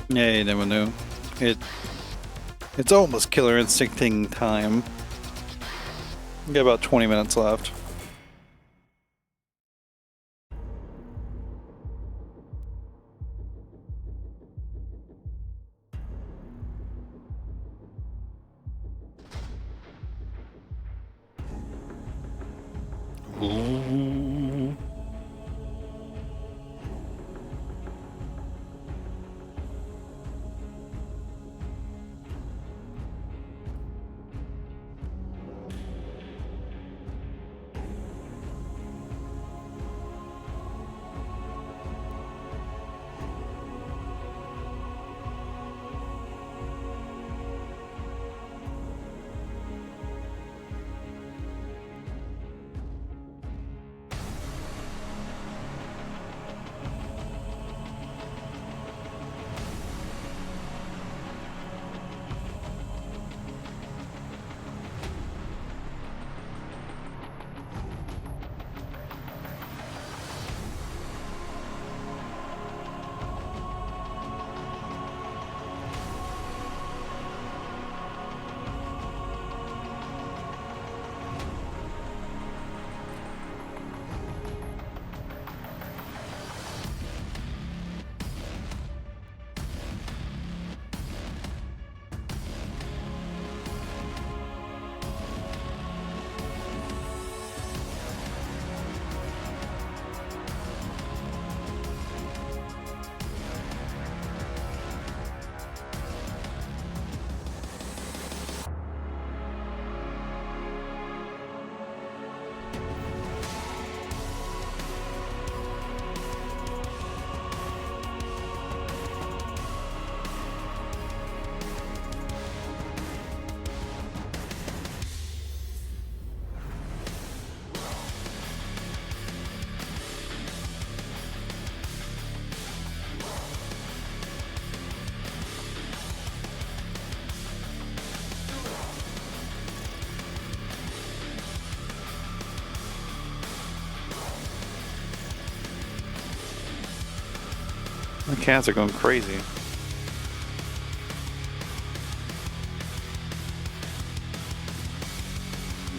Yeah, you never know. It's almost killer instincting time. We got about 20 minutes left. Ooh. The cats are going crazy.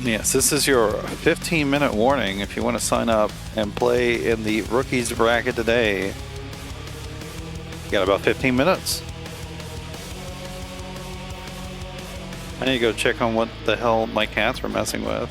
Yes, this is your 15-minute warning if you want to sign up and play in the rookies bracket today. You got about 15 minutes. I need to go check on what the hell my cats were messing with.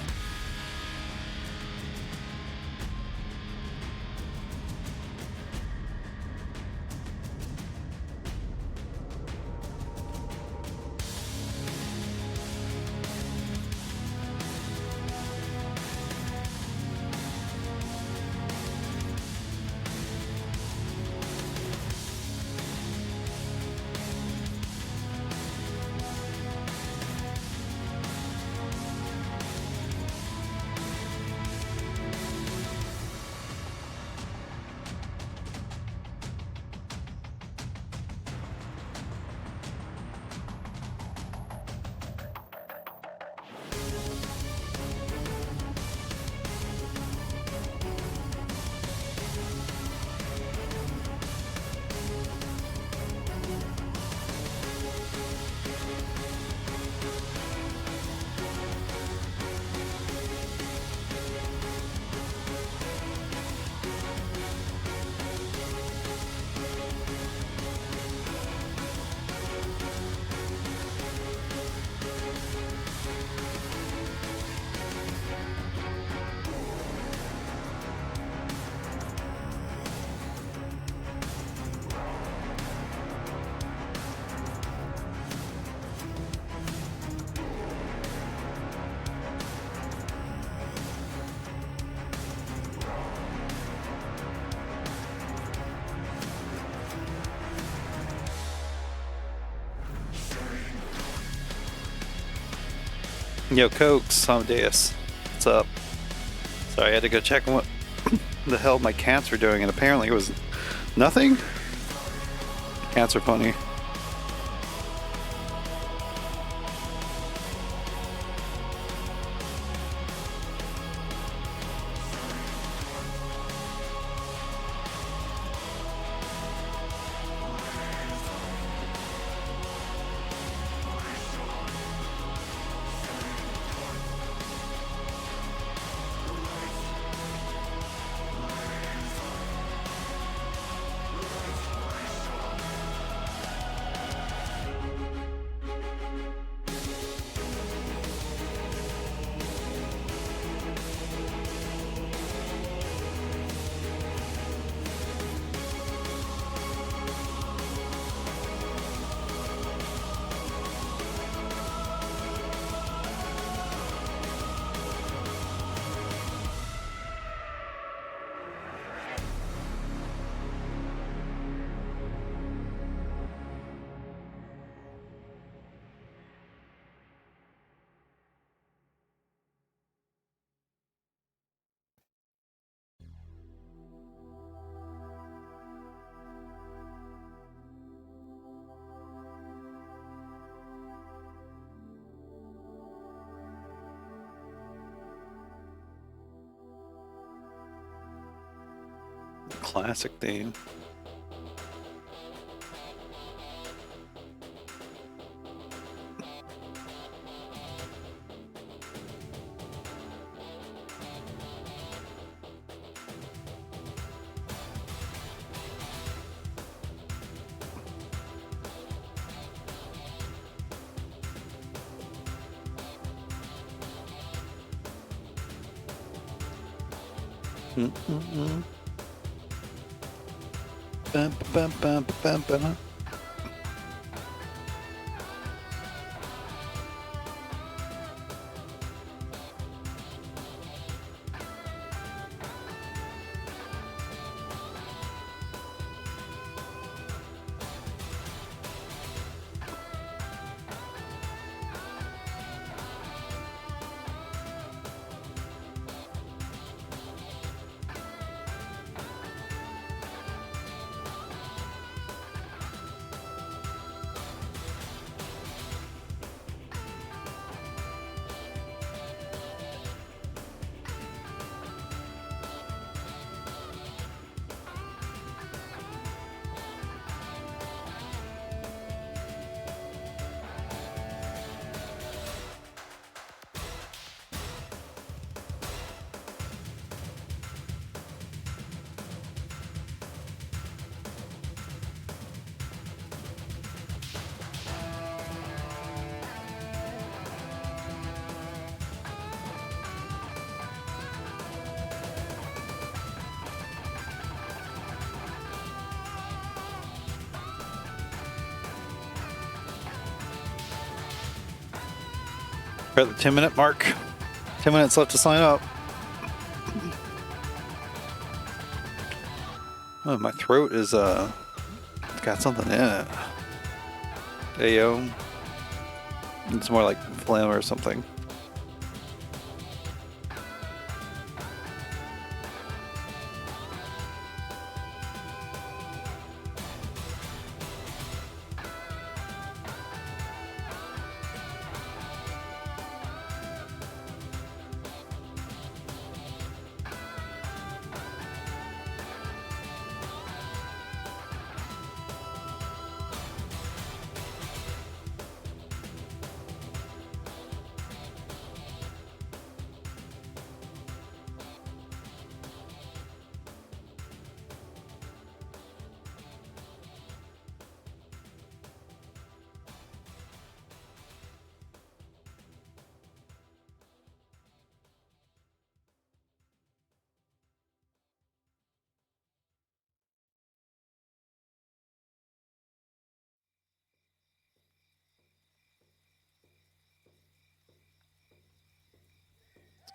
Yo, Cokes, Amedeus. What's up? Sorry, I had to go check on what the hell my cats were doing, and apparently it was nothing. Cats are funny. classic theme. Bum, bum, bum, bum, bum. We're at the 10-minute mark. 10 minutes left to sign up. Oh, my throat is got something in it. Ayo. It's more like phlegm or something.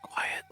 Quiet.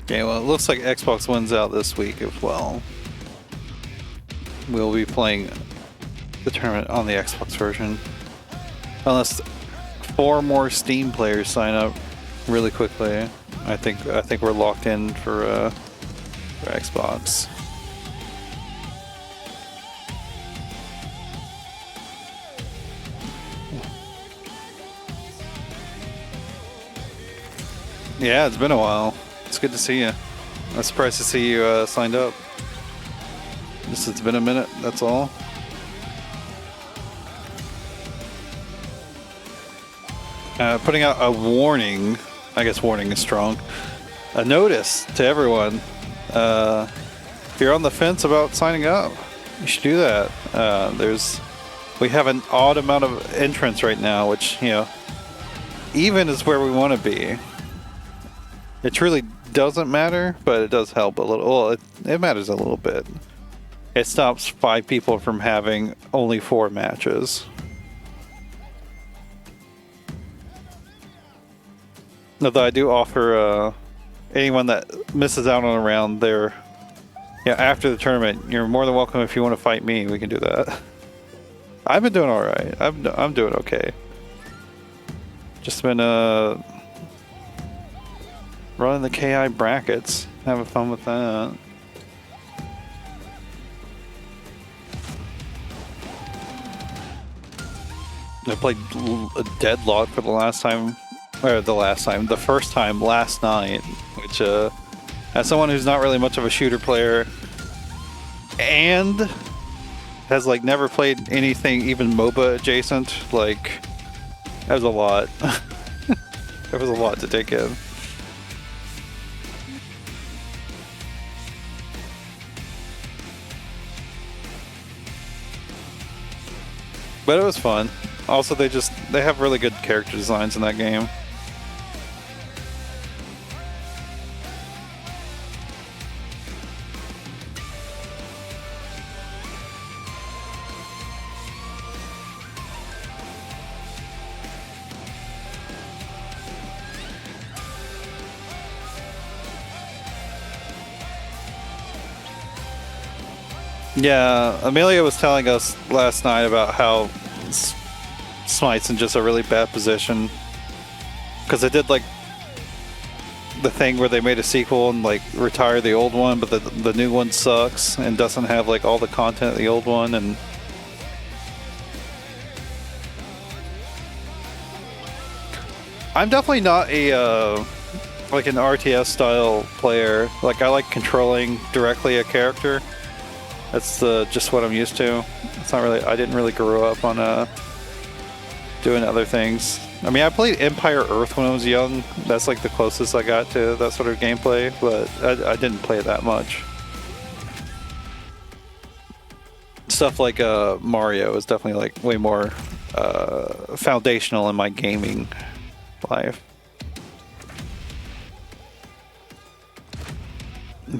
Okay, well, it looks like Xbox One's out this week as well. We'll be playing the tournament on the Xbox version. Unless 4 more Steam players sign up really quickly. I think we're locked in for Xbox. Yeah, it's been a while. It's good to see you. I'm surprised to see you signed up. It's been a minute, that's all. Putting out a warning, I guess warning is strong, a notice to everyone. If you're on the fence about signing up, you should do that. We have an odd amount of entrants right now, which, you know, even is where we want to be. It truly doesn't matter, but it does help a little. Well, it matters a little bit. It stops 5 people from having only 4 matches. Although I do offer anyone that misses out on a round there, yeah, after the tournament, you're more than welcome. If you want to fight me, we can do that. I've been doing all right. I'm doing okay. Just been running the KI brackets, having fun with that. I played Deadlock for the first time last night, which as someone who's not really much of a shooter player and has like never played anything even MOBA adjacent, like that was a lot. There was a lot to take in. But it was fun. Also, they have really good character designs in that game. Yeah, Amelia was telling us last night about how Smite's in just a really bad position because they did like the thing where they made a sequel and like retire the old one, but the new one sucks and doesn't have like all the content of the old one. And I'm definitely not a like an RTS style player. Like I like controlling directly a character. That's just what I'm used to. It's not really. I didn't really grow up on doing other things. I mean, I played Empire Earth when I was young. That's like the closest I got to that sort of gameplay, but I didn't play it that much. Stuff like Mario is definitely like way more foundational in my gaming life.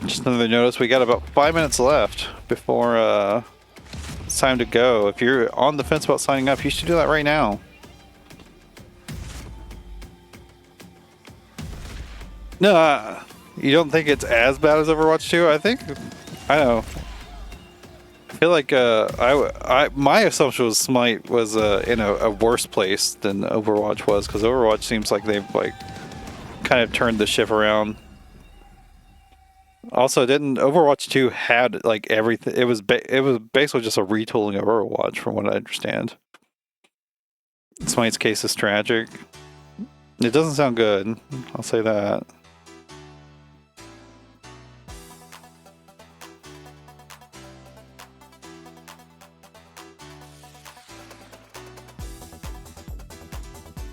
Just another notice, we got about 5 minutes left before it's time to go. If you're on the fence about signing up, you should do that right now. No, you don't think it's as bad as Overwatch 2? I don't know. I feel like my assumption was Smite was in a worse place than Overwatch was, because Overwatch seems like they've like kind of turned the ship around. Also, didn't Overwatch 2 had like everything? It was basically just a retooling of Overwatch, from what I understand. Smite's case is tragic. It doesn't sound good. I'll say that.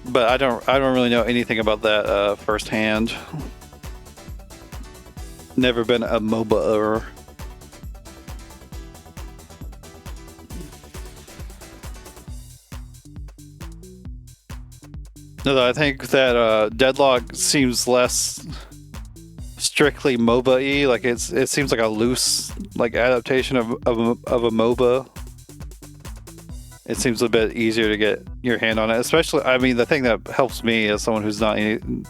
But I don't really know anything about that firsthand. Never been a MOBA-er. No, I think that Deadlock seems less strictly MOBA-y. Like it seems like a loose like adaptation of a MOBA. It seems a bit easier to get your hand on it. Especially, I mean, the thing that helps me as someone who's not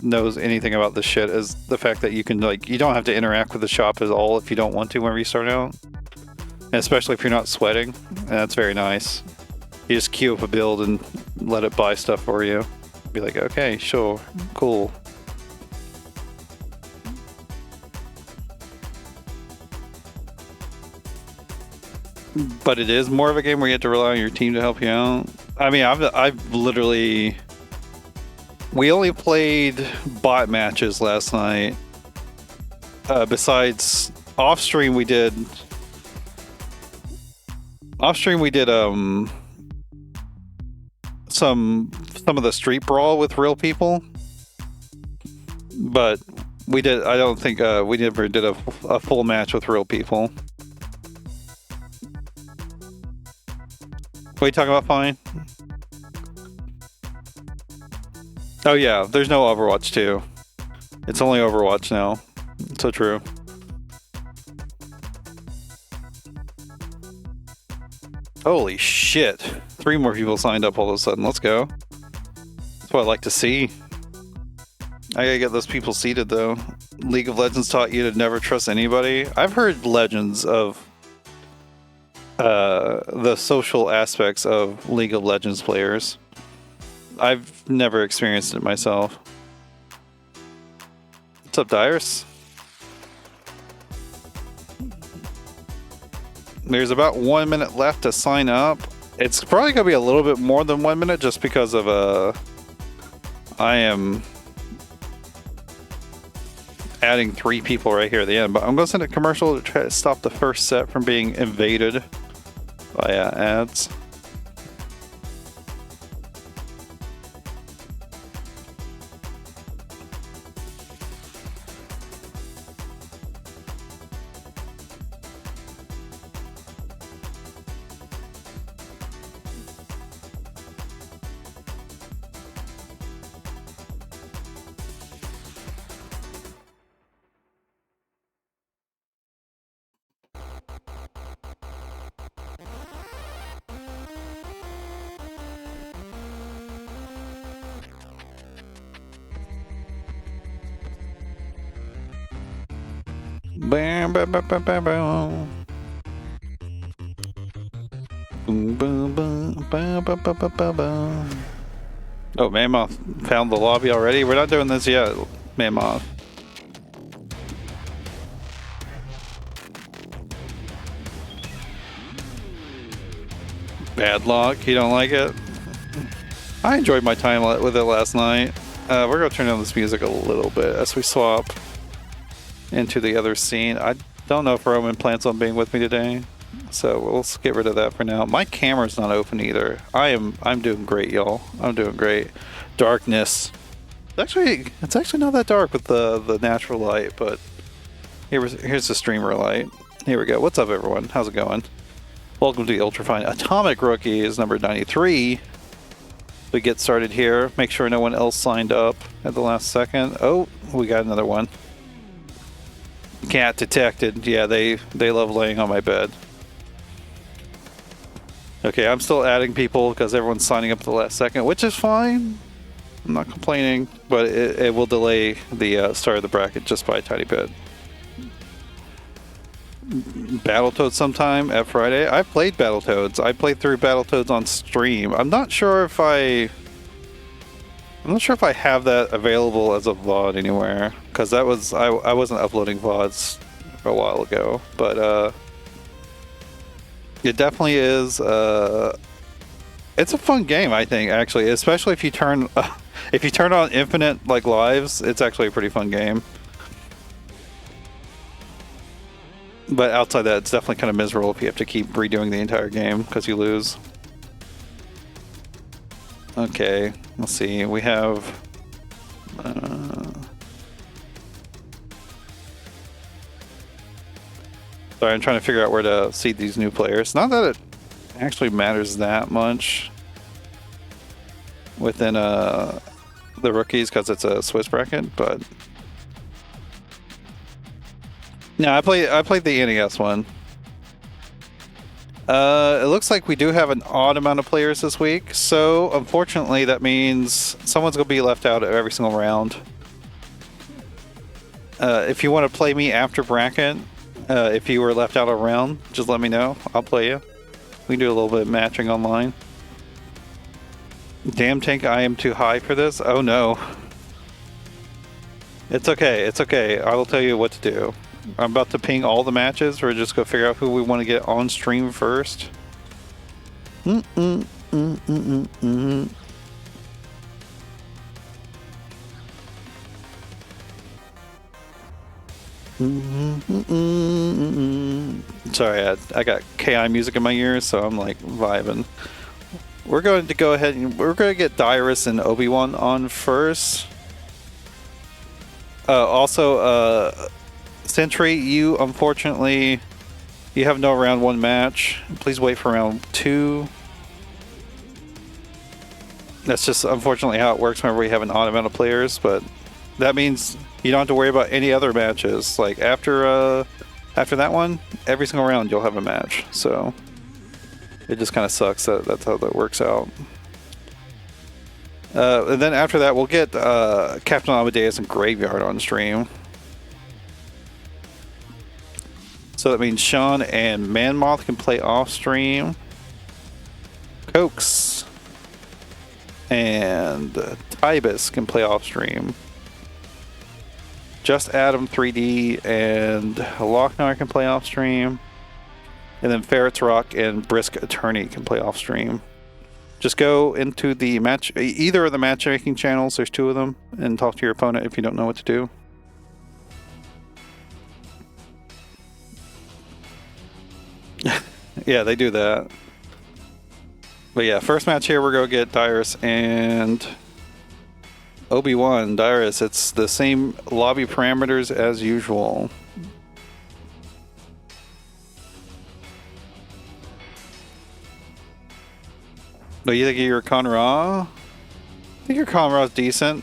knows anything about this shit is the fact that you can like you don't have to interact with the shop at all if you don't want to whenever you start out. And especially if you're not sweating, and that's very nice. You just queue up a build and let it buy stuff for you. Be like, okay, sure, cool. but it is more of a game where you have to rely on your team to help you out. I mean, I've literally... We only played bot matches last night. Besides off stream, we did some of the street brawl with real people, but we did. I don't think we never did a full match with real people. What are you talking about, Fine? Oh yeah, there's no Overwatch 2. It's only Overwatch now. So true. Holy shit. 3 more people signed up all of a sudden. Let's go. That's what I like to see. I gotta get those people seated though. League of Legends taught you to never trust anybody. I've heard legends of the social aspects of League of Legends players. I've never experienced it myself. What's up, Dirus? There's about 1 minute left to sign up. It's probably gonna be a little bit more than 1 minute just because of I am adding 3 people right here at the end, but I'm gonna send a commercial to try to stop the first set from being invaded by ads. Bam, bam, bam, bam, bam, bam. Boom, boom, boom, bam, bam, bam, bam, bam, bam. Oh, manmoth found the lobby already? We're not doing this yet, manmoth. Bad luck, you don't like it? I enjoyed my time with it last night. We're gonna turn down this music a little bit as we swap into the other scene. I don't know if Roman plans on being with me today, so we'll get rid of that for now. My camera's not open either. I'm doing great, y'all. I'm doing great. Darkness. It's actually not that dark with the natural light, but here's the streamer light. Here we go. What's up, everyone? How's it going? Welcome to the Ultrafine Atomic Rookies number 93. We get started here. Make sure no one else signed up at the last second. Oh, we got another one. Cat detected. Yeah, they love laying on my bed. Okay, I'm still adding people because everyone's signing up at the last second, which is fine. I'm not complaining, but it will delay the start of the bracket just by a tiny bit. Battletoads sometime at Friday. I played Battletoads. I played through Battletoads on stream. I'm not sure if I have that available as a VOD anywhere, because that was I wasn't uploading VODs a while ago, but it definitely is. It's a fun game, I think, actually, especially if you turn on infinite like lives. It's actually a pretty fun game. But outside that, it's definitely kind of miserable if you have to keep redoing the entire game because you lose. Okay, let's see. We have... Sorry, I'm trying to figure out where to seed these new players. Not that it actually matters that much within the rookies because it's a Swiss bracket, but... No, I played the NES one. It looks like we do have an odd amount of players this week, so unfortunately that means someone's going to be left out of every single round. If you want to play me after bracket, if you were left out of a round, just let me know. I'll play you. We can do a little bit of matching online. Damn tank, I am too high for this. Oh no. It's okay, it's okay. I will tell you what to do. I'm about to ping all the matches. We're just gonna figure out who we want to get on stream first. Sorry, I got KI music in my ears, so I'm like vibing. We're going to go ahead and we're going to get Dirus and Obi-Wan on first. Also, Sentry, you unfortunately, you have no round 1 match. Please wait for round 2. That's just unfortunately how it works whenever we have an odd amount of players, but that means you don't have to worry about any other matches. Like after that one, every single round you'll have a match. So it just kind of sucks that that's how that works out. And then after that, we'll get Captain Amedeus and Graveyard on stream. So that means Sean and Manmoth can play off stream. Cokes and Tybis can play off stream. Just Adam 3D and Loc-Nar can play off stream. And then Ferretsroq and Brisk Attorney can play off stream. Just go into the match, either of the matchmaking channels, there's 2 of them, and talk to your opponent if you don't know what to do. Yeah, they do that. But yeah, first match here, we're going to get Dirus and Obi-Wan. Dirus, it's the same lobby parameters as usual. But you think your Conra? I think your Conra's decent.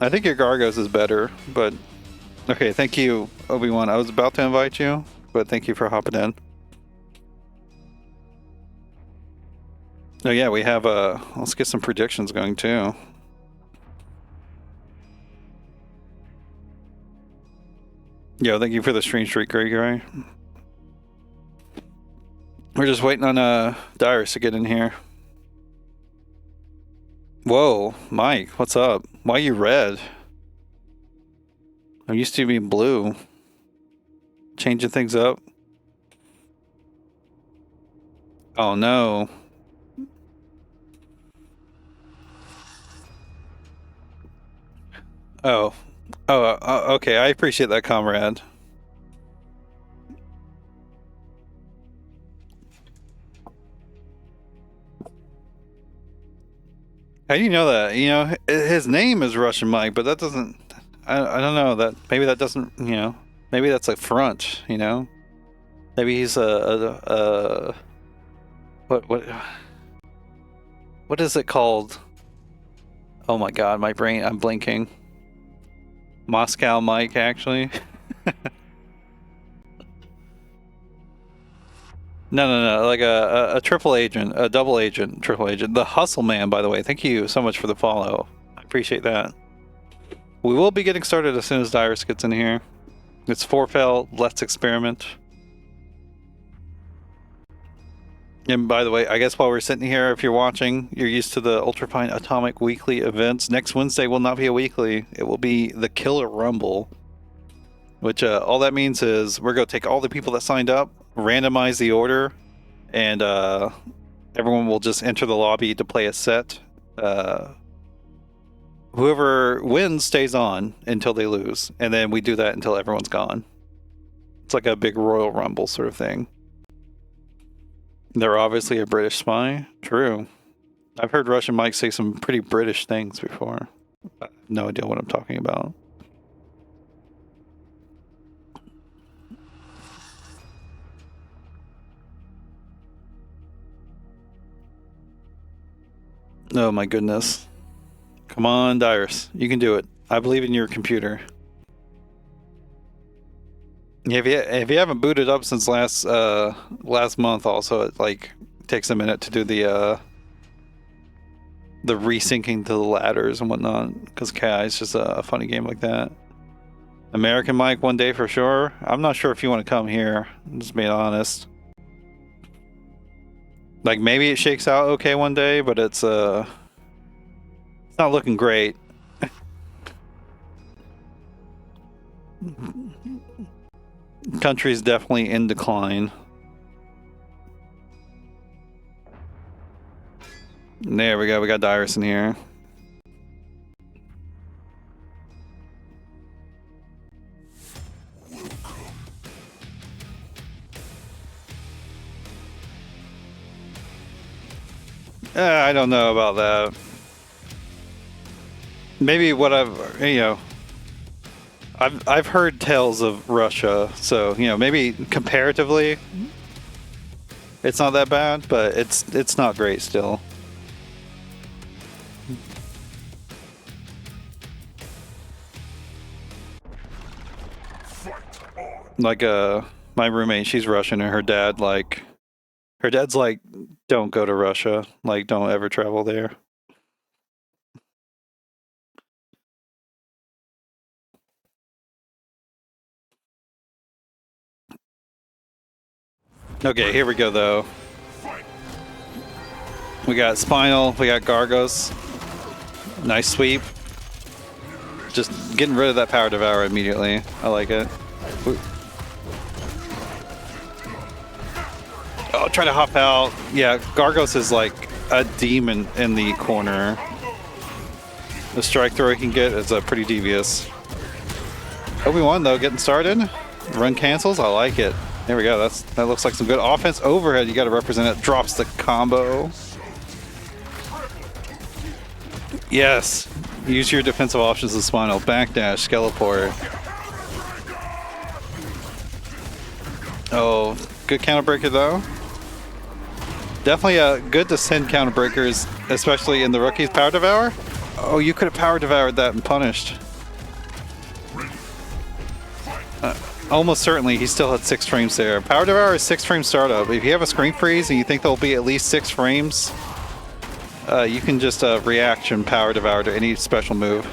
I think your Gargos is better, but okay, thank you, Obi-Wan. I was about to invite you, but thank you for hopping in. Oh yeah, we have let's get some predictions going too. Yo, thank you for the stream streak, Gregory. We're just waiting on Dirus to get in here. Whoa, Mike, what's up? Why are you red? I'm used to being blue. Changing things up. Oh no. Oh. Okay, I appreciate that, comrade. How do you know that? You know, his name is Russian Mike, but that doesn't... I don't know, that maybe that doesn't, you know, maybe that's a front, you know? Maybe he's what is it called? Oh my god, my brain, I'm blinking. Moscow Mike, actually. No, like a triple agent, a double agent, triple agent. The Hustle Man, by the way, thank you so much for the follow. I appreciate that. We will be getting started as soon as Dirus gets in here. It's Forfell, let's experiment. And by the way, I guess while we're sitting here, if you're watching, you're used to the Ultrafine Atomic Weekly events. Next Wednesday will not be a weekly. It will be the Killer Rumble. Which all that means is we're going to take all the people that signed up, randomize the order, and everyone will just enter the lobby to play a set. Whoever wins stays on until they lose. And then we do that until everyone's gone. It's like a big Royal Rumble sort of thing. They're obviously a British spy. True. I've heard Russian Mike say some pretty British things before. I have no idea what I'm talking about. Oh my goodness. Come on, Dirus. You can do it. I believe in your computer. If you haven't booted up since last month, also it like takes a minute to do the resyncing to the ladders and whatnot, because KI is just a funny game like that. American Mike one day for sure. I'm not sure if you want to come here. I'm just being honest. Like maybe it shakes out okay one day, but it's not looking great. Country's definitely in decline. There we go. We got Dirus in here. I don't know about that. Maybe what I've heard tales of Russia, so maybe comparatively it's not that bad, but it's not great still. Like my roommate, she's Russian, and her dad's like, don't go to Russia, like don't ever travel there. Okay, here we go though. We got Spinal, we got Gargos. Nice sweep. Just getting rid of that Power Devour immediately. I like it. Oh, try to hop out. Yeah, Gargos is like a demon in the corner. The strike throw he can get is pretty devious. Obi-Wan though, getting started. Run cancels, I like it. There we go, that looks like some good offense. Overhead, you gotta represent it. Drops the combo. Yes, use your defensive options of Spinal. Backdash, Skeleport. Oh, good counter breaker though. Definitely good to send counter breakers, especially in the rookies. Power Devour? Oh, you could have Power Devoured that and punished. Almost certainly he still had 6 frames there. Power Devour is 6 frame startup. If you have a screen freeze and you think there'll be at least 6 frames, you can just reaction Power Devour to any special move.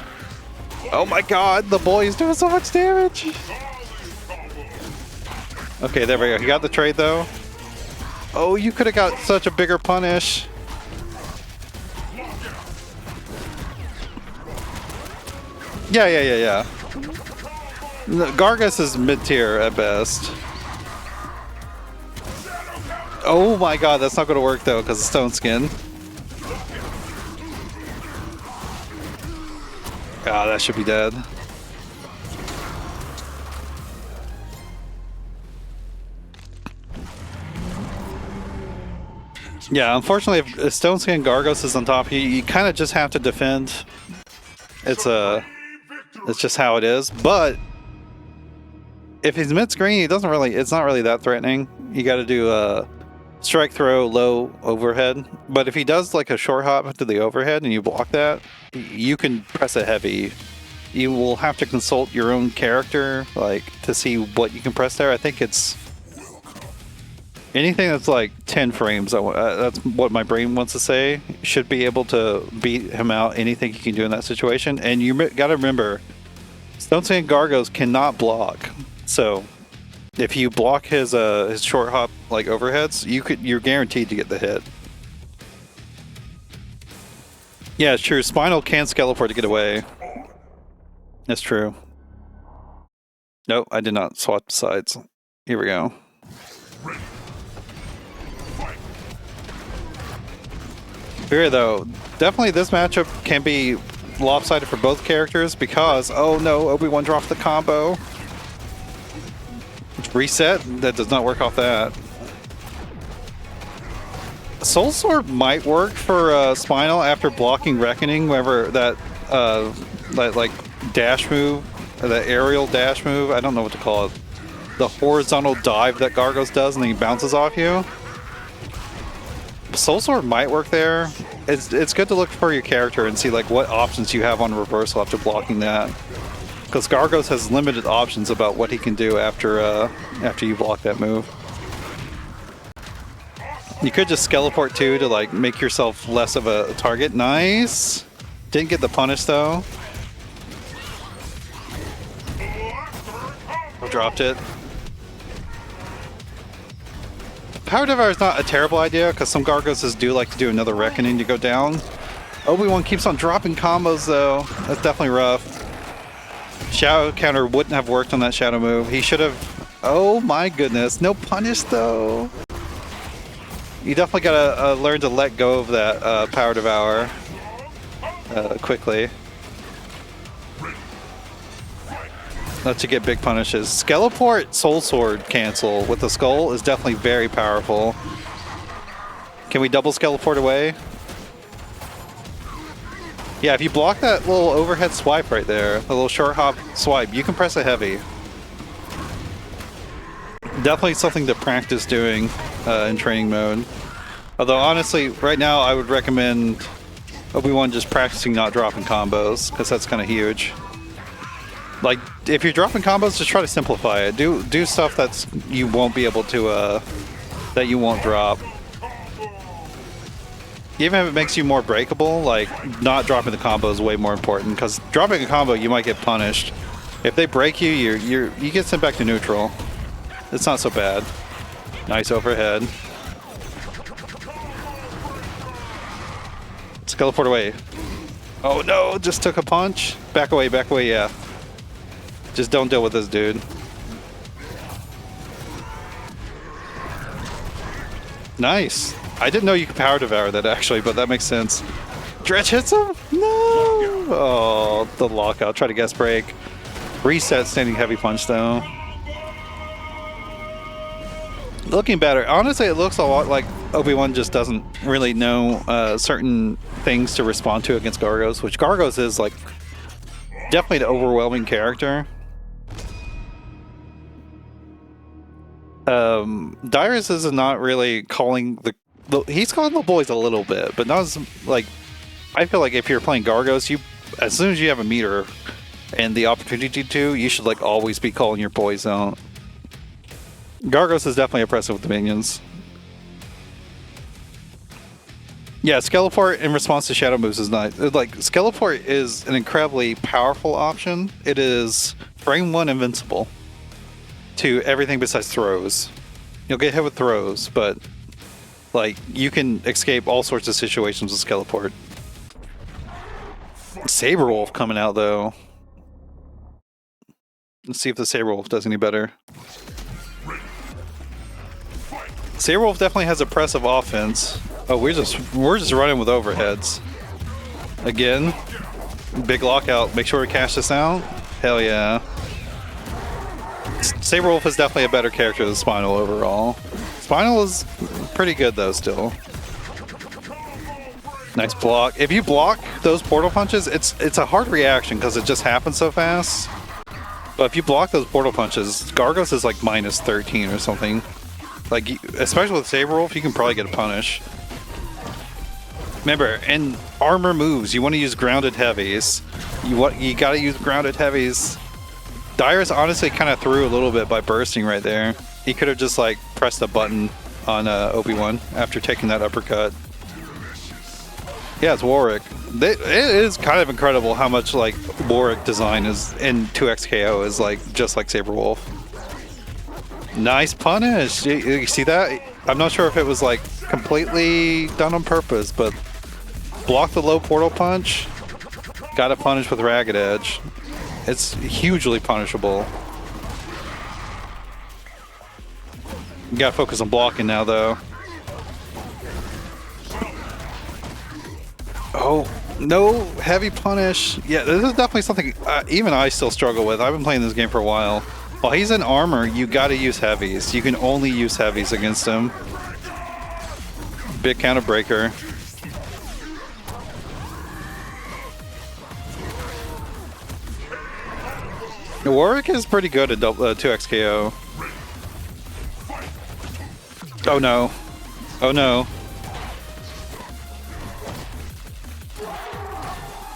Oh my god, the boy is doing so much damage! Okay, there we go. He got the trade though. Oh, you could have got such a bigger punish. Yeah. Gargos is mid-tier at best. Oh my god, that's not going to work though because of Stone Skin. Ah, that should be dead. Yeah, unfortunately, if Stone Skin Gargos is on top, you kind of just have to defend. It's just how it is. But if he's mid-screen, it's not really that threatening. You got to do a strike throw, low overhead. But if he does like a short hop to the overhead and you block that, you can press it heavy. You will have to consult your own character to see what you can press there. I think it's anything that's like 10 frames. That's what my brain wants to say. Should be able to beat him out. Anything you can do in that situation. And you got to remember, Stone Skin Gargos cannot block. So if you block his short hop overheads, you're guaranteed to get the hit. Yeah, it's true. Spinal can Skeleport to get away. That's true. Nope, I did not swap sides. Here we go. Here though, definitely this matchup can be lopsided for both characters because, oh no, Obi-Wan dropped the combo. Reset? That does not work off that. Soul Sword might work for Spinal after blocking Reckoning, whenever that dash move, that aerial dash move, I don't know what to call it. The horizontal dive that Gargos does and then he bounces off you. Soul Sword might work there. It's good to look for your character and see what options you have on reversal after blocking that. Because Gargos has limited options about what he can do after you block that move. You could just Skeleport too to make yourself less of a target. Nice! Didn't get the punish though. Dropped it. Power Devour is not a terrible idea because some Gargoses do like to do another Reckoning to go down. Obi-Wan keeps on dropping combos though. That's definitely rough. Shadow counter wouldn't have worked on that shadow move. He should have Oh my goodness. No punish though. You definitely gotta learn to let go of that Power Devour quickly. Let you get big punishes. Skeleport Soul Sword cancel with the skull is definitely very powerful. Can we double Skeleport away? Yeah, if you block that little overhead swipe right there, the little short hop swipe, you can press a heavy. Definitely something to practice doing in training mode. Although honestly, right now I would recommend Obi-Wan just practicing not dropping combos, because that's kind of huge. Like, if you're dropping combos, just try to simplify it. Do stuff that's you won't be able to, that you won't drop. Even if it makes you more breakable, like, not dropping the combo is way more important, because dropping a combo, you might get punished. If they break you, you get sent back to neutral. It's not so bad. Nice overhead. Let's teleport away. Oh no, just took a punch. Back away, yeah. Just don't deal with this dude. Nice. I didn't know you could Power Devour that actually, but that makes sense. Dredge hits him? No! Oh, the lockout. Try to guess break. Reset standing heavy punch though. Looking better. Honestly, it looks a lot like Obi-Wan just doesn't really know certain things to respond to against Gargos, which Gargos is like definitely the overwhelming character. Dirus is not really calling he's calling the boys a little bit, but not as like, I feel like if you're playing Gargos, as soon as you have a meter and the opportunity to, you should like always be calling your boys out. Gargos is definitely oppressive with the minions. Yeah, Skeleport in response to shadow moves is nice. Like, Skeleport is an incredibly powerful option. It is frame 1 invincible to everything besides throws. You'll get hit with throws, but like, you can escape all sorts of situations with Skeleport. Saberwolf coming out though. Let's see if the Saberwolf does any better. Saberwolf definitely has oppressive offense. Oh, we're just running with overheads. Again, big lockout. Make sure to cash this out. Hell yeah. Saberwolf is definitely a better character than Spinal overall. Spinal is pretty good though still. Nice block. If you block those portal punches, it's a hard reaction because it just happens so fast. But if you block those portal punches, Gargos is like minus 13 or something. Like, especially with Saberwolf, you can probably get a punish. Remember, in armor moves, you want to use grounded heavies. You gotta use grounded heavies. Dirus honestly kind of threw a little bit by bursting right there. He could have just like pressed a button on Obi-Wan after taking that uppercut. Yeah, it's Warwick. It is kind of incredible how much like Warwick design is in 2XKO is like just like Saberwolf. Nice punish. You see that? I'm not sure if it was like completely done on purpose, but block the low portal punch. Got it punished with Ragged Edge. It's hugely punishable. You gotta focus on blocking now though. Oh, no heavy punish. Yeah, this is definitely something even I still struggle with. I've been playing this game for a while. While he's in armor, you gotta use heavies. You can only use heavies against him. Big counter breaker. Warwick is pretty good at 2XKO. Oh no. Oh no.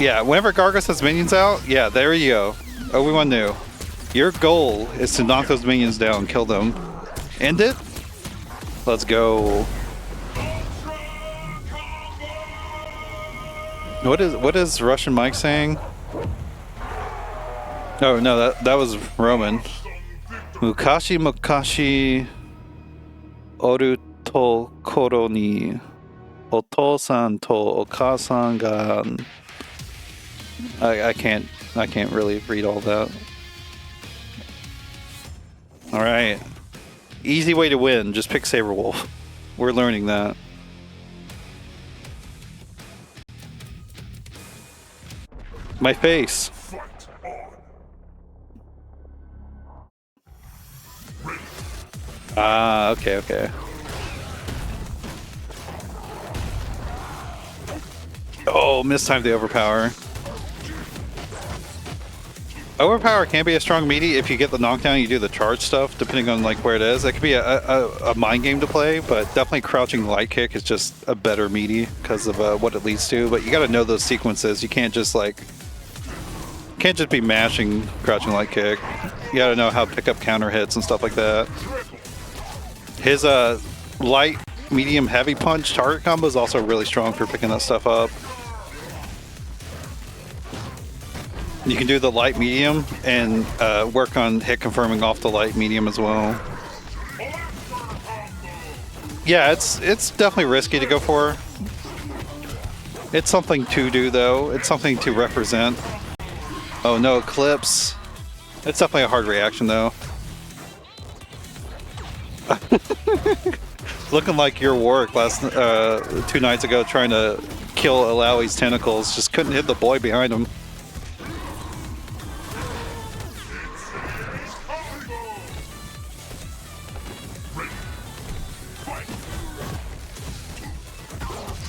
Yeah, whenever Gargos has minions out, yeah, there you go. Obi-Wan knew. Your goal is to knock those minions down, kill them. End it? Let's go. What is Russian Mike saying? Oh no, that was Roman. Mukashi mukashi oru to koro ni otosan to okasan ga. I can't really read all that. Alright. Easy way to win, just pick Saberwolf. We're learning that. My face. Ah, okay, okay. Oh, mistimed the overpower. Overpower can be a strong meaty if you get the knockdown, you do the charge stuff, depending on like where it is. That could be a mind game to play, but definitely crouching light kick is just a better meaty because of what it leads to. But you got to know those sequences. You can't just like, can't just be mashing crouching light kick. You got to know how to pick up counter hits and stuff like that. His light, medium, heavy punch target combo is also really strong for picking that stuff up. You can do the light medium and work on hit confirming off the light medium as well. Yeah, it's definitely risky to go for. It's something to do though. It's something to represent. Oh no, Eclipse. It's definitely a hard reaction though. Looking like your work last 2 nights ago trying to kill Alawi's tentacles. Just couldn't hit the boy behind him.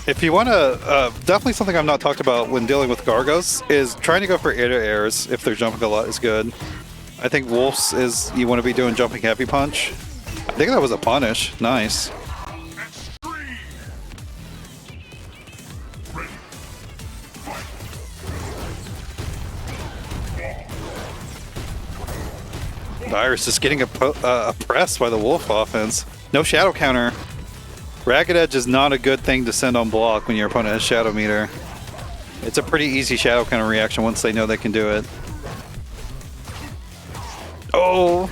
If you want to, definitely something I've not talked about when dealing with Gargos is trying to go for airs if they're jumping a lot is good. I think Wolf's is, you want to be doing jumping heavy punch. I think that was a punish. Nice. Dirus is getting oppressed by the Wolf offense. No shadow counter. Ragged Edge is not a good thing to send on block when your opponent has Shadow Meter. It's a pretty easy shadow counter reaction once they know they can do it. Oh!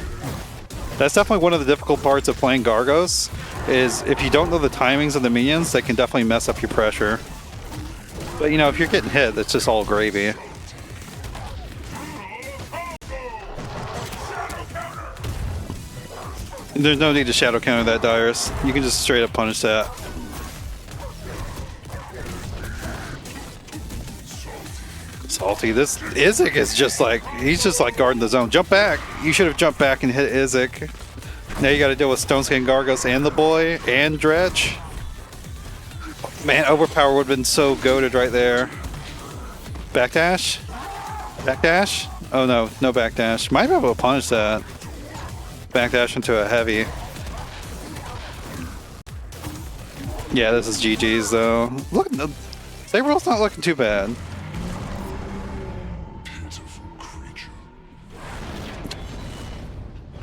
That's definitely one of the difficult parts of playing Gargos, is if you don't know the timings of the minions, they can definitely mess up your pressure. But you know, if you're getting hit, it's just all gravy. There's no need to shadow counter that, Dirus. You can just straight up punish that. Salty. This Izzik is just like, he's just like guarding the zone. Jump back. You should have jumped back and hit Izzik. Now you got to deal with Stoneskin Gargos and the boy and Dretch. Man, overpower would have been so goated right there. Backdash? Backdash? Oh no, no backdash. Might be able to punish that. Backdash into a heavy. Yeah, this is GG's though. Look, Saberwolf's not looking too bad.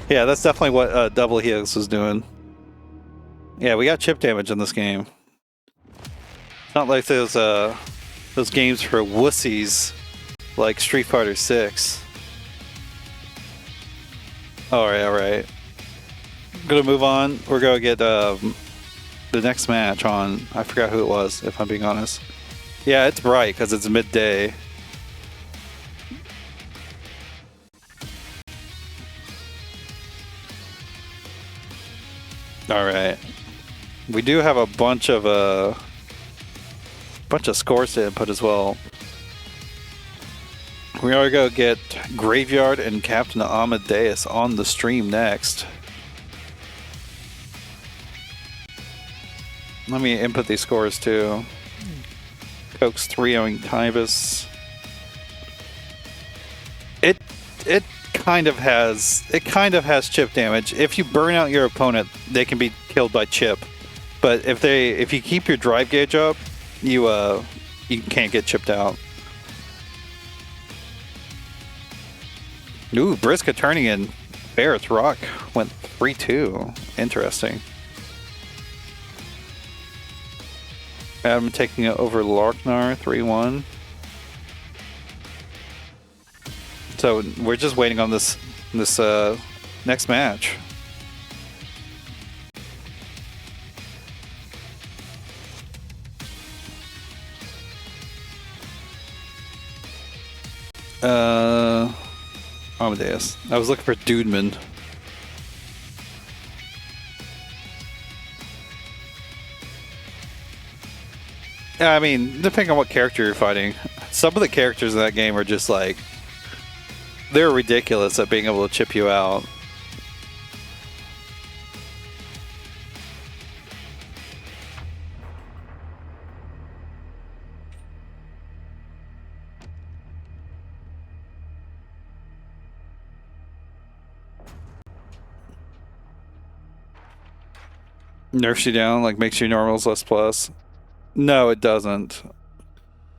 Yeah, that's definitely what Double Helix was doing. Yeah, we got chip damage in this game. It's not like those games for wussies like Street Fighter 6. Alright. I'm gonna move on. We're gonna get the next match on. I forgot who it was, if I'm being honest. Yeah, it's bright because it's midday. Alright. We do have a bunch of scores to input as well. We are going to get Graveyard and Captain Amedeus on the stream next. Let me input these scores too. Coke's 3-0ing Tybis. It kind of has chip damage. If you burn out your opponent, they can be killed by chip. But if you keep your drive gauge up, you can't get chipped out. Ooh, Briska turning in. Ferretsroq went 3-2. Interesting. Adam taking it over Loc-Nar 3-1. So we're just waiting on this next match. Amedeus. I was looking for Dudeman. I mean, depending on what character you're fighting. Some of the characters in that game are just like, they're ridiculous at being able to chip you out. Nerfs you down, like makes your normals less plus. No, it doesn't.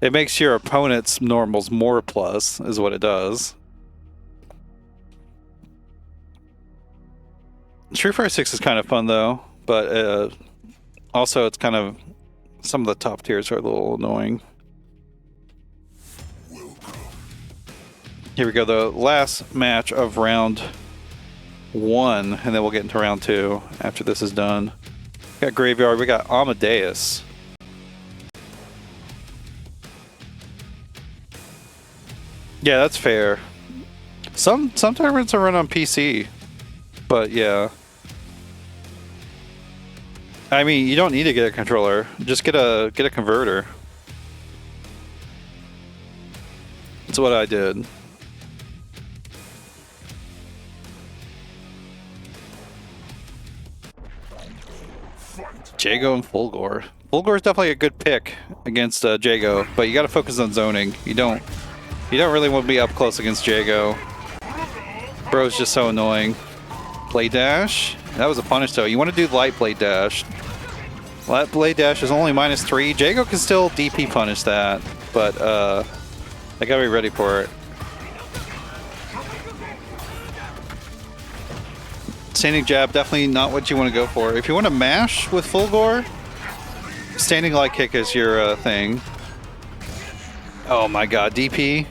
It makes your opponent's normals more plus, is what it does. Street Fighter 6 is kind of fun though, but also it's kind of, some of the top tiers are a little annoying. Here we go, the last match of round 1, and then we'll get into round 2 after this is done. We got Graveyard, we got Amedeus. Yeah, that's fair. Some tournaments are run on PC, but yeah. I mean, you don't need to get a controller. Just get a converter. That's what I did. Jago and Fulgore. Fulgore is definitely a good pick against Jago, but you got to focus on zoning. You don't really want to be up close against Jago. Bro's just so annoying. Blade dash. That was a punish though. You want to do light blade dash. Light blade dash is only -3. Jago can still DP punish that, but I gotta be ready for it. Standing jab, definitely not what you want to go for. If you want to mash with Fulgore, standing light kick is your thing. Oh my god, DP.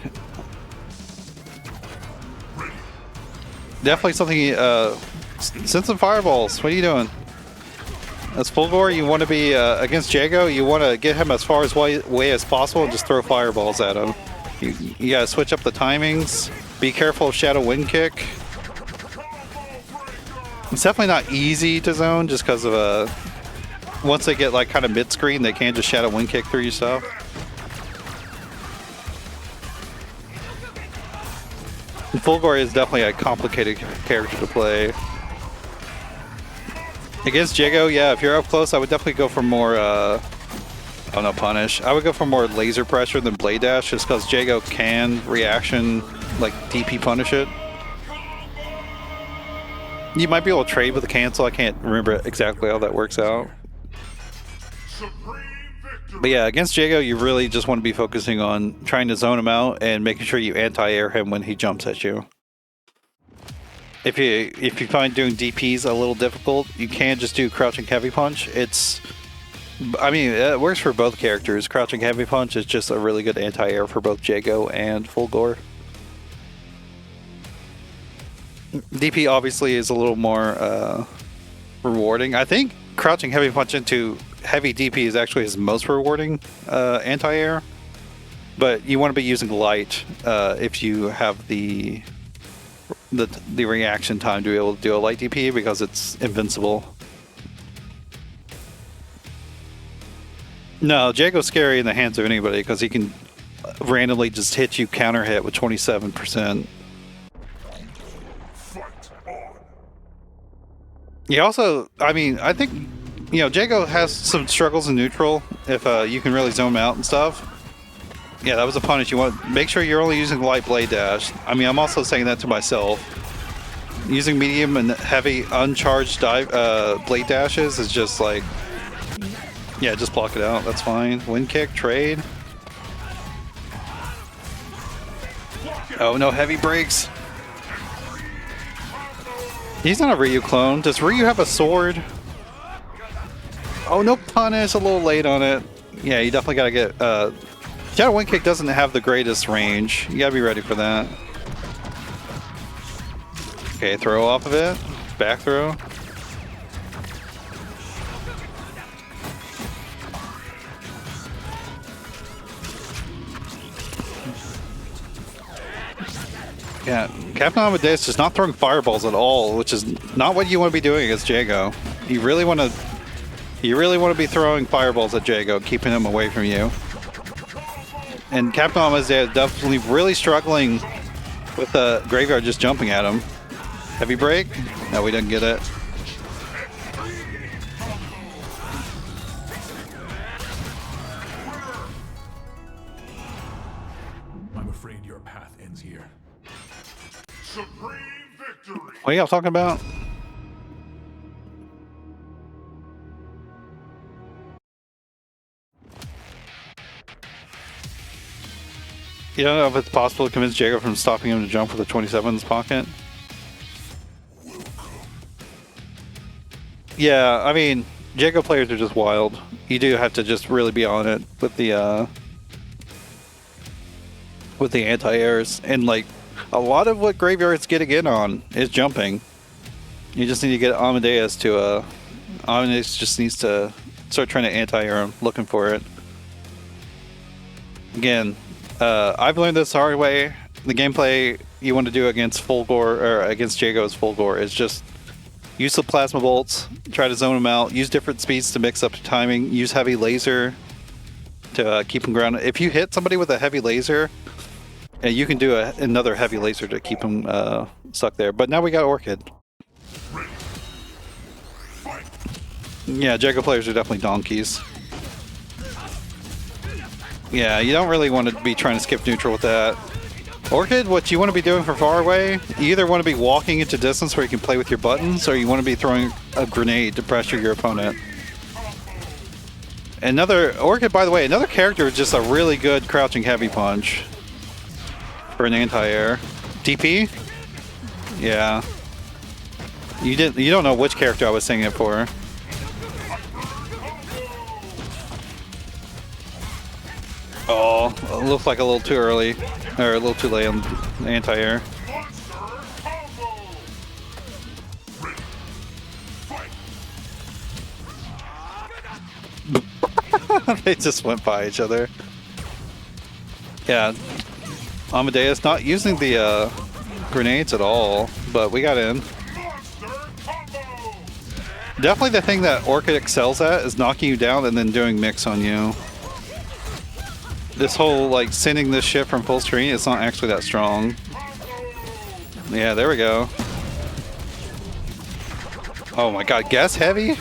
Definitely something, send some fireballs. What are you doing? As Fulgore, you want to be, against Jago, you want to get him as far away as possible and just throw fireballs at him. You gotta switch up the timings. Be careful of Shadow Wind Kick. It's definitely not easy to zone just because of, once they get like kind of mid-screen, they can just Shadow Wind Kick through your stuff. Fulgore is definitely a complicated character to play. Against Jago, yeah, if you're up close, I would definitely go for more, oh no, punish. I would go for more laser pressure than blade dash, just because Jago can reaction, like DP punish it. You might be able to trade with a cancel. I can't remember exactly how that works out. But yeah, against Jago, you really just want to be focusing on trying to zone him out and making sure you anti-air him when he jumps at you. If you find doing DPs a little difficult, you can just do crouching heavy punch. I mean, it works for both characters. Crouching heavy punch is just a really good anti-air for both Jago and Fulgore. DP obviously is a little more rewarding. I think crouching heavy punch into heavy DP is actually his most rewarding anti-air, but you want to be using light if you have the reaction time to be able to do a light DP because it's invincible. No, Jago's scary in the hands of anybody because he can randomly just hit you counter hit with 27%. He also, I mean, I think, you know, Jago has some struggles in neutral if you can really zone him out and stuff. Yeah, that was a punish. You want make sure you're only using light blade dash. I mean, I'm also saying that to myself. Using medium and heavy uncharged blade dashes is just like, yeah, just block it out. That's fine. Wind kick, trade. Oh no, heavy breaks. He's not a Ryu clone. Does Ryu have a sword? Oh, no punish. A little late on it. Yeah, you definitely gotta get... Shadow Wind Kick doesn't have the greatest range. You gotta be ready for that. Okay, throw off of it. Back throw. Yeah, Captain Amedeus is not throwing fireballs at all, which is not what you want to be doing against Jago. You really want to You really want to be throwing fireballs at Jago, keeping him away from you. And Captain Amedeus is definitely really struggling with the graveyard just jumping at him. Heavy break? No, we didn't get it. I'm afraid your path ends here. Supreme victory! What are y'all talking about? You don't know if it's possible to convince Jago from stopping him to jump with a 27 in his pocket? Yeah, I mean, Jago players are just wild. You do have to just really be on it with the anti-airs. And like, a lot of what Graveyard's getting in on is jumping. You just need to get Amedeus to, Amedeus just needs to start trying to anti-air him, looking for it. Again, I've learned this the hard way. The gameplay you want to do against Fulgor, or against Jago's Fulgor, is just use the plasma bolts, try to zone them out, use different speeds to mix up the timing, use heavy laser to keep him grounded. If you hit somebody with a heavy laser, you can do another heavy laser to keep him stuck there. But now we got Orchid. Yeah, Jago players are definitely donkeys. Yeah, you don't really want to be trying to skip neutral with that. Orchid, what you want to be doing for far away, you either want to be walking into distance where you can play with your buttons, or you want to be throwing a grenade to pressure your opponent. Orchid, by the way, another character is just a really good crouching heavy punch for an anti-air. DP? Yeah. You don't know which character I was saying it for. Oh, it looks like a little too early, or a little too late on the anti-air. They just went by each other. Yeah, Amedeus not using the grenades at all, but we got in. Definitely the thing that Orchid excels at is knocking you down and then doing mix on you. This whole, like, sending this shit from full screen, it's not actually that strong. Yeah, there we go. Oh my god, guess heavy?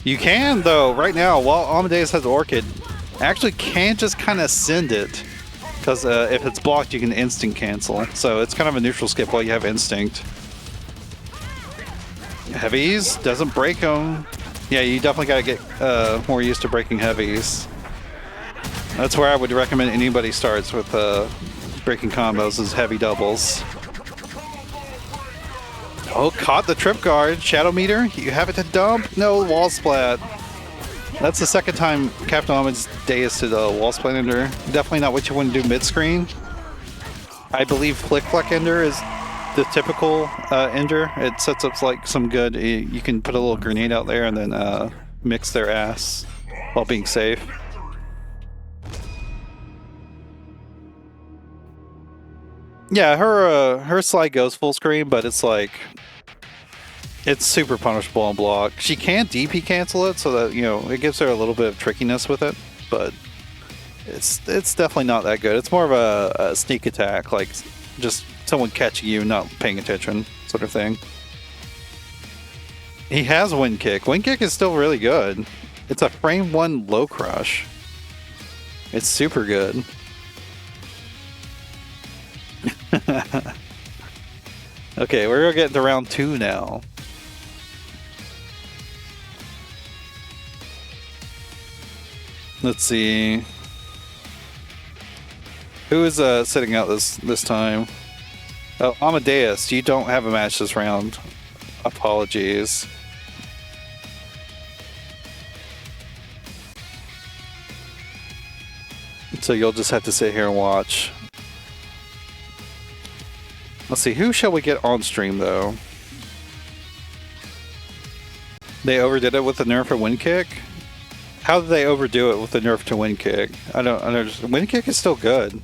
You can, though, right now, while Amedeus has Orchid, actually can just kind of send it. Because if it's blocked, you can instinct cancel. So it's kind of a neutral skip while you have instinct. Heavies, doesn't break them. Yeah, you definitely got to get more used to breaking heavies. That's where I would recommend anybody starts with breaking combos, is heavy doubles. Oh, caught the trip guard. Shadow meter, you have it to dump? No, wall splat. That's the second time Captain Amedeus did a wall splat ender. Definitely not what you want to do mid-screen. I believe flick ender is the typical ender. It sets up like some good, you can put a little grenade out there and then mix their ass while being safe. Yeah, her slide goes full screen, but it's like, it's super punishable on block. She can DP cancel it, so that, you know, it gives her a little bit of trickiness with it, but it's definitely not that good. It's more of a sneak attack, like just someone catching you, not paying attention, sort of thing. He has wind kick. Wind kick is still really good. It's a frame 1 low crush. It's super good. Okay, we're gonna get into round 2 now. Let's see. Who is sitting out this time? Oh, Amedeus, you don't have a match this round. Apologies. So you'll just have to sit here and watch. Let's see, who shall we get on stream though? They overdid it with the nerf of wind kick? How did they overdo it with the nerf to wind kick? I don't understand. Wind kick is still good.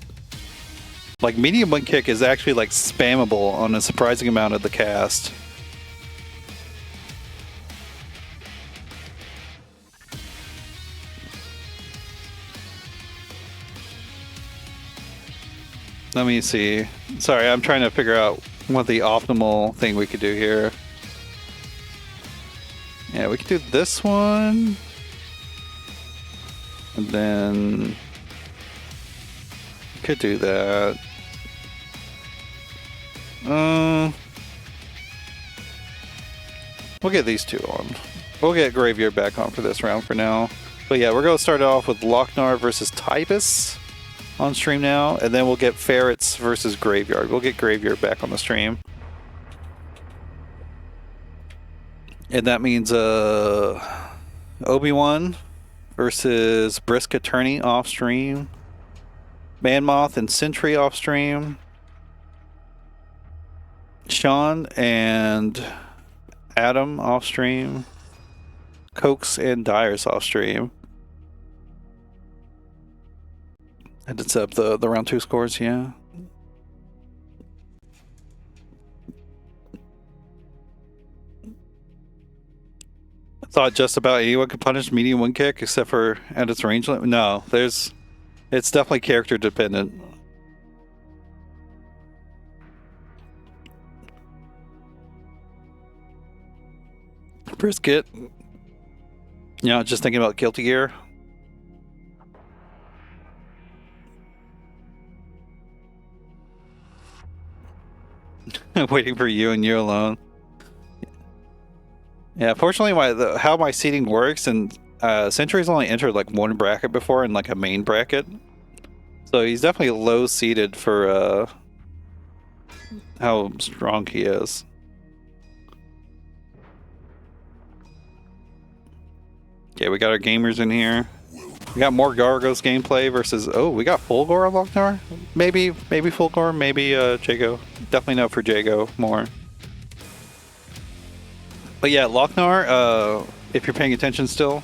Like, medium wind kick is actually like spammable on a surprising amount of the cast. Let me see. Sorry, I'm trying to figure out what the optimal thing we could do here. Yeah, we could do this one. And then... we could do that. We'll get these two on. We'll get Graveyard back on for this round for now. But yeah, we're going to start off with Loc-Nar versus Tybis on stream now. And then we'll get Ferrets versus Graveyard. We'll get Graveyard back on the stream. And that means Obi-Wan versus Brisk Attorney off stream. Manmoth and Sentry off stream. Sean and Adam off stream. Cokes and Dirus off stream. I did set up the round 2 scores, yeah. I thought just about anyone could punish medium wind kick except for at its range limit. No, it's definitely character dependent. Brisket. You know, just thinking about Guilty Gear. Waiting for you and you alone. Yeah, fortunately, how my seating works, and Sentry's only entered like one bracket before in like a main bracket, so he's definitely low seated for how strong he is. Okay, we got our gamers in here. We got more Gargos gameplay versus... oh, we got Fulgor on Loc-Nar? Maybe Fulgor, maybe Jago. Definitely no for Jago more. But yeah, Loc-Nar, if you're paying attention still,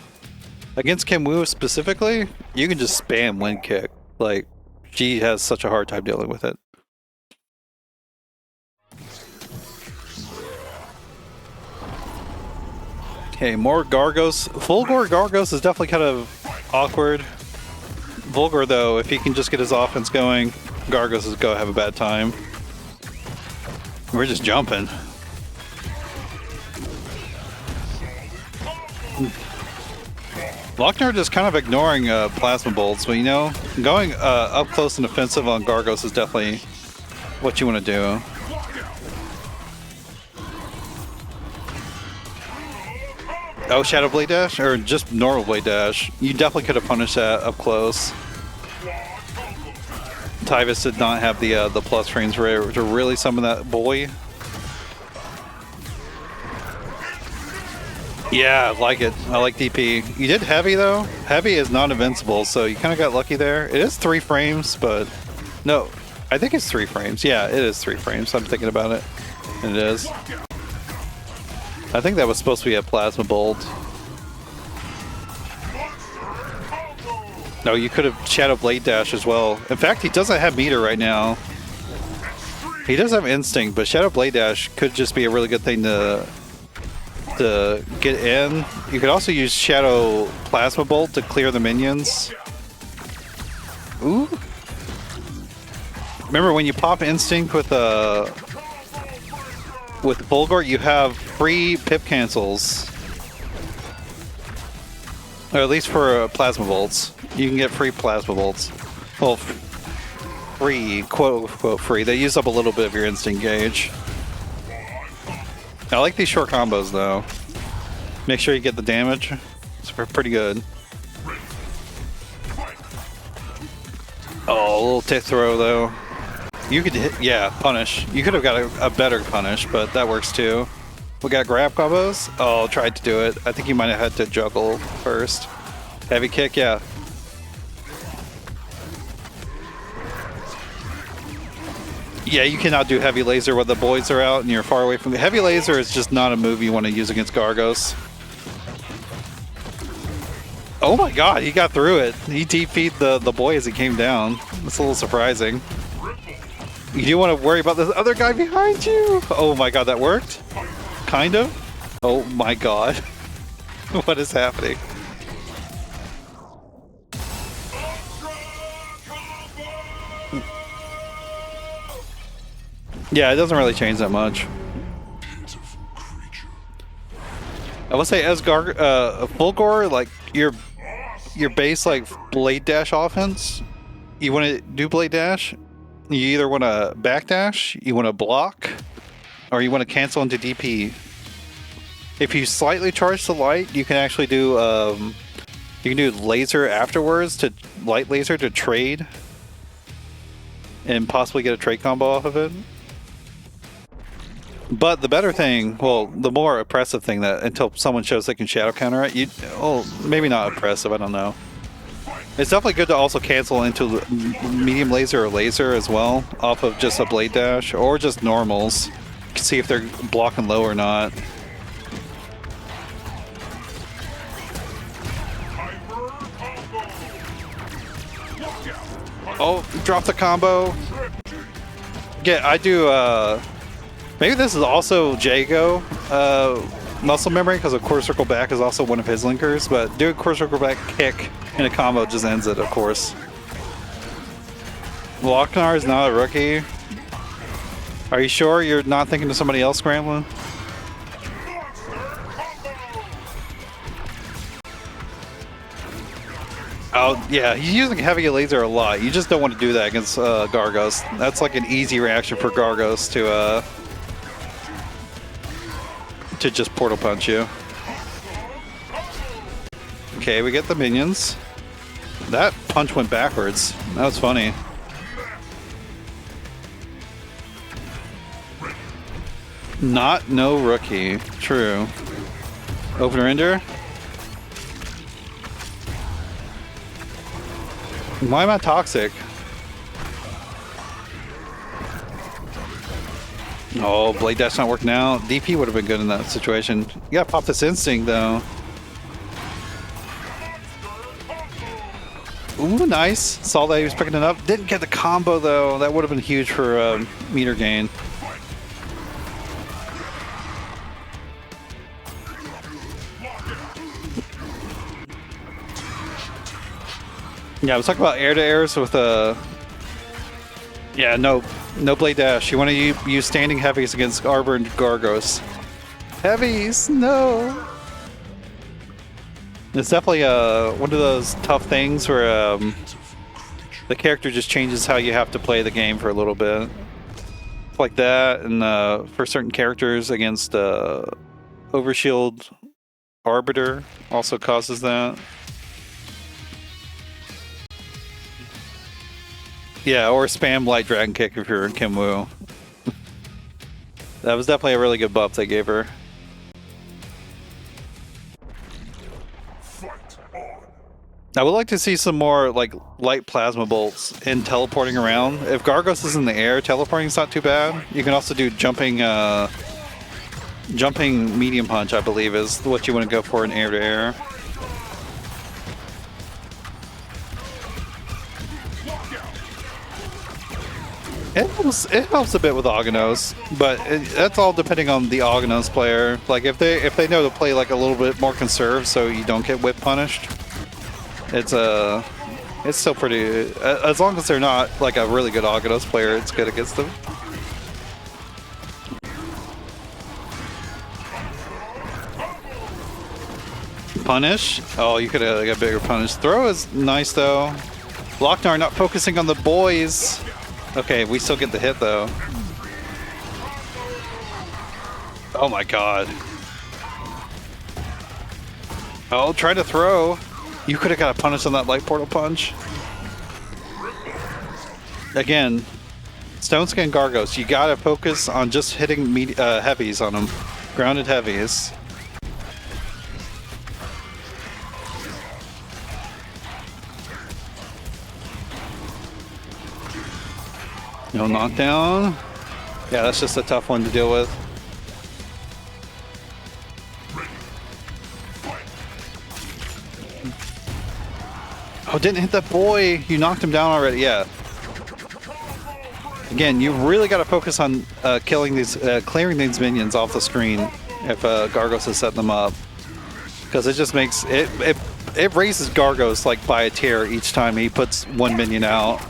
against Kim Woo specifically, you can just spam wind kick. Like, she has such a hard time dealing with it. Okay, more Gargos. Fulgor Gargos is definitely kind of awkward. Fulgor, though, if he can just get his offense going, Gargos is going to have a bad time. We're just jumping. Loc-Nar just kind of ignoring plasma bolts, but you know, going up close and offensive on Gargos is definitely what you want to do. Oh, Shadow Blade Dash? Or just normal Blade Dash. You definitely could have punished that up close. Tybis did not have the plus frames to really summon that boy. Yeah, I like it. I like DP. You did Heavy, though. Heavy is not invincible, so you kind of got lucky there. It is 3 frames, but... no, I think it's 3 frames. Yeah, it is 3 frames. I'm thinking about it. And it is. I think that was supposed to be a Plasma Bolt. No, you could have Shadow Blade Dash as well. In fact, he doesn't have meter right now. He does have Instinct, but Shadow Blade Dash could just be a really good thing to get in. You could also use Shadow Plasma Bolt to clear the minions. Ooh. Remember when you pop Instinct with Fulgor, you have free pip cancels. Or at least for Plasma Bolts. You can get free Plasma Bolts. Well, free, quote-unquote free. They use up a little bit of your instinct gauge. I like these short combos, though. Make sure you get the damage. It's pretty good. Oh, a little tick throw, though. You could hit, yeah, punish. You could have got a better punish, but that works too. We got grab combos. Oh, tried to do it. I think you might have had to juggle first. Heavy kick, yeah. Yeah, you cannot do heavy laser when the boys are out and you're far away from the heavy laser. Is just not a move you want to use against Gargos. Oh my god, he got through it. He DP'd the boy as he came down. That's a little surprising. You do want to worry about this other guy behind you. Oh my god, that worked? Kind of? Oh my god. What is happening? Yeah, it doesn't really change that much. Pitiful creature. I would say as full gore, like your base like blade dash offense, you want to do blade dash. You either want to backdash, you want to block, or you want to cancel into DP. If you slightly charge the light, you can actually do you can do laser afterwards to light laser to trade, and possibly get a trade combo off of it. But the better thing, well, the more oppressive thing that until someone shows they can shadow counter it, maybe not oppressive, I don't know. It's definitely good to also cancel into medium laser or laser as well, off of just a blade dash, or just normals. See if they're blocking low or not. Oh, drop the combo. Yeah, I do, maybe this is also Jago muscle memory, because a core circle back is also one of his linkers, but do a core circle back kick and a combo just ends it, of course. Loc-Nar is not a rookie. Are you sure you're not thinking of somebody else scrambling? Oh, yeah, he's using heavy laser a lot. You just don't want to do that against Gargos. That's like an easy reaction for Gargos to just portal punch you. Okay, we get the minions. That punch went backwards. That was funny. No rookie. True. Opener ender. Why am I toxic? Oh, blade dash not working out. DP would have been good in that situation. You gotta pop this instinct though. Ooh, nice. Saw that he was picking it up. Didn't get the combo though. That would have been huge for meter gain. Yeah, I was talking about air-to-airs with yeah, no blade dash. You want to use standing heavies against Arbor and Gargos. Heavies, no. It's definitely one of those tough things where the character just changes how you have to play the game for a little bit. Like that, and for certain characters against Overshield Arbiter also causes that. Yeah, or spam light dragon kick if you're Kim Woo. That was definitely a really good buff they gave her. I would like to see some more like light plasma bolts in teleporting around. If Gargos is in the air, teleporting is not too bad. You can also do jumping medium punch, I believe, is what you want to go for in air to air. It helps a bit with Aghanos, but that's all depending on the Aghanos player. Like if they know to play like a little bit more conserved, so you don't get whip punished. It's still pretty. As long as they're not like a really good Aghanos player, it's good against them. Punish? Oh, you could have got a bigger punish. Throw is nice though. Loc-Nar not focusing on the boys. Okay, we still get the hit though. Oh my god. Oh, try to throw. You could have got a punish on that light portal punch. Again, Stone Skin Gargos, you gotta focus on just hitting heavies on them. Grounded heavies. No knockdown. Yeah, that's just a tough one to deal with. Oh, didn't hit that boy. You knocked him down already. Yeah. Again, you really got to focus on clearing these minions off the screen if Gargos is setting them up, because it just makes it raises Gargos like by a tier each time he puts one minion out.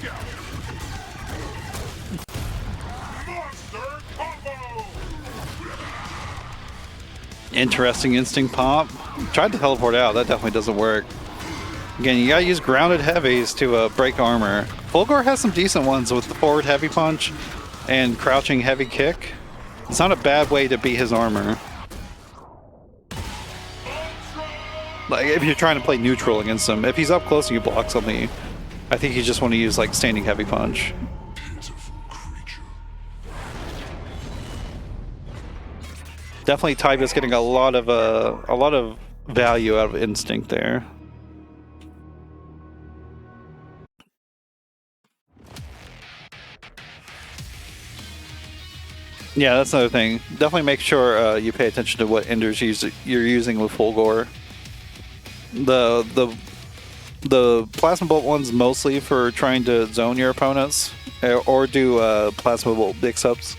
Interesting instinct pop. Tried to teleport out. That definitely doesn't work. Again, you gotta use grounded heavies to break armor. Fulgore has some decent ones with the forward heavy punch and crouching heavy kick. It's not a bad way to beat his armor. Like if you're trying to play neutral against him. If he's up close and you block something, I think you just want to use like standing heavy punch. Definitely Tybis getting a lot of value out of instinct there. Yeah, that's another thing. Definitely make sure you pay attention to what enders you're using with Fulgore. The Plasma Bolt one's mostly for trying to zone your opponents or do Plasma Bolt mix-ups.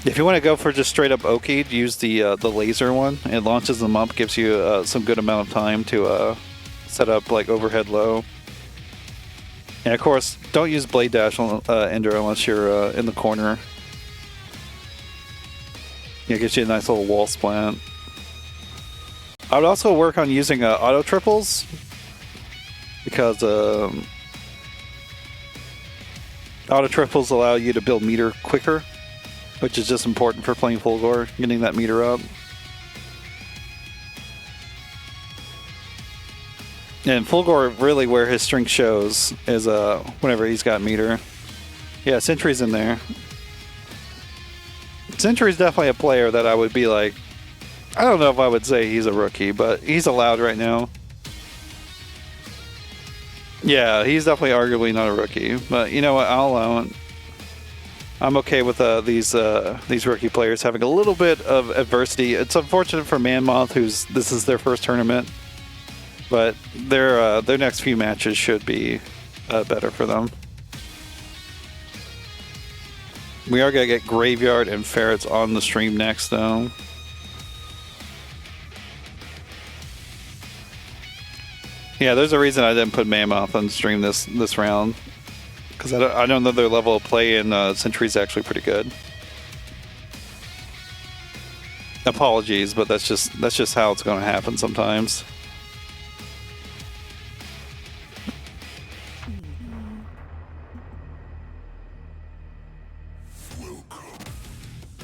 If you want to go for just straight up Oki, use the laser one. It launches them up, gives you some good amount of time to set up like overhead low. And of course, don't use Blade Dash on Ender unless you're in the corner. It gives you a nice little wall splat. I would also work on using auto triples because auto triples allow you to build meter quicker, which is just important for playing Fulgore, getting that meter up. And Fulgore, really where his strength shows is whenever he's got meter. Yeah, Sentry's in there. Sentry's definitely a player that I would be like, I don't know if I would say he's a rookie, but he's allowed right now. Yeah, he's definitely arguably not a rookie, but you know what, I'll allow it. I'm okay with these rookie players having a little bit of adversity. It's unfortunate for manmoth, this is their first tournament, but their next few matches should be better for them. We are gonna get Graveyard and Ferrets on the stream next, though. Yeah, there's a reason I didn't put Mammoth on stream this round, because I don't know their level of play in Sentry's actually pretty good. Apologies, but that's just how it's going to happen sometimes.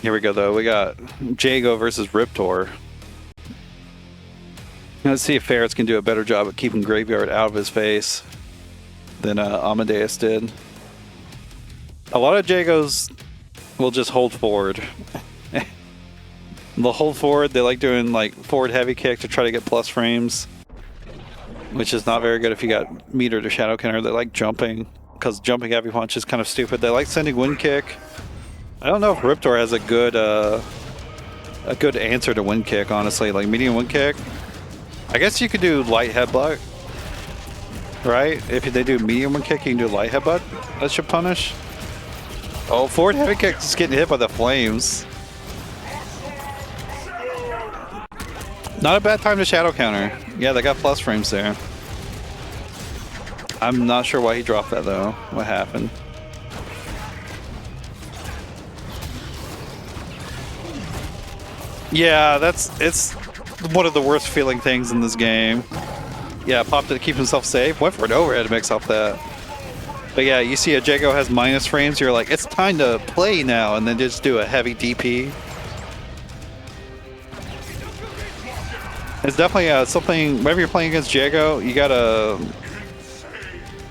Here we go, though. We got Jago versus Riptor. Let's see if Ferrets can do a better job at keeping Graveyard out of his face than Amedeus did. A lot of Jagos will just hold forward. They'll hold forward. They like doing like forward heavy kick to try to get plus frames, which is not very good if you got meter to shadow counter. They like jumping, because jumping heavy punch is kind of stupid. They like sending wind kick. I don't know if Riptor has a good answer to wind kick, honestly. Like medium wind kick. I guess you could do light headbutt, right? If they do medium wind kick, you can do light headbutt. That should punish. Oh, forward heavy kick is getting hit by the flames. Not a bad time to shadow counter. Yeah, they got plus frames there. I'm not sure why he dropped that though. What happened? Yeah, it's one of the worst feeling things in this game. Yeah, popped it to keep himself safe. Went for an overhead to mix off that. But yeah, you see a Jago has minus frames, you're like, it's time to play now, and then just do a heavy DP. It's definitely something, whenever you're playing against Jago, you gotta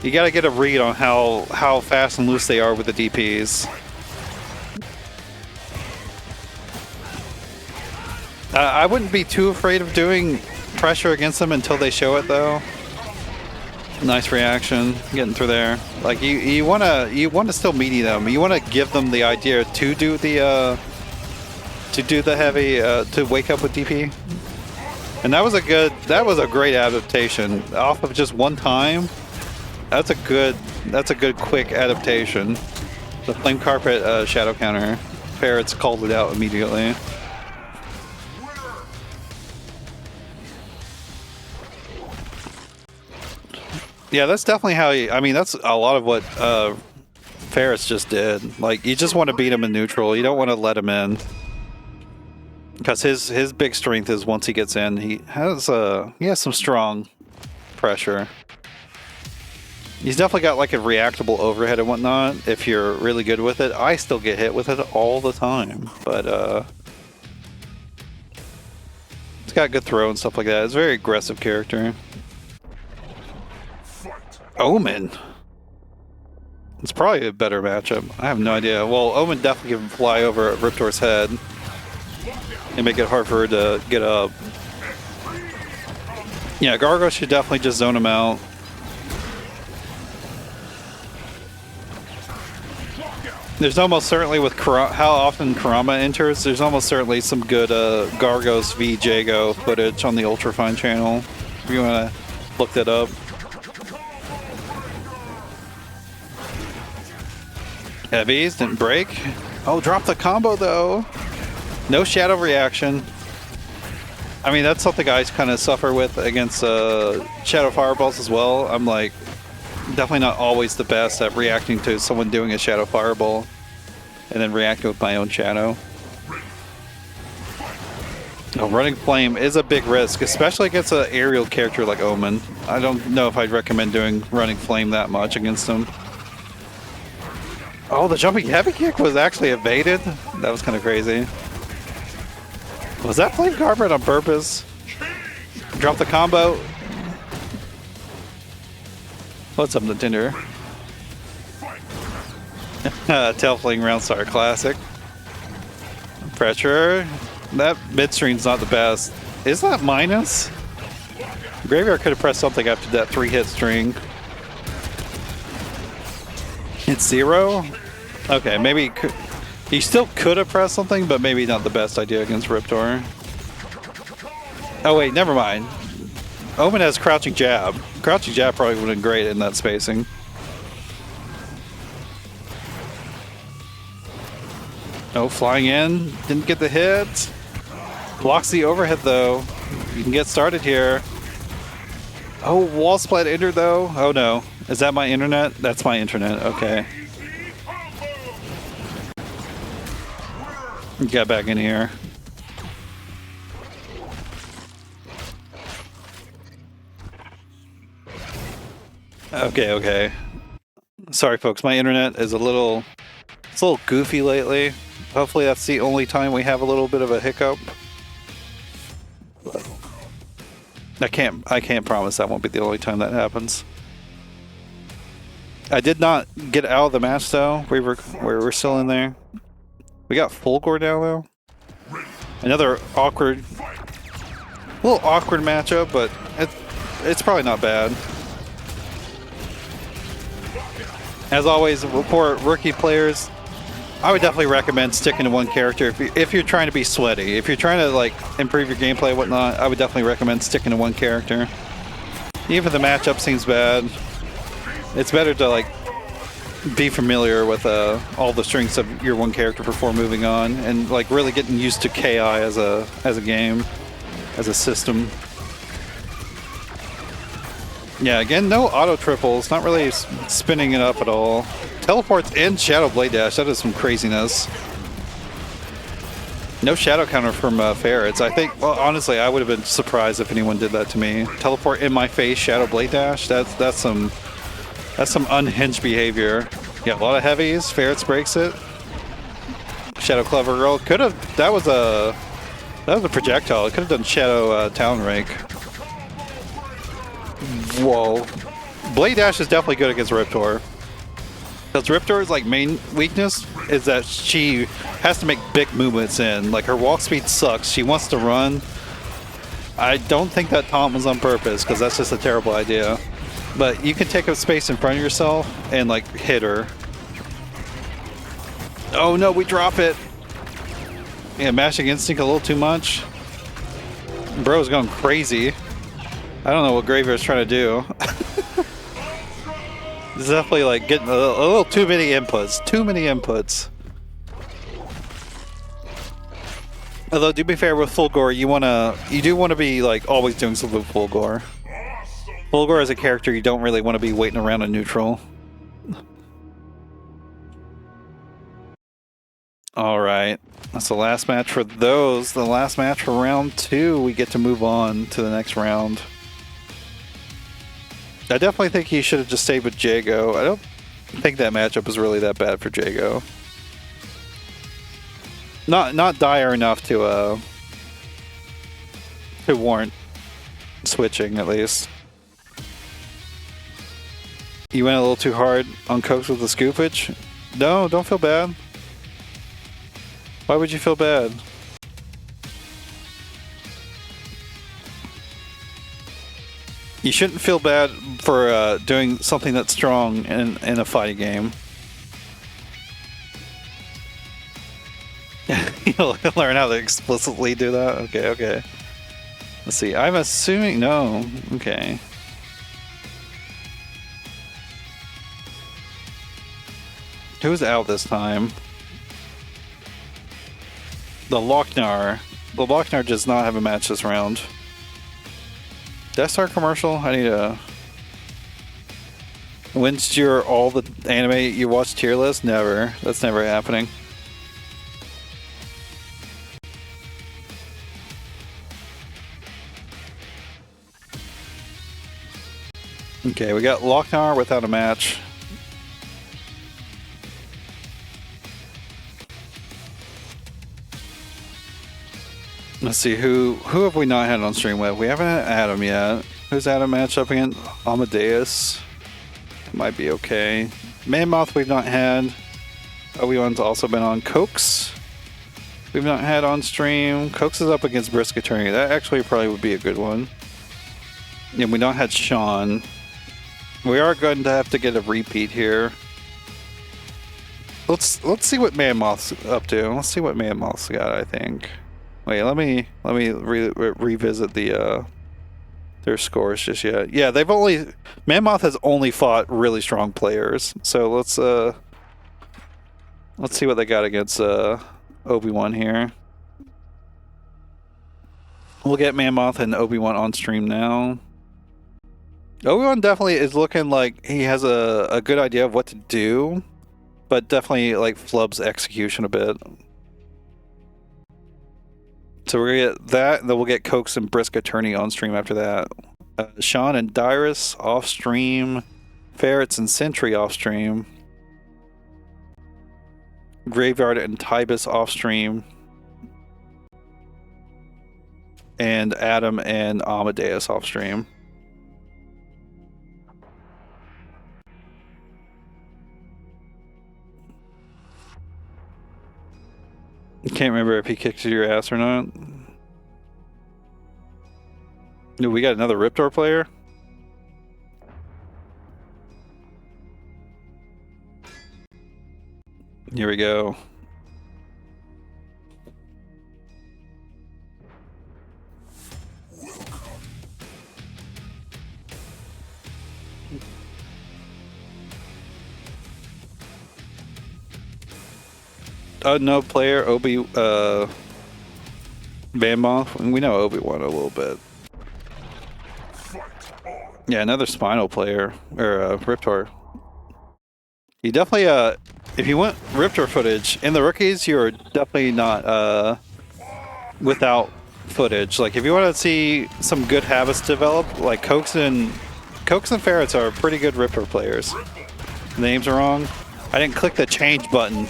get a read on how fast and loose they are with the DPs. I wouldn't be too afraid of doing pressure against them until they show it, though. Nice reaction, getting through there. Like you wanna still meaty them. You wanna give them the idea to do the heavy to wake up with DP. And that was a great adaptation off of just one time. That's a good quick adaptation. The flame carpet shadow counter. Ferrets called it out immediately. Yeah, that's definitely how that's a lot of what Ferrets just did. Like, you just want to beat him in neutral. You don't want to let him in. Because his big strength is once he gets in, he has some strong pressure. He's definitely got like a reactable overhead and whatnot if you're really good with it. I still get hit with it all the time, but it's got good throw and stuff like that. It's a very aggressive character. Omen. It's probably a better matchup. I have no idea. Well, Omen definitely can fly over Riptor's head and make it hard for her to get up. Yeah, Gargo should definitely just zone him out. There's almost certainly with how often Kurama enters, there's almost certainly some good Gargos v Jago footage on the Ultrafine channel. If you want to look that up. Heavies didn't break. Oh, drop the combo though. No shadow reaction. I mean, that's something I kind of suffer with against shadow fireballs as well. I'm like, definitely not always the best at reacting to someone doing a shadow fireball and then reacting with my own shadow. Running flame is a big risk, especially against an aerial character like Omen. I don't know if I'd recommend doing running flame that much against him. Oh, the jumping heavy kick was actually evaded? That was kind of crazy. Was that flame carbon on purpose? Drop the combo. What's up, Nintendo? Tail fling round star classic. Pressure. That midstream's not the best. Is that minus? Graveyard could have pressed something after that 3-hit string. It's 0? Okay, maybe he still could have pressed something, but maybe not the best idea against Riptor. Oh wait, never mind. Omen has crouching jab. Crouching jab probably would have been great in that spacing. Oh, flying in. Didn't get the hit. Blocks the overhead though. You can get started here. Oh, wall splat entered though. Oh no. Is that my internet? That's my internet. Okay. Get back in here. Okay. Sorry folks, my internet is it's a little goofy lately. Hopefully that's the only time we have a little bit of a hiccup. But I can't promise that won't be the only time that happens. I did not get out of the match though. We're still in there. We got Fulgor now though. Another a little awkward matchup, but it's probably not bad. As always, for rookie players, I would definitely recommend sticking to one character if you're trying to be sweaty. If you're trying to like improve your gameplay and whatnot, I would definitely recommend sticking to one character. Even if the matchup seems bad, it's better to like be familiar with all the strengths of your one character before moving on, and like really getting used to KI as a game, as a system. Yeah, again, no auto triples, not really spinning it up at all. Teleports and Shadow Blade Dash, that is some craziness. No shadow counter from Ferrets. I think, well, honestly, I would have been surprised if anyone did that to me. Teleport in my face, Shadow Blade Dash, that's some unhinged behavior. Yeah, a lot of heavies. Ferrets breaks it. Shadow Clever Girl could have. That was a projectile. It could have done Shadow Talon Rake. Whoa. Blade Dash is definitely good against Riptor. Because Riptor's like main weakness is that she has to make big movements in. Like her walk speed sucks. She wants to run. I don't think that taunt was on purpose because that's just a terrible idea. But you can take up space in front of yourself and like hit her. Oh no, we drop it. Yeah, mashing instinct a little too much. Bro's going crazy. I don't know what Graveyard's trying to do. It's definitely like getting a little too many inputs. Too many inputs. Although to be fair with Fulgor, you do want to be like always doing something with Fulgor. Fulgor as a character, you don't really want to be waiting around in neutral. All right. That's the last match for those. The last match for round 2. We get to move on to the next round. I definitely think he should have just stayed with Jago. I don't think that matchup was really that bad for Jago. Not dire enough to warrant switching, at least. You went a little too hard on Cokes with the scoopage? No, don't feel bad. Why would you feel bad? You shouldn't feel bad for doing something that's strong in a fighting game. You'll learn how to explicitly do that? Okay, okay. Let's see. I'm assuming... No. Okay. Who's out this time? The Loc-Nar. The Loc-Nar does not have a match this round. Did I start commercial? I need to... When's your all the anime you watch tier list? Never. That's never happening. Okay, we got Loc-Nar without a match. Let's see, who have we not had on stream with? We haven't had Adam yet. Who's Adam matched up against? Amedeus. Might be okay. Manmoth we've not had. Obi-Wan's also been on. Cokes we've not had on stream. Cokes is up against Brisk Attorney. That actually probably would be a good one. Yeah, we not had Sean. We are going to have to get a repeat here. Let's see what Manmoth's up to. Let's see what Manmoth's got, I think. Wait, let me revisit their scores just yet. Yeah, Manmoth has only fought really strong players. So let's see what they got against Obi-Wan here. We'll get Manmoth and Obi-Wan on stream now. Obi-Wan definitely is looking like he has a good idea of what to do, but definitely like flubs execution a bit. So we're gonna get that, and then we'll get Cokes and Brisk Attorney on stream after that. Sean and Dirus off stream. Ferrets and Sentry off stream. Graveyard and Tybis off stream. And Adam and Amedeus off stream. Can't remember if he kicked your ass or not. No, we got another Riptor player. Here we go. No player, Manmoth. We know Obi-Wan a little bit. Yeah, another Spinal player, or Riptor. You definitely, if you want Riptor footage, in the rookies, you're definitely not without footage. Like, if you want to see some good habits develop, like Cokes and Ferrets are pretty good Riptor players. The names are wrong. I didn't click the change button.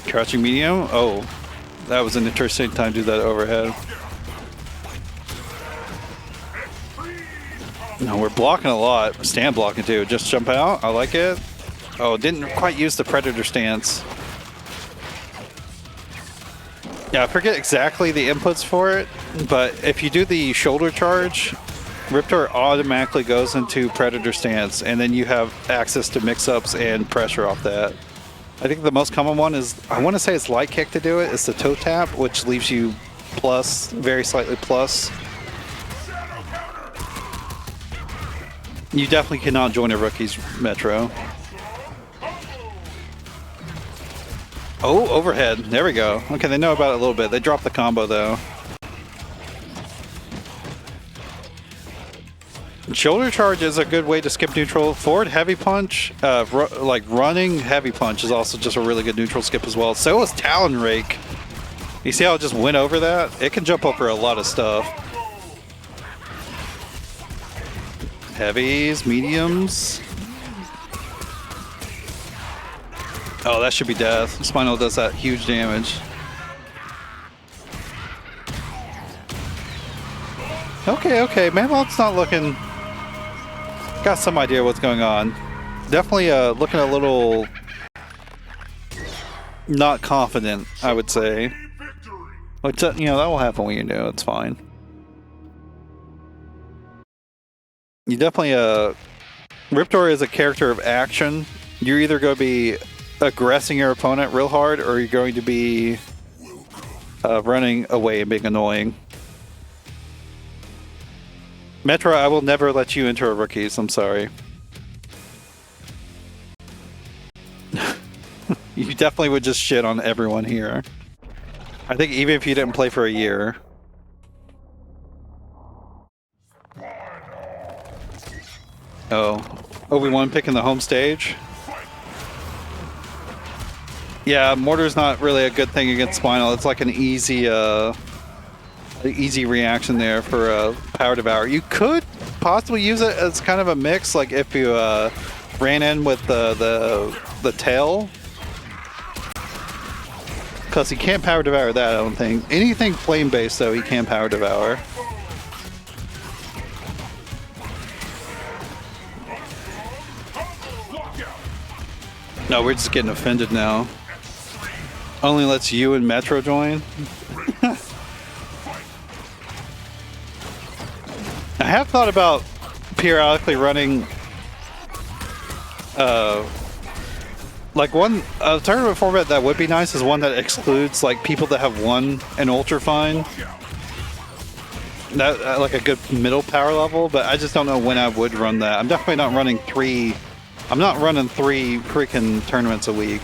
Crouching medium? Oh, that was an interesting time to do that overhead. No, we're blocking a lot. Stand blocking too. Just jump out. I like it. Oh, didn't quite use the Predator stance. Yeah, I forget exactly the inputs for it, but if you do the shoulder charge, Riptor automatically goes into Predator stance, and then you have access to mix-ups and pressure off that. I think the most common one is, I want to say it's light kick to do it. It's the toe tap, which leaves you plus, very slightly plus. You definitely cannot join a rookie's Metro. Oh, overhead. There we go. Okay, they know about it a little bit. They dropped the combo, though. Shoulder charge is a good way to skip neutral. Forward heavy punch, like running heavy punch, is also just a really good neutral skip as well. So is Talon Rake. You see how it just went over that? It can jump over a lot of stuff. Heavies, mediums. Oh, that should be death. Spinal does that huge damage. Okay. Manmoth's not looking... Got some idea what's going on. Definitely looking a little... not confident, I would say. Which, you know, that will happen when you do. It's fine. You definitely... Riptor is a character of action. You're either going to be aggressing your opponent real hard, or you're going to be running away and being annoying. Metro, I will never let you enter a rookies. I'm sorry. You definitely would just shit on everyone here. I think even if you didn't play for a year. Oh. Obi-Wan picking the home stage. Yeah, Mortar's not really a good thing against Spinal. It's like an easy reaction there for Power Devour. You could possibly use it as kind of a mix, like if you ran in with the tail. Because he can't Power Devour that, I don't think. Anything flame-based, though, he can Power Devour. No, we're just getting offended now. Only lets you and Metro join. I have thought about periodically running like one tournament format that would be nice is one that excludes like people that have won an Ultrafine. That like a good middle power level, but I just don't know when I would run that. I'm definitely not running three. I'm not running 3 freaking tournaments a week.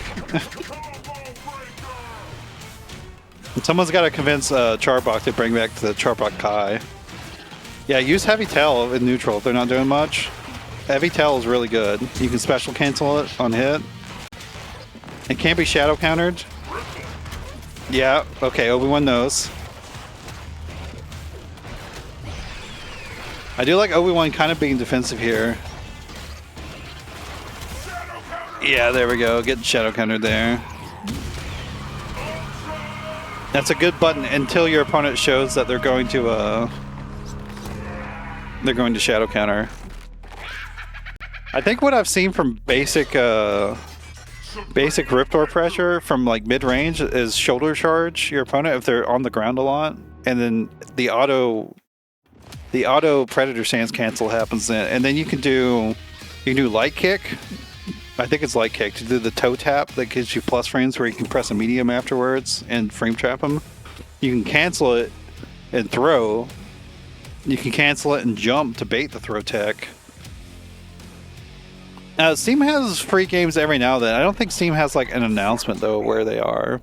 Someone's got to convince Charbok to bring back the Charbok Kai. Yeah, use Heavy Tail in neutral if they're not doing much. Heavy Tail is really good. You can special cancel it on hit. It can't be shadow countered. Yeah, okay, Obi-Wan knows. I do like Obi-Wan kind of being defensive here. Yeah, there we go. Getting shadow countered there. That's a good button until your opponent shows that they're going to shadow counter. I think what I've seen from basic Riptor pressure from like mid-range is shoulder charge your opponent if they're on the ground a lot, and then the auto predator stance cancel happens then, and then you can do light kick. I think it's light kick to do the toe tap that gives you plus frames where you can press a medium afterwards and frame trap them. You can cancel it and throw. You can cancel it and jump to bait the throw tech. Steam has free games every now and then. I don't think Steam has like an announcement though where they are.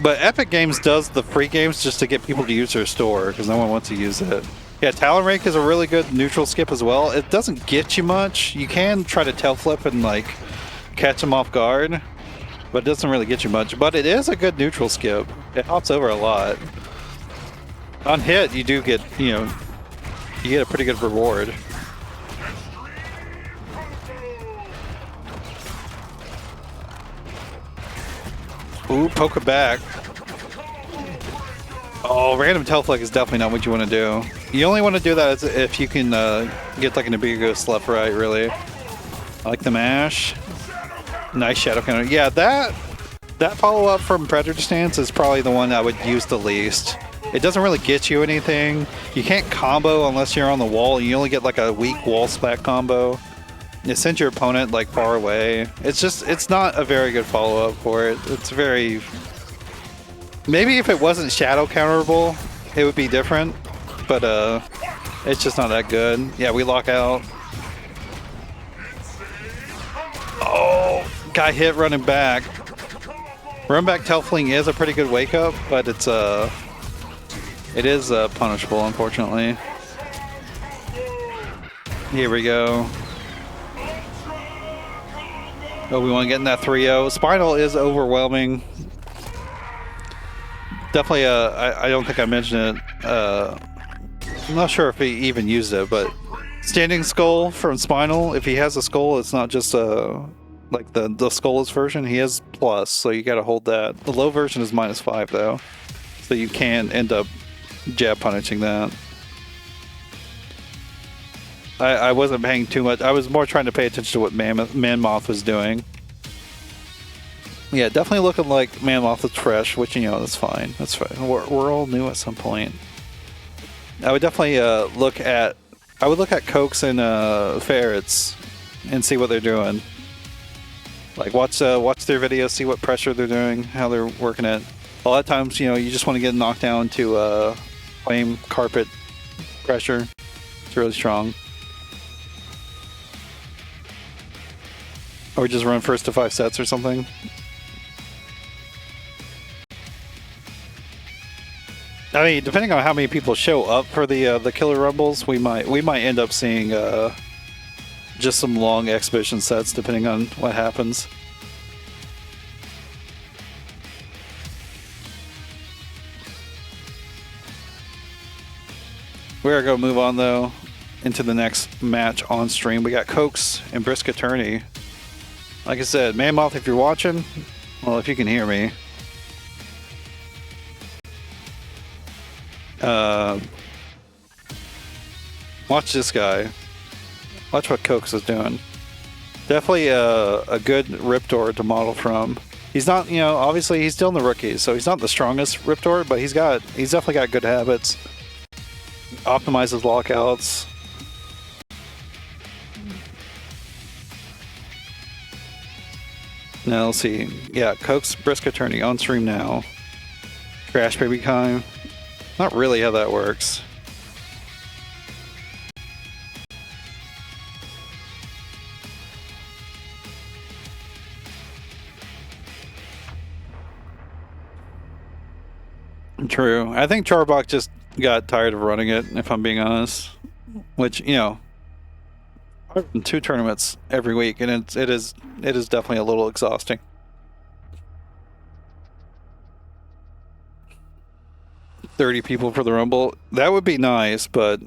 But Epic Games does the free games just to get people to use their store because no one wants to use it. Yeah, Talon Rake is a really good neutral skip as well. It doesn't get you much. You can try to tail flip and like catch them off guard, but it doesn't really get you much. But it is a good neutral skip. It hops over a lot. On hit, you do get, you get a pretty good reward. Ooh, poke it back. Oh, random tail flick is definitely not what you want to do. You only want to do that if you can get like an Amedeus left right, really. I like the mash. Nice shadow counter. Yeah, that follow-up from Predator Stance is probably the one I would use the least. It doesn't really get you anything. You can't combo unless you're on the wall. You only get like a weak wall splat combo. It sends your opponent like far away. It's not a very good follow-up for it. It's very... Maybe if it wasn't shadow counterable, it would be different. But it's just not that good. Yeah, we lock out. Oh, got hit running back. Run back tail fling is a pretty good wake up, but it's It is punishable, unfortunately. Here we go. Oh, we want to get in that 3-0. Spinal is overwhelming. Definitely, I don't think I mentioned it. I'm not sure if he even used it, but standing skull from Spinal, if he has a skull, it's not just like the skullless version. He has plus, so you got to hold that. The low version is -5 though, so you can end up jab punishing that. I wasn't paying too much. I was more trying to pay attention to what manmoth was doing. Yeah, definitely looking like manmoth is fresh, which, you know, that's fine. That's fine. We're all new at some point. I would definitely look at Cokes and Ferrets and see what they're doing. Like watch their videos, see what pressure they're doing, how they're working it. A lot of times, you know, you just want to get knocked down to flame carpet pressure. It's really strong. Or just run first to 5 sets or something. I mean, depending on how many people show up for the Killer Rumbles, we might end up seeing just some long exhibition sets, depending on what happens. We're gonna move on though into the next match on stream. We got Cokes and Brisk Attorney. Like I said, manmoth, if you're watching, well, if you can hear me. Watch this guy. Watch what Cokes is doing. Definitely a good Riptor to model from. He's not, you know, obviously he's still in the rookies, so he's not the strongest Riptor, but he's definitely got good habits. Optimizes lockouts. Now let's see. Yeah, Cokes, Brisk Attorney on stream now. TrashBaby time. Not really how that works. True. I think Charbok just got tired of running it, if I'm being honest. Which, you know, I've been 2 tournaments every week, and it is definitely a little exhausting. $30 people for the Rumble. That would be nice, but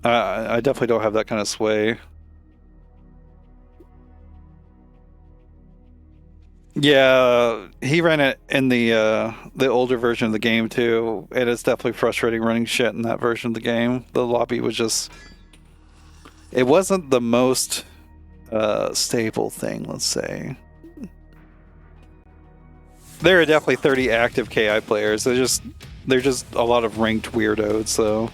I definitely don't have that kind of sway. Yeah, he ran it in the older version of the game too, and it's definitely frustrating running shit in that version of the game. The lobby was just... It wasn't the most stable thing, let's say. There are definitely 30 active KI players. They're just a lot of ranked weirdos, though.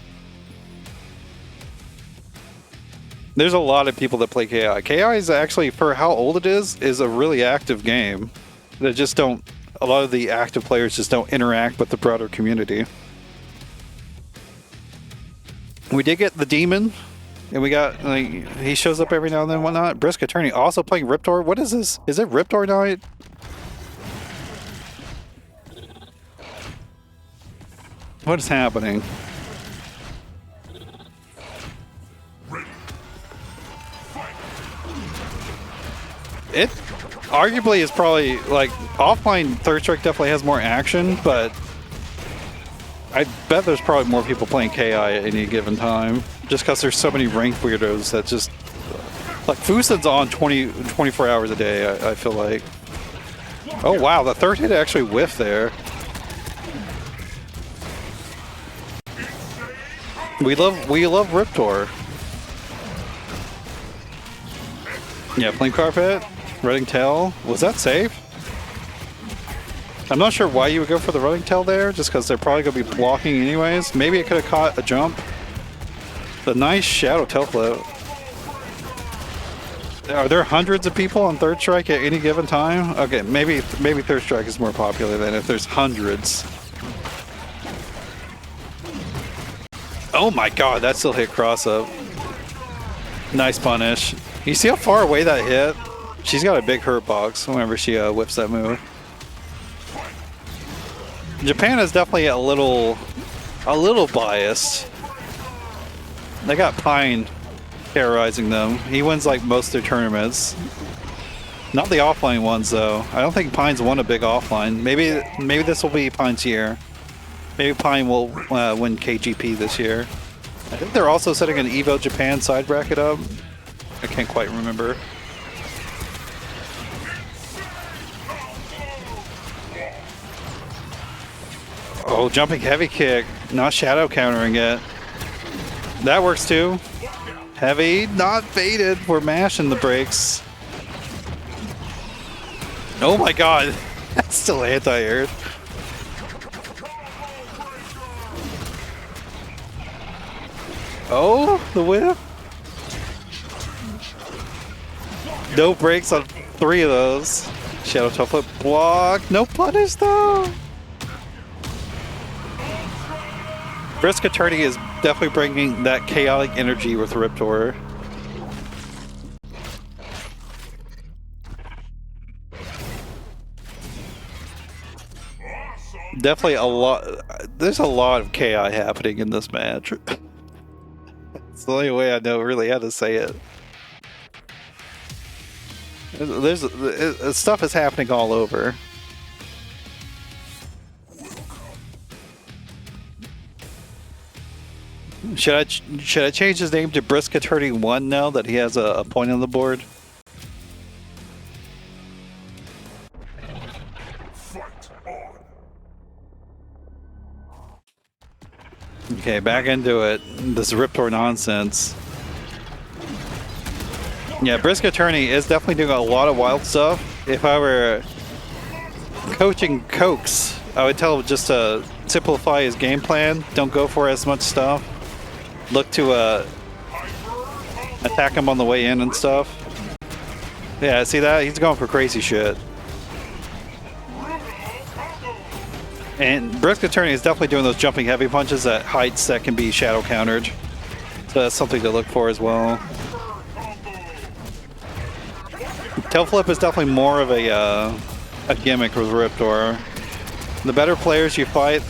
There's a lot of people that play KI. KI is actually, for how old it is a really active game. They just don't... A lot of the active players just don't interact with the broader community. We did get the Demon, and we got... Like, he shows up every now and then and whatnot. Brisk Attorney also playing Riptor. What is this? Is it Riptor night? What is happening? It arguably is probably, like, offline Third Strike definitely has more action, but I bet there's probably more people playing KI at any given time. Just because there's so many ranked weirdos that just... Like, Fusen's on 24 hours a day, I feel like. Oh wow, the third hit actually whiffed there. We love Riptor. Yeah, Flame Carpet, Running Tail. Was that safe? I'm not sure why you would go for the Running Tail there, just because they're probably going to be blocking anyways. Maybe it could have caught a jump. The nice Shadow Tail Flip. Are there hundreds of people on Third Strike at any given time? Okay, maybe Third Strike is more popular than if there's hundreds. Oh my god, that still hit cross up. Nice punish. You see how far away that hit? She's got a big hurt box whenever she whips that move. Japan is definitely a little a little biased. They got Pine terrorizing them. He wins like most of their tournaments. Not the offline ones though. I don't think Pine's won a big offline. Maybe this will be Pine's year. Maybe Pine will win KGP this year. I think they're also setting an EVO Japan side bracket up. I can't quite remember. Oh, jumping heavy kick. Not shadow countering it. That works too. Heavy, not baited. We're mashing the brakes. Oh my god. That's still anti-aired. Oh, the whip. No brakes on 3 of those. Shadow toe flip block. No punish though. Brisk Attorney is definitely bringing that chaotic energy with Riptor. Definitely a lot. There's a lot of KI happening in this match. It's the only way I know really how to say it. Stuff is happening all over. Should I change his name to Brisk Attorney 1 now that he has a point on the board? Okay, back into it. This Riptor nonsense. Yeah, Brisk Attorney is definitely doing a lot of wild stuff. If I were coaching Cokes, I would tell him just to simplify his game plan. Don't go for as much stuff. Look to attack him on the way in and stuff. Yeah, see that? He's going for crazy shit. And Brisk Attorney is definitely doing those jumping heavy punches at heights that can be shadow countered. So that's something to look for as well. Tail flip is definitely more of a gimmick with Riptor. The better players you fight,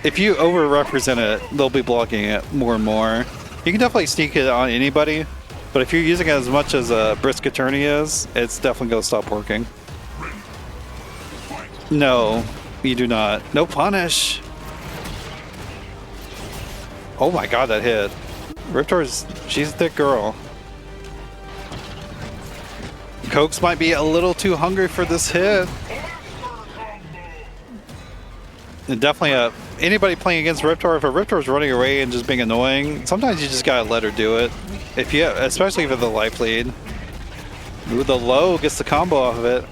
if you over-represent it, they'll be blocking it more and more. You can definitely sneak it on anybody, but if you're using it as much as Brisk Attorney is, it's definitely going to stop working. No, you do not. No punish. Oh my god, that hit. She's a thick girl. Cokes might be a little too hungry for this hit. And definitely anybody playing against Riptor, if a Riptor is running away and just being annoying, sometimes you just gotta let her do it. Especially if it's the life lead. Ooh, the low gets the combo off of it.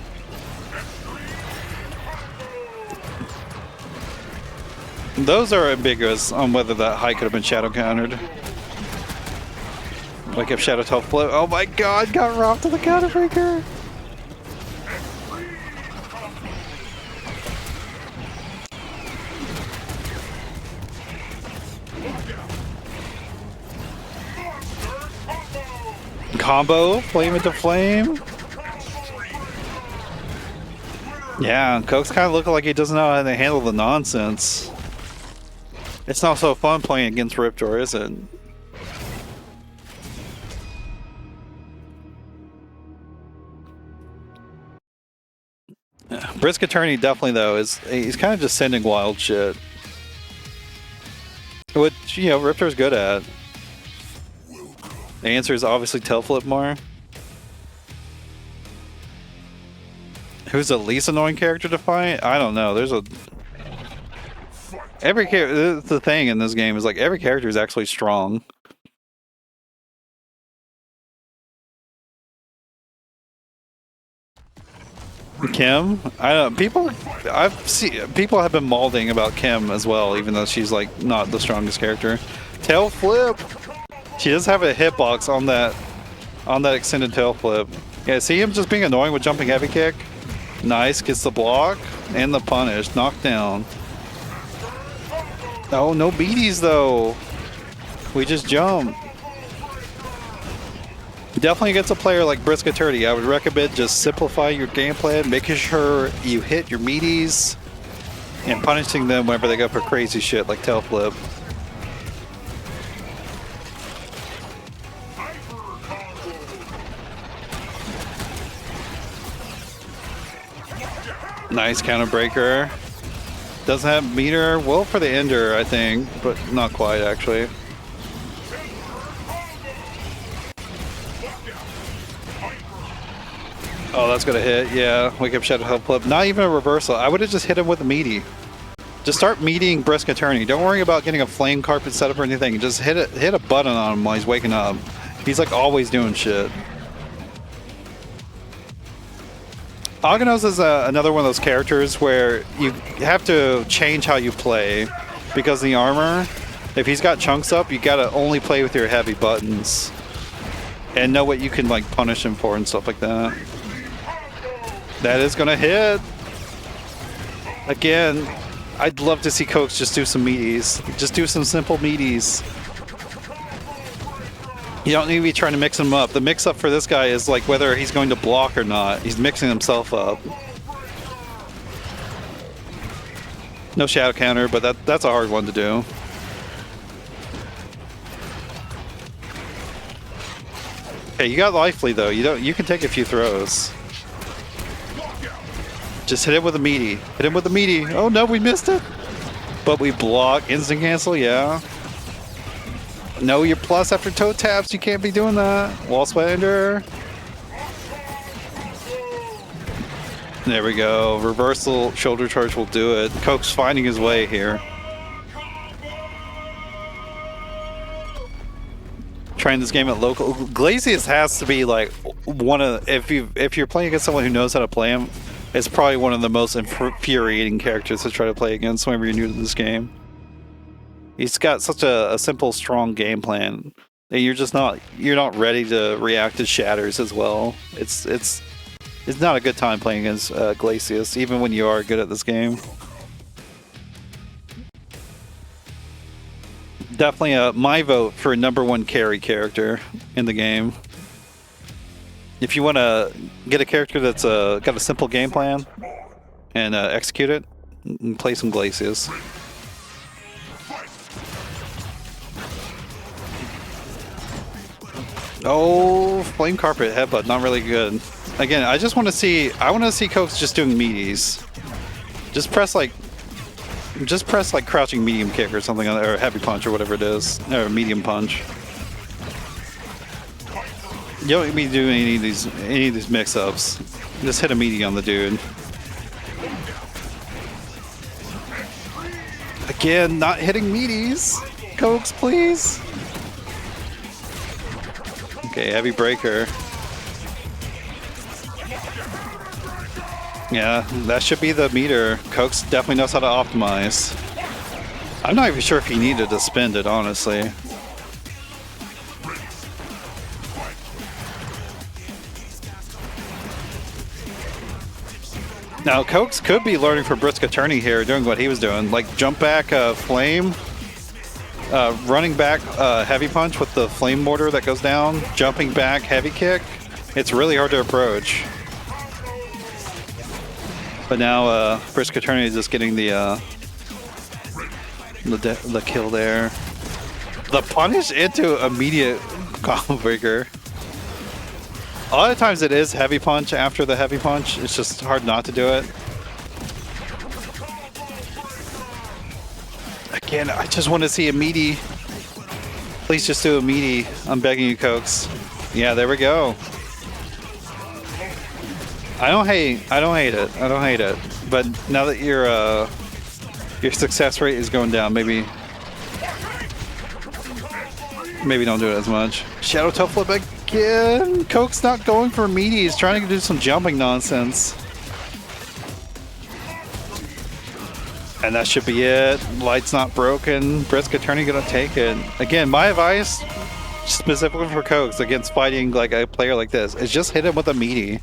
Those are ambiguous on whether that high could have been shadow countered. Like if Shadow Toe flip. Oh my god, got robbed to the counter breaker. Combo, flame into flame. Yeah, Coke's kind of looking like he doesn't know how to handle the nonsense. It's not so fun playing against Riptor, is it? Brisk Attorney definitely though he's kind of just sending wild shit, which Riptor's good at. The answer is obviously tail flip more. Who's the least annoying character to fight? I don't know. There's every character. The thing in this game is like every character is actually strong. Kim, I don't. People have been malding about Kim as well, even though she's like not the strongest character. Tail flip. She does have a hitbox on that extended tail flip. Yeah, see him just being annoying with jumping heavy kick. Nice, gets the block and the punish. Knockdown. Oh, no beaties though. We just jump. Definitely against a player like Brisk Attorney, I would recommend just simplify your game plan, making sure you hit your meaties. And punishing them whenever they go for crazy shit like tail flip. Nice counter breaker. Doesn't have meter. Well, for the ender, I think, but not quite actually. Oh, that's gonna hit. Yeah, wake up shadow health flip. Not even a reversal. I would have just hit him with a meaty. Just start meeting Brisk Attorney. Don't worry about getting a flame carpet set up or anything. Just hit a button on him while he's waking up. He's like always doing shit. Aganos is another one of those characters where you have to change how you play because the armor, if he's got chunks up, you gotta only play with your heavy buttons and know what you can like punish him for and stuff like that. That is gonna hit. Again, I'd love to see Cokes just do some meaties. Just do some simple meaties. You don't need to be trying to mix them up. The mix up for this guy is like whether he's going to block or not. He's mixing himself up. No shadow counter, but that's a hard one to do. Okay, you got Lively though. You can take a few throws. Just hit him with a meaty. Hit him with a meaty. Oh no, we missed it. But we block. Instant cancel, yeah. No, you're plus after toe taps. You can't be doing that. Wall Splendor. There we go. Reversal shoulder charge will do it. Coke's finding his way here. Trying this game at local. Glacius has to be like one of, if you're playing against someone who knows how to play him, it's probably one of the most infuriating characters to try to play against whenever you're new to this game. He's got such a simple, strong game plan that you're not ready to react to shatters as well. It's not a good time playing against Glacius, even when you are good at this game. Definitely my vote for *1 carry character in the game. If you want to get a character that's got a simple game plan and execute it, play some Glacius. Oh, flame carpet headbutt, not really good. Again, I want to see Cokes just doing meaties. Just press like crouching medium kick or something, or heavy punch or whatever it is, or medium punch. You don't need to do any of these mix-ups. Just hit a meaty on the dude. Again, not hitting meaties. Cokes, please. Okay, heavy breaker. Yeah, that should be the meter. Cokes definitely knows how to optimize. I'm not even sure if he needed to spend it, honestly. Now, Cokes could be learning from Brisk Attorney here, doing what he was doing. Like, jump back flame, running back heavy punch with the flame mortar that goes down, jumping back heavy kick. It's really hard to approach. But now Brisk Attorney is just getting the kill there. The punish into immediate combo breaker. A lot of times it is heavy punch after the heavy punch. It's just hard not to do it. Again, I just want to see a meaty. Please just do a meaty. I'm begging you, Cokes. Yeah, there we go. I don't hate it. But now that your success rate is going down, maybe don't do it as much. Shadow toe flip again. Coke's not going for meaty. He's trying to do some jumping nonsense. And that should be it. Light's not broken. Brisk Attorney gonna take it. Again, my advice, specifically for Cokes against fighting like a player like this, is just hit him with a meaty.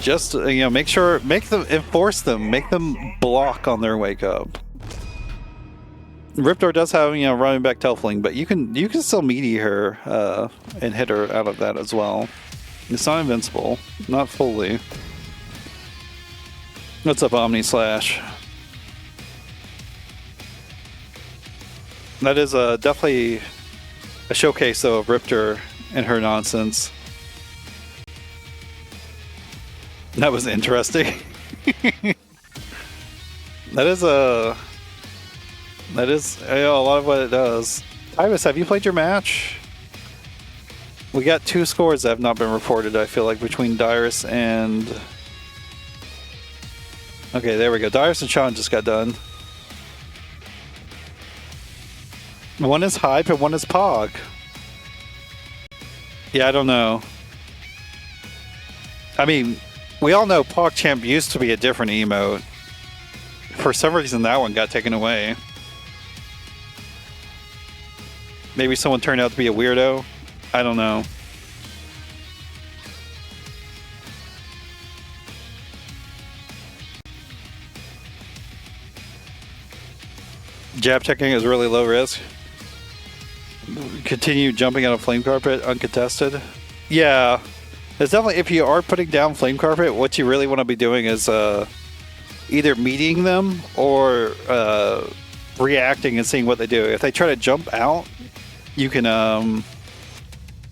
Just enforce them, make them block on their wake up. Riptor does have running back tail fling, but you can still meaty her and hit her out of that as well. It's not invincible, not fully. What's up, Omni Slash? That is definitely a showcase, though, of Riptor and her nonsense. That was interesting. That is a lot of what it does. Tybis, have you played your match? We got 2 scores that have not been reported, I feel like, between Dirus and... Okay, there we go. Dirus and Sean just got done. One is Hype and one is Pog. Yeah, I don't know. I mean, we all know PogChamp used to be a different emote. For some reason, that one got taken away. Maybe someone turned out to be a weirdo. I don't know. Jab checking is really low risk. Continue jumping on a flame carpet uncontested. Yeah, it's definitely, if you are putting down flame carpet, what you really want to be doing is either meeting them or reacting and seeing what they do. If they try to jump out, you can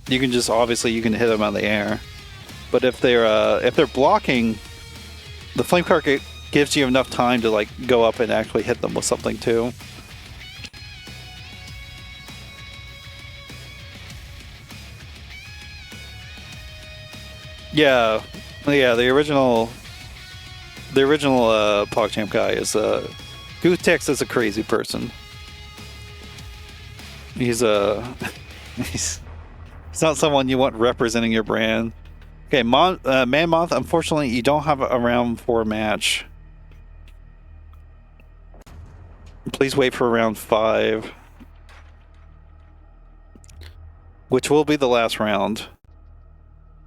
just obviously you can hit them out of the air. But if they're blocking, the flame carpet gives you enough time to like go up and actually hit them with something too. Yeah, the original PogChamp guy is Gutex is a crazy person. He's he's not someone you want representing your brand. Okay, manmoth. Unfortunately, you don't have a round 4 match. Please wait for round 5, which will be the last round.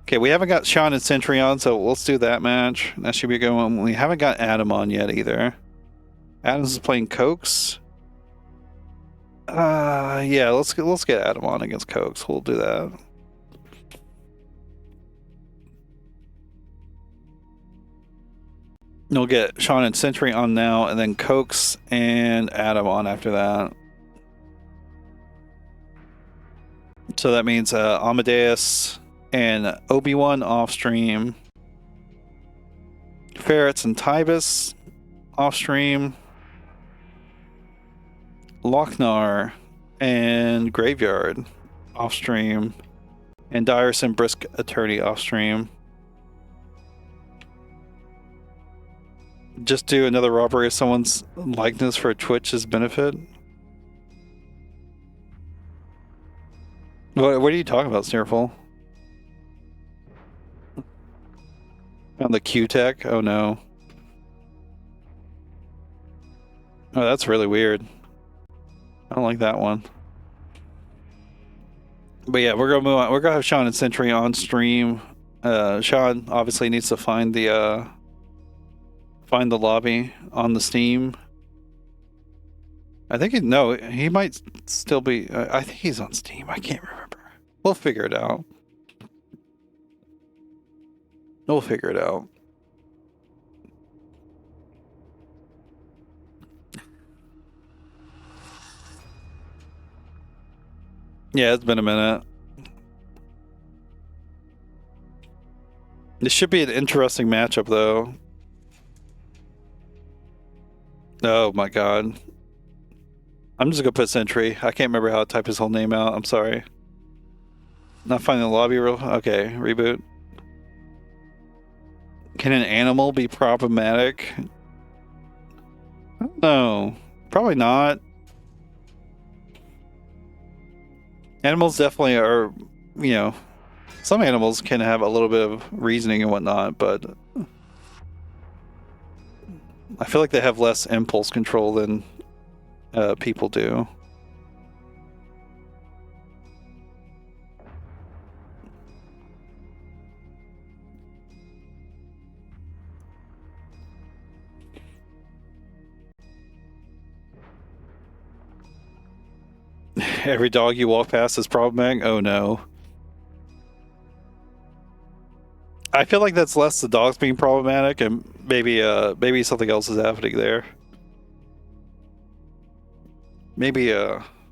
Okay, we haven't got Sean and Sentry on, so let's do that match. That should be a good one. We haven't got Adam on yet either. Adam's is playing Cokes. Yeah, let's get Adam on against Cokes. We'll do that. We'll get Sean and Sentry on now, and then Cokes and Adam on after that. So that means Amedeus and Obi-Wan off stream. Ferrets and Tybis off stream. Loc-Nar and Graveyard off stream. And Dirus and Brisk Attorney off stream. Just do another robbery of someone's likeness for Twitch's benefit. What are you talking about, Sneerful? On the Q-Tech? Oh no. Oh, that's really weird. I don't like that one. But yeah, we're gonna move on. We're gonna have Sean and Sentry on stream. Sean obviously needs to find the lobby on the Steam. I think he might still be. I think he's on Steam. I can't remember. We'll figure it out. We'll figure it out. Yeah, it's been a minute. This should be an interesting matchup, though. Oh my god. I'm just gonna put Sentry. I can't remember how to type his whole name out. I'm sorry. Not finding the lobby real. Okay, reboot. Can an animal be problematic? I don't know. Probably not. Animals definitely are, you know, some animals can have a little bit of reasoning and whatnot, but I feel like they have less impulse control than people do. Every dog you walk past is problematic? Oh no. I feel like that's less the dogs being problematic and maybe something else is happening there. Maybe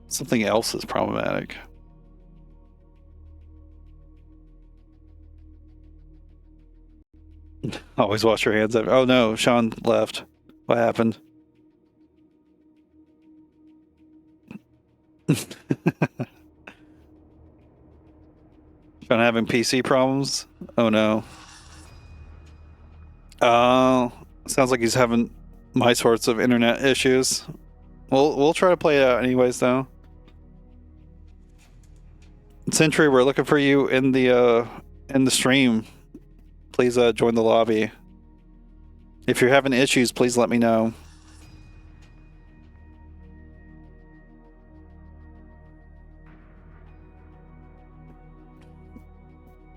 something else is problematic. Always wash your hands. Oh no, Sean left. What happened? Sean having PC problems? Oh no. Sounds like he's having my sorts of internet issues. We'll try to play it out anyways though. Sentry, we're looking for you in the stream. Please join the lobby. If you're having issues, please let me know.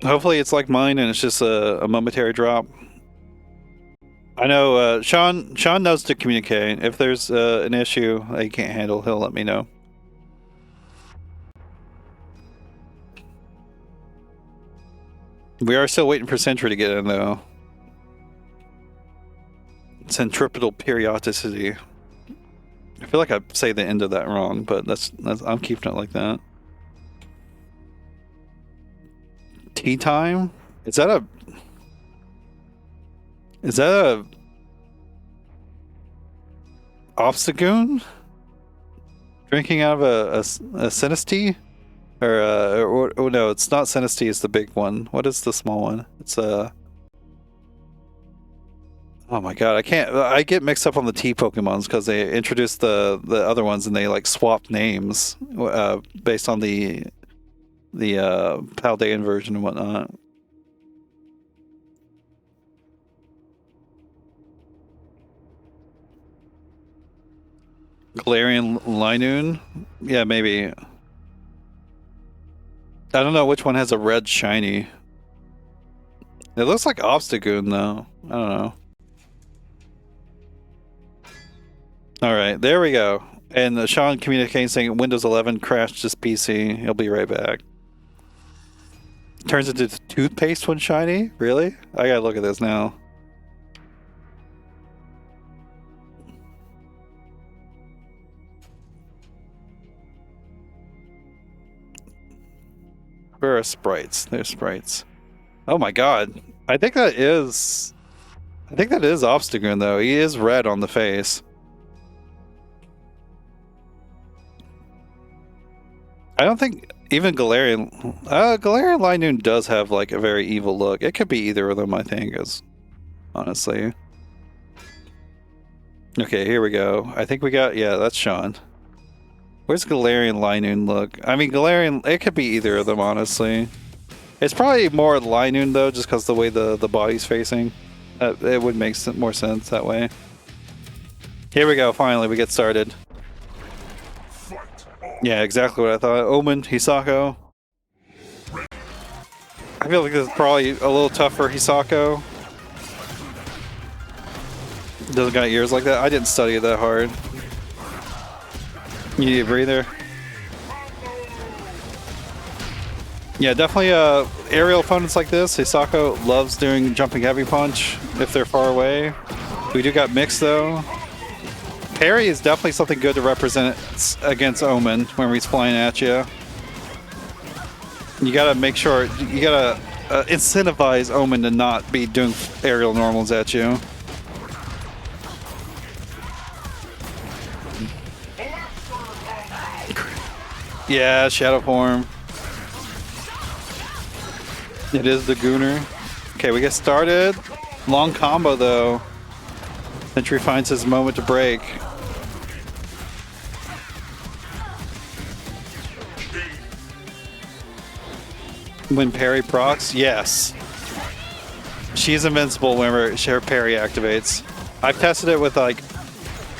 Hopefully it's like mine and it's just a momentary drop. I know Sean knows to communicate. If there's an issue that he can't handle, he'll let me know. We are still waiting for Sentry to get in though. CentripetalPeriodicity. I feel like I say the end of that wrong, but that's I'm keeping it like that. Tea time? Is that a obstagoon? Drinking out of a Sinistea? Or no, it's not Sinistea, it's the big one. What is the small one? It's oh my god, I get mixed up on the T Pokemons because they introduced the other ones and they like swapped names based on the Paldean version and whatnot. Galarian Linoon? Yeah, maybe. I don't know which one has a red shiny. It looks like Obstagoon though. I don't know. Alright, there we go. And Sean communicating saying Windows 11 crashed his PC. He'll be right back. Turns into toothpaste when shiny? Really? I gotta look at this now. Where are sprites? There's sprites. Oh my god. I think that is Obstagoon though. He is red on the face. I don't think even Galarian Linoon does have like a very evil look. It could be either of them, I think, honestly. Okay, here we go. I think we got, yeah, that's Sean. Where's Galarian Linoon look? I mean, Galarian, it could be either of them, honestly. It's probably more Linoon though, just because the way the body's facing. It would make more sense that way. Here we go, finally, we get started. Yeah, exactly what I thought. Omen, Hisako. I feel like this is probably a little tough for Hisako. Doesn't got ears like that. I didn't study it that hard. You need a breather. Yeah, definitely aerial opponents like this. Hisako loves doing jumping heavy punch if they're far away. We do got mixed though. Parry is definitely something good to represent against Omen when he's flying at you. You gotta make sure, you gotta incentivize Omen to not be doing aerial normals at you. Yeah, Shadow Form. It is the Gooner. Okay, we get started. Long combo though. Sentry finds his moment to break. When parry procs? Yes. She's invincible whenever her parry activates. I've tested it with like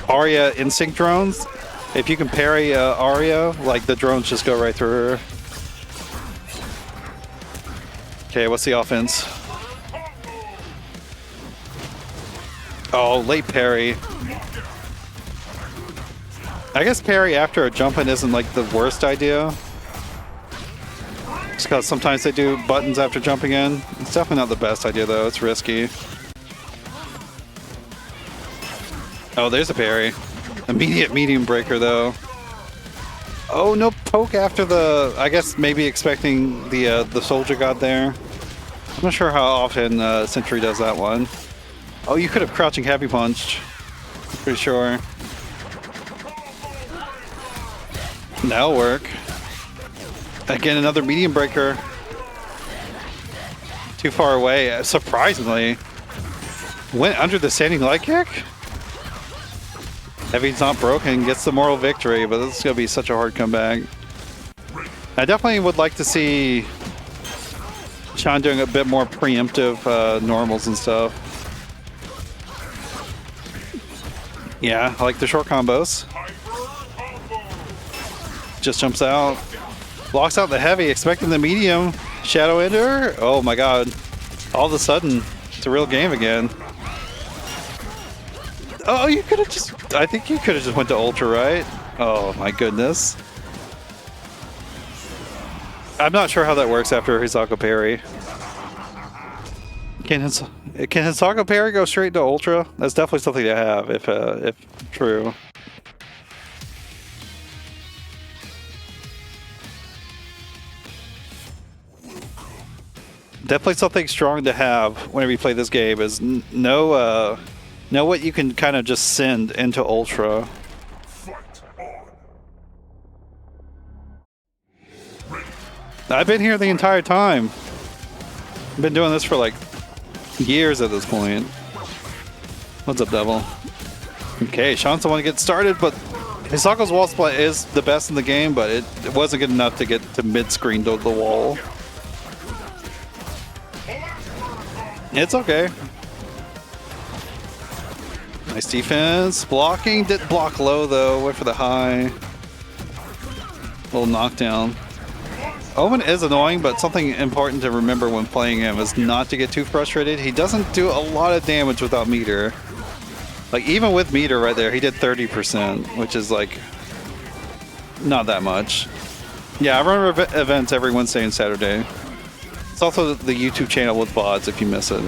Arya instinct drones. If you can parry Arya, like the drones just go right through her. Okay, what's the offense? Oh, late parry. I guess parry after a jump in isn't like the worst idea. Just because sometimes they do buttons after jumping in. It's definitely not the best idea though, it's risky. Oh, there's a parry. Immediate medium breaker though. Oh, no poke after the... I guess maybe expecting the soldier god there. I'm not sure how often Sentry does that one. Oh, you could have crouching heavy punched. Pretty sure. That'll work. Again, another medium breaker. Too far away, surprisingly. Went under the standing leg kick? Heavy's not broken, gets the moral victory, but this is going to be such a hard comeback. I definitely would like to see Sean doing a bit more preemptive normals and stuff. Yeah, I like the short combos. Just jumps out. Locks out the heavy, expecting the medium. Shadow Ender. Oh my god. All of a sudden, it's a real game again. Oh, you could have just... I think you could have just went to Ultra, right? Oh my goodness. I'm not sure how that works after Hisako parry. Can Hisako parry go straight to Ultra? That's definitely something to have, if true. Definitely something strong to have whenever you play this game is know what you can kind of just send into Ultra. I've been here the entire time. I've been doing this for like years at this point. What's up, Devil? Okay, Sean's the one to get started, but Hisako's wall split is the best in the game, but it wasn't good enough to get to mid-screen to the wall. It's okay. Nice defense. Blocking. Didn't block low though. Went for the high. Little knockdown. Omen is annoying, but something important to remember when playing him is not to get too frustrated. He doesn't do a lot of damage without meter. Like, even with meter right there, he did 30%, which is like not that much. Yeah, I run events every Wednesday and Saturday. It's also the YouTube channel with VODs if you miss it.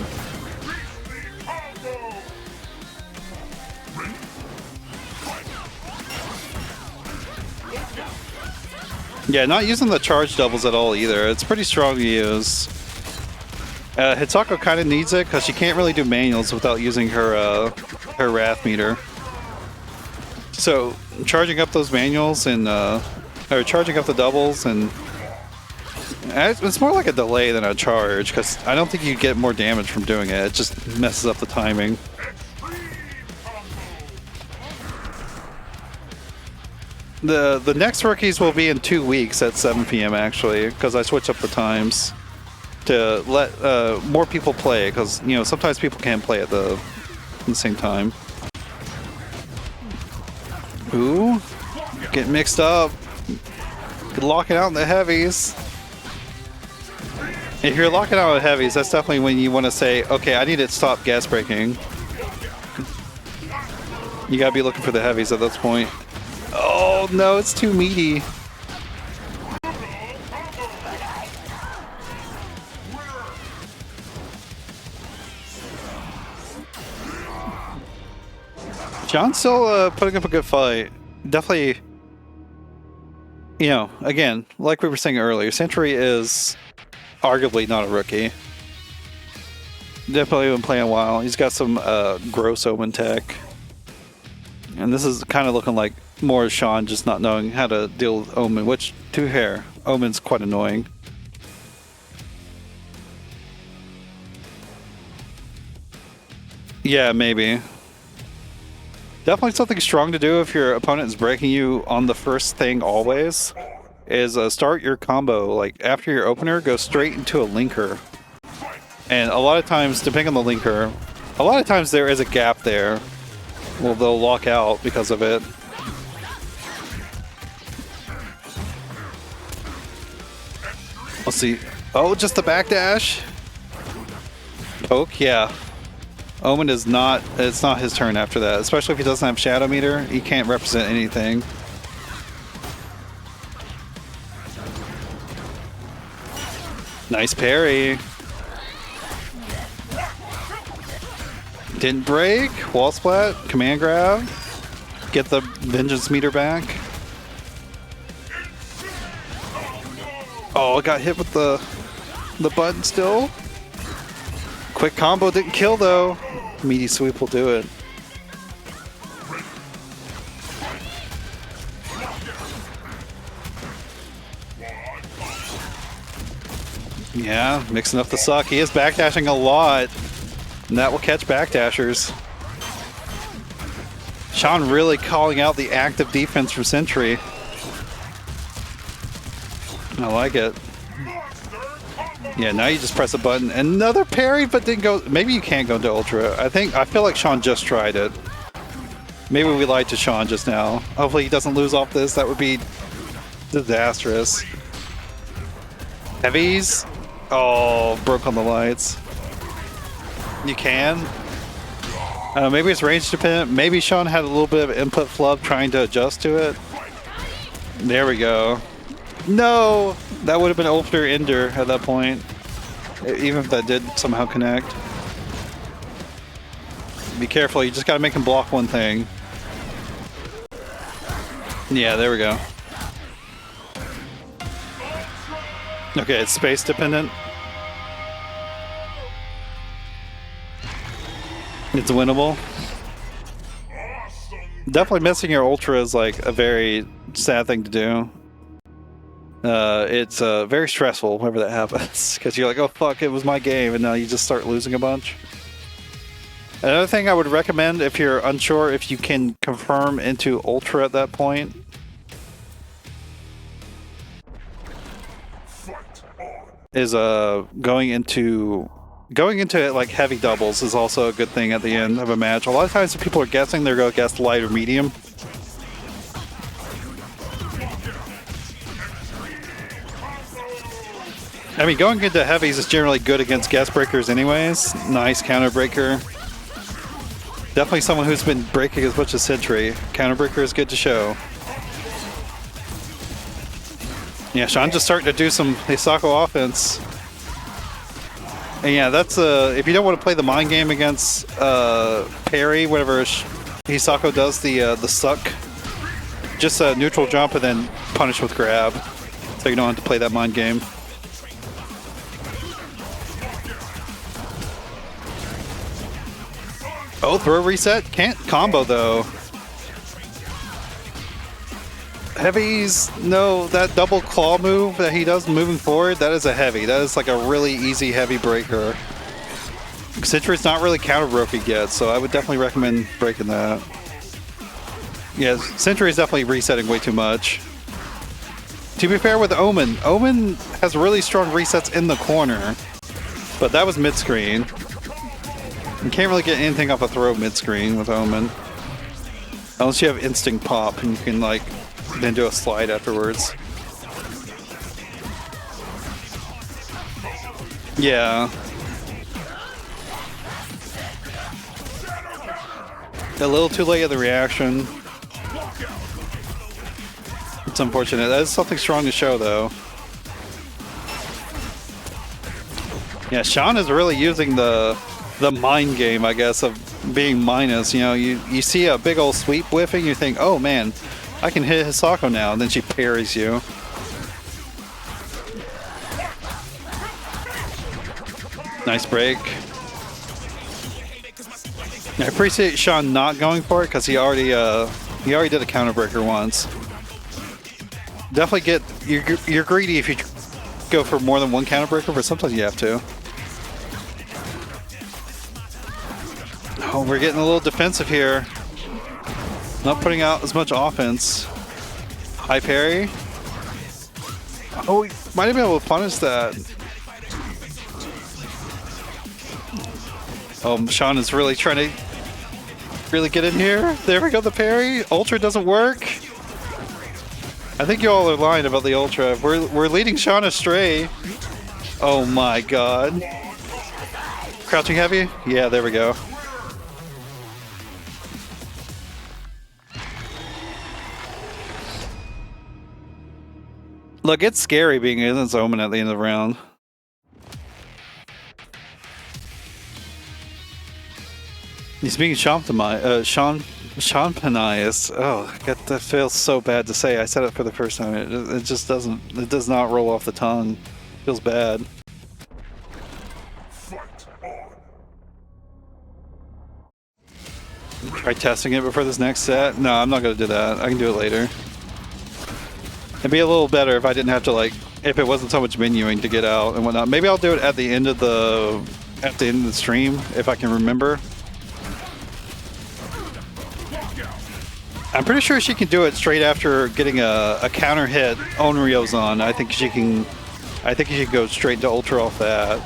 Yeah, not using the charge doubles at all either. It's pretty strong to use. Hisako kind of needs it because she can't really do manuals without using her her wrath meter. So charging up those manuals and or charging up the doubles, and it's more like a delay than a charge because I don't think you get more damage from doing it. It just messes up the timing. The next rookies will be in 2 weeks at 7 p.m. actually, because I switched up the times to let more people play, because you know sometimes people can't play at the same time. Ooh, get mixed up. Locking out in the heavies. If you're locking out with heavies, that's definitely when you want to say, okay, I need to stop gas braking. You gotta be looking for the heavies at this point. Oh no, it's too meaty. John's still putting up a good fight. Definitely, you know, again, like we were saying earlier, Sentry is arguably not a rookie. Definitely been playing a while. He's got some gross Omen tech. And this is kind of looking like more Sean just not knowing how to deal with Omen, which, to be fair, Omen's quite annoying. Yeah, maybe. Definitely something strong to do if your opponent is breaking you on the first thing always, is start your combo, like after your opener, go straight into a linker. And a lot of times, depending on the linker, a lot of times there is a gap there. Well, they'll lock out because of it. Let's see. Oh, just the backdash. Poke, yeah. Omen is not, it's not his turn after that, especially if he doesn't have Shadow Meter. He can't represent anything. Nice parry. Didn't break. Wall splat. Command grab. Get the vengeance meter back. Oh, got hit with the button still. Quick combo didn't kill though. Meaty sweep will do it. Yeah, mixing up the suck. He is backdashing a lot. And that will catch backdashers. Sean really calling out the active defense from Sentry. I like it. Yeah, now you just press a button. Another parry, but didn't go. Maybe you can't go into Ultra. I feel like Sean just tried it. Maybe we lied to Sean just now. Hopefully he doesn't lose off this. That would be disastrous. Heavies. Oh, broke on the lights. You can. Maybe it's range dependent. Maybe Sean had a little bit of input flub trying to adjust to it. There we go. No! That would have been Ultra Ender at that point. Even if that did somehow connect. Be careful, you just gotta make him block one thing. Yeah, there we go. Okay, it's space dependent. It's winnable. Definitely missing your Ultra is like a very sad thing to do. It's very stressful whenever that happens because you're like, oh fuck, it was my game, and now you just start losing a bunch. Another thing I would recommend if you're unsure if you can confirm into Ultra at that point. Is going into like heavy doubles is also a good thing at the end of a match. A lot of times if people are guessing, they're going to guess light or medium. I mean, going into heavies is generally good against guest breakers anyways. Nice counter breaker. Definitely someone who's been breaking as much as Sentry. Counter breaker is good to show. Yeah, Sean just starting to do some Hisako offense. And yeah, that's if you don't want to play the mind game against parry, whenever Hisako does the suck, just a neutral jump and then punish with grab, so you don't have to play that mind game. Oh, throw reset, can't combo though. Heavies, no, that double claw move that he does moving forward, that is a heavy. That is like a really easy heavy breaker. Sentry's not really counter broken yet, so I would definitely recommend breaking that. Yeah, Sentry is definitely resetting way too much. To be fair with Omen, Omen has really strong resets in the corner, but that was mid-screen. You can't really get anything off a throw mid-screen with Omen. Unless you have instinct pop and you can like then do a slide afterwards. Yeah. A little too late at the reaction. It's unfortunate. That is something strong to show though. Yeah, Sean is really using the mind game, I guess, of being minus. You know, you see a big old sweep whiffing, you think, oh man, I can hit Hisako now, and then she parries you. Nice break. I appreciate Sean not going for it because he already did a counter breaker once. Definitely get you're greedy if you go for more than one counter breaker, but sometimes you have to. Oh, we're getting a little defensive here. Not putting out as much offense. High parry. Oh, we might have been able to punish that. Oh, Sean is really trying to really get in here. There we go, the parry. Ultra doesn't work. I think you all are lying about the Ultra. We're leading Sean astray. Oh my god. Crouching heavy? Yeah, there we go. Look, it's scary being in its Omen at the end of the round. He's being Champanias. Oh, God, that feels so bad to say. I said it for the first time. It just doesn't. It does not roll off the tongue. It feels bad. Fight on. Try testing it before this next set. No, I'm not gonna do that. I can do it later. It'd be a little better if I didn't have to if it wasn't so much menuing to get out and whatnot. Maybe I'll do it at the end of the stream if I can remember. I'm pretty sure she can do it straight after getting a counter hit on Rio's on. I think she can go straight to Ultra off that.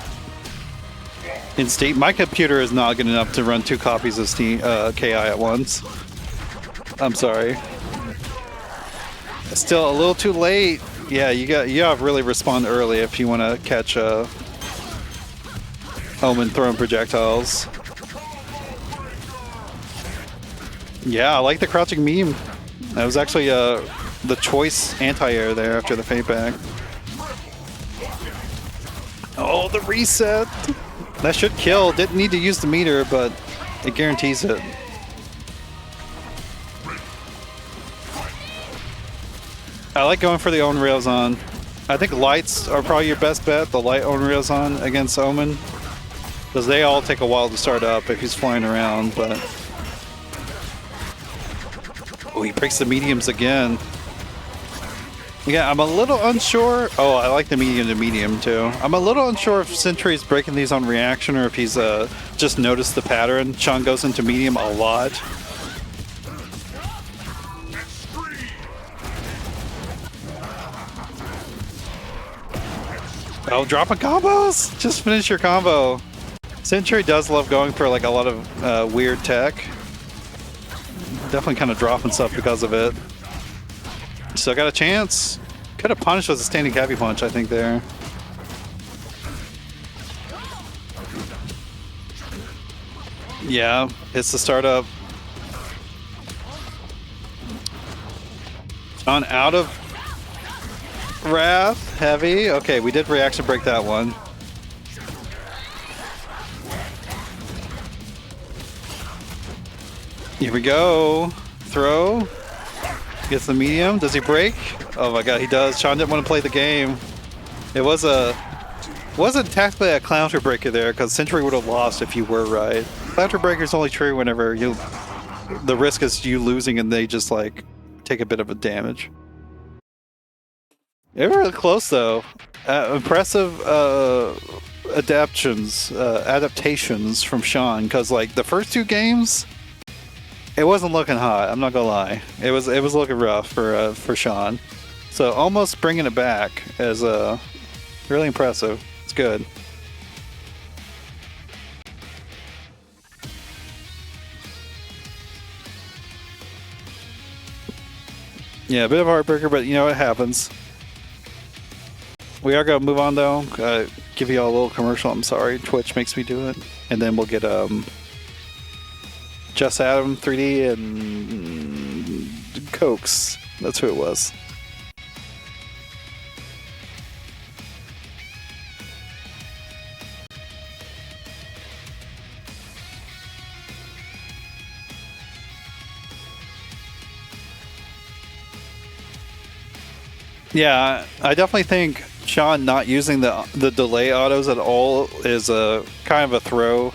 In Steam, my computer is not good enough to run 2 copies of Steam KI at once. I'm sorry. Still a little too late. Yeah, you have to really respond early if you want to catch Omen throwing projectiles. Yeah, I like the crouching meme. That was actually the choice anti-air there after the feint back. Oh, the reset! That should kill. Didn't need to use the meter, but it guarantees it. I like going for the own rails on. I think lights are probably your best bet, the light own rails on against Omen. Because they all take a while to start up if he's flying around, but... Oh, he breaks the mediums again. Yeah, I'm a little unsure. Oh, I like the medium to medium too. I'm a little unsure if Sentry's breaking these on reaction or if he's just noticed the pattern. Sean goes into medium a lot. Oh, dropping combos! Just finish your combo. Sentry does love going for like a lot of weird tech. Definitely kind of dropping stuff because of it. Still got a chance. Could have punished with a standing cappy punch, I think, there. Yeah, it's the startup. On out of Wrath, heavy. Okay, we did reaction break that one. Here we go. Throw. Gets the medium. Does he break? Oh my god, he does. Sean didn't want to play the game. It wasn't tactically a counter breaker there, because Sentry would have lost if you were right. Counter breaker is only true whenever the risk is you losing and they just like take a bit of a damage. They were really close though. Impressive adaptations from Sean, because like the first 2 games, it wasn't looking hot. I'm not gonna lie. It was looking rough for Sean. So almost bringing it back is really impressive. It's good. Yeah, a bit of a heartbreaker, but you know it happens. We are gonna move on though. Give you all a little commercial. I'm sorry, Twitch makes me do it, and then we'll get Just Adam 3D and Cokes. That's who it was. Yeah, I definitely think Sean not using the delay autos at all is a kind of a throw.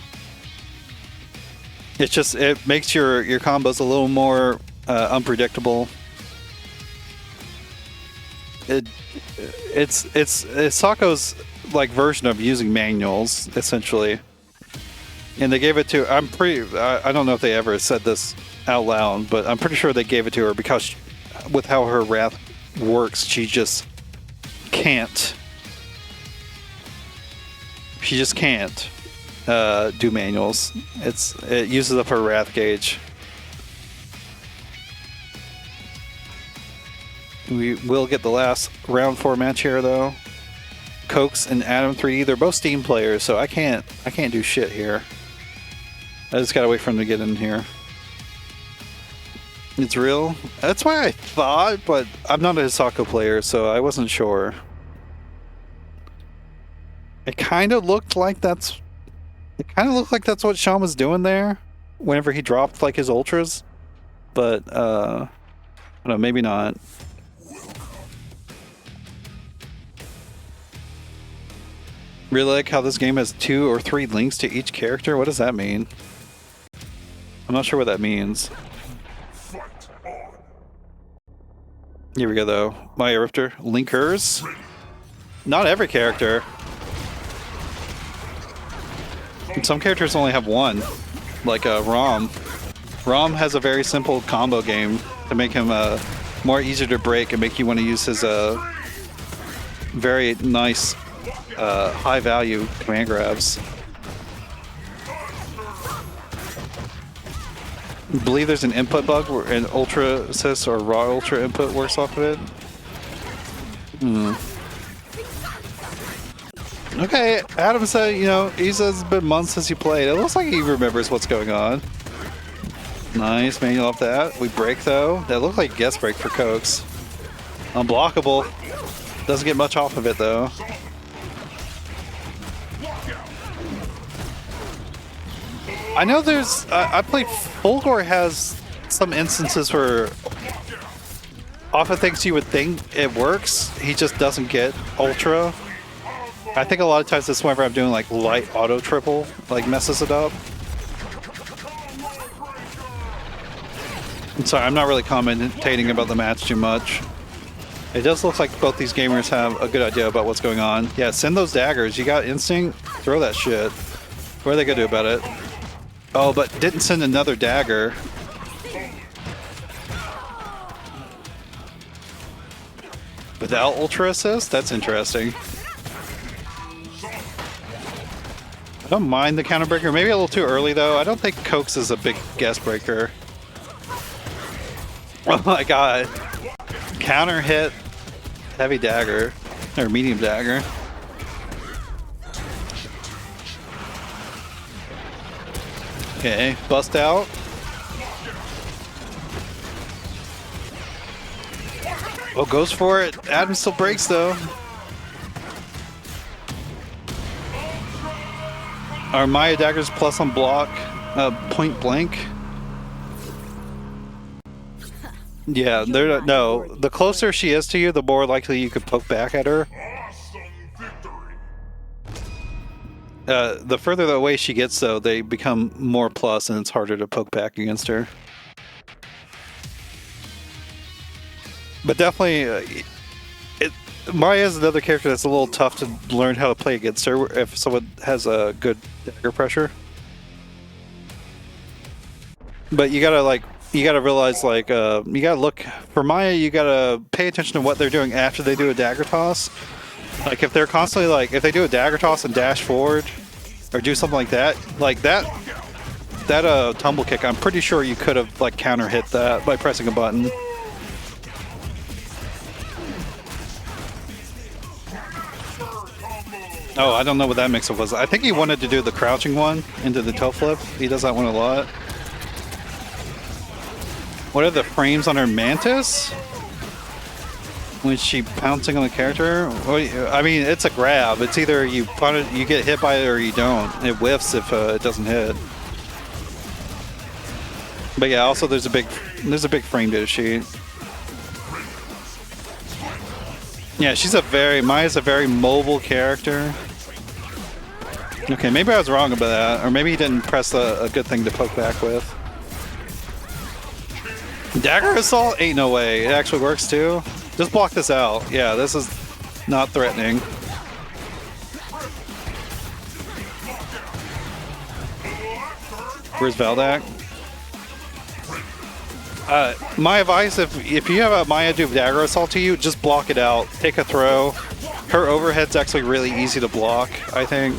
It's just, it makes your combos a little more unpredictable. It's Sako's like version of using manuals essentially, and they gave it to. I don't know if they ever said this out loud, but I'm pretty sure they gave it to her because with how her wrath works, she just can't. She just can't do manuals. It uses up her wrath gauge. We will get the last round 4 match here though. Cokes and Adam 3D, they're both Steam players, so I can't do shit here. I just gotta wait for them to get in here. It's real. That's why I thought, but I'm not a Hisako player, so I wasn't sure. It kind of looked like that's what Sean was doing there. whenever he dropped like his ultras, but I don't know, maybe not. Really like how this game has 2 or 3 links to each character. What does that mean? I'm not sure what that means. Here we go though. Maya Rifter. Linkers. Not every character. Some characters only have 1. Like Rom. Rom has a very simple combo game to make him more easier to break and make you want to use his very nice high value command grabs. I believe there's an input bug where an ultra assist or raw ultra input works off of it. Okay, Adam said, you know, he says it's been months since he played. It looks like he remembers what's going on. Nice, manual off that. We break though. That looked like guest break for Cokes. Unblockable. Doesn't get much off of it though. I know there's, I played Fulgor has some instances where off of things you would think it works, he just doesn't get ultra. I think a lot of times this whenever I'm doing like light auto triple, like messes it up. I'm sorry, I'm not really commentating about the match too much. It does look like both these gamers have a good idea about what's going on. Yeah, send those daggers. You got instinct? Throw that shit. What are they gonna do about it? Oh, but didn't send another dagger. Without ultra assist? That's interesting. I don't mind the counter breaker. Maybe a little too early though. I don't think Cokes is a big guest breaker. Oh my god. Counter hit. Heavy dagger. Or medium dagger. Okay, bust out. Oh, goes for it. Adam still breaks though. Are Maya daggers plus on block point blank? Yeah, they're no. The closer she is to you, the more likely you could poke back at her. The further away she gets, though, they become more plus, and it's harder to poke back against her. But definitely, Maya is another character that's a little tough to learn how to play against her if someone has a good dagger pressure. But you gotta realize, like, you gotta look for Maya. You gotta pay attention to what they're doing after they do a dagger toss. Like if they're constantly if they do a dagger toss and dash forward, or do something like that, tumble kick. I'm pretty sure you could have counter hit that by pressing a button. Oh, I don't know what that mix-up was. I think he wanted to do the crouching one into the toe flip. He does that one a lot. What are the frames on her Mantis? When she pouncing on the character? I mean, it's a grab. It's either you get hit by it or you don't. It whiffs if it doesn't hit. But yeah, also there's a big frame data sheet. Yeah, Maya's a very mobile character. Okay, maybe I was wrong about that, or maybe he didn't press a good thing to poke back with. Dagger assault? Ain't no way. It actually works too. Just block this out. Yeah, this is not threatening. Where's Valdak? My advice, if you have a Maya do dagger assault to you, just block it out. Take a throw. Her overhead's actually really easy to block, I think.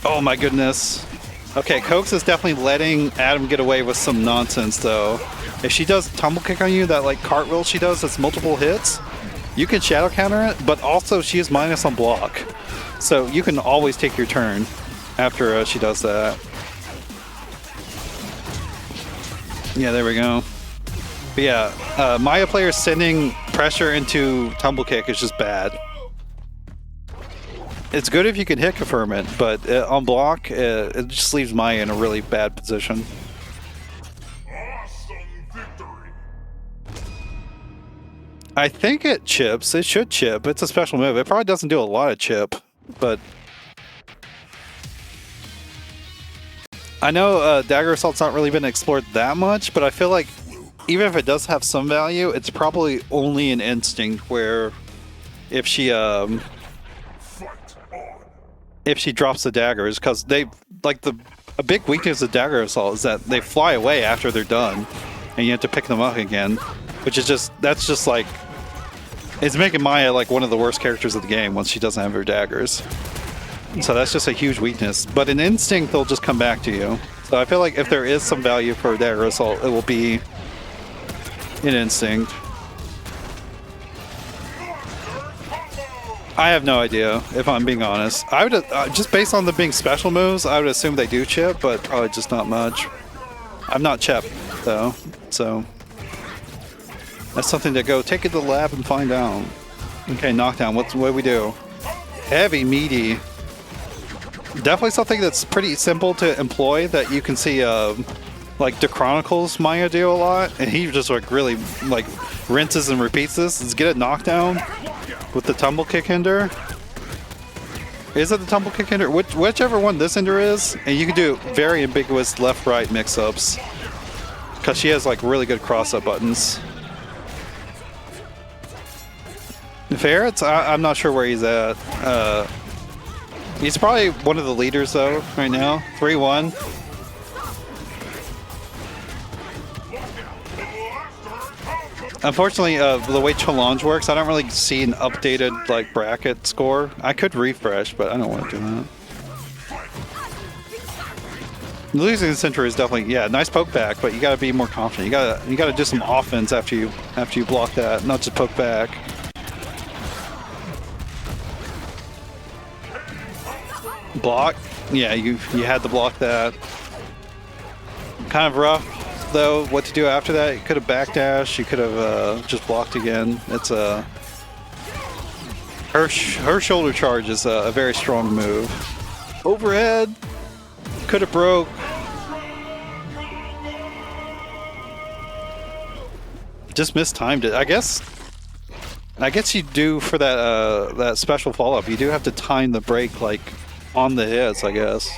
Oh my goodness. Okay, Cokes is definitely letting Adam get away with some nonsense though. If she does tumble kick on you, that cartwheel she does that's multiple hits, you can shadow counter it, but also she is minus on block. So you can always take your turn after she does that. Yeah, there we go. But yeah, Maya players sending pressure into tumble kick is just bad. It's good if you can hit confirm it, but on block, it just leaves Maya in a really bad position. Awesome victory. I think it chips. It should chip. It's a special move. It probably doesn't do a lot of chip, but I know Dagger Assault's not really been explored that much, but I feel like even if it does have some value, it's probably only an instinct where if she drops the daggers, because they like a big weakness of Dagger Assault is that they fly away after they're done, and you have to pick them up again, which is that's just like it's making Maya like one of the worst characters of the game once she doesn't have her daggers. So that's just a huge weakness. But an instinct, they'll just come back to you. So I feel like if there is some value for Dagger Assault, it will be an instinct. I have no idea, if I'm being honest. I would just based on the being special moves, I would assume they do chip, but probably just not much. I'm not Chep though, so that's something to go take it to the lab and find out. Okay, knockdown. What do we do? Heavy, meaty. Definitely something that's pretty simple to employ that you can see like the Chronicles Maya do a lot, and he just like really like rinses and repeats this. Is get a knockdown with the tumble kick hinder. Is it the tumble kick hinder? Whichever one this hinder is, and you can do very ambiguous left-right mix-ups because she has like really good cross-up buttons. Ferrets, I'm not sure where he's at. He's probably one of the leaders though right now. 3-1. Unfortunately, the way challenge works, I don't really see an updated like bracket score. I could refresh, but I don't want to do that. Losing the center is definitely nice poke back, but you got to be more confident. You got to do some offense after you block that, not just poke back. Block, yeah, you had to block that. Kind of rough though what to do after that. You could have backdashed, you could have just blocked again. It's her shoulder charge is a very strong move. Overhead, could have broke. Just mistimed it. I guess you do for that special follow up. You do have to time the break like on the hits, I guess.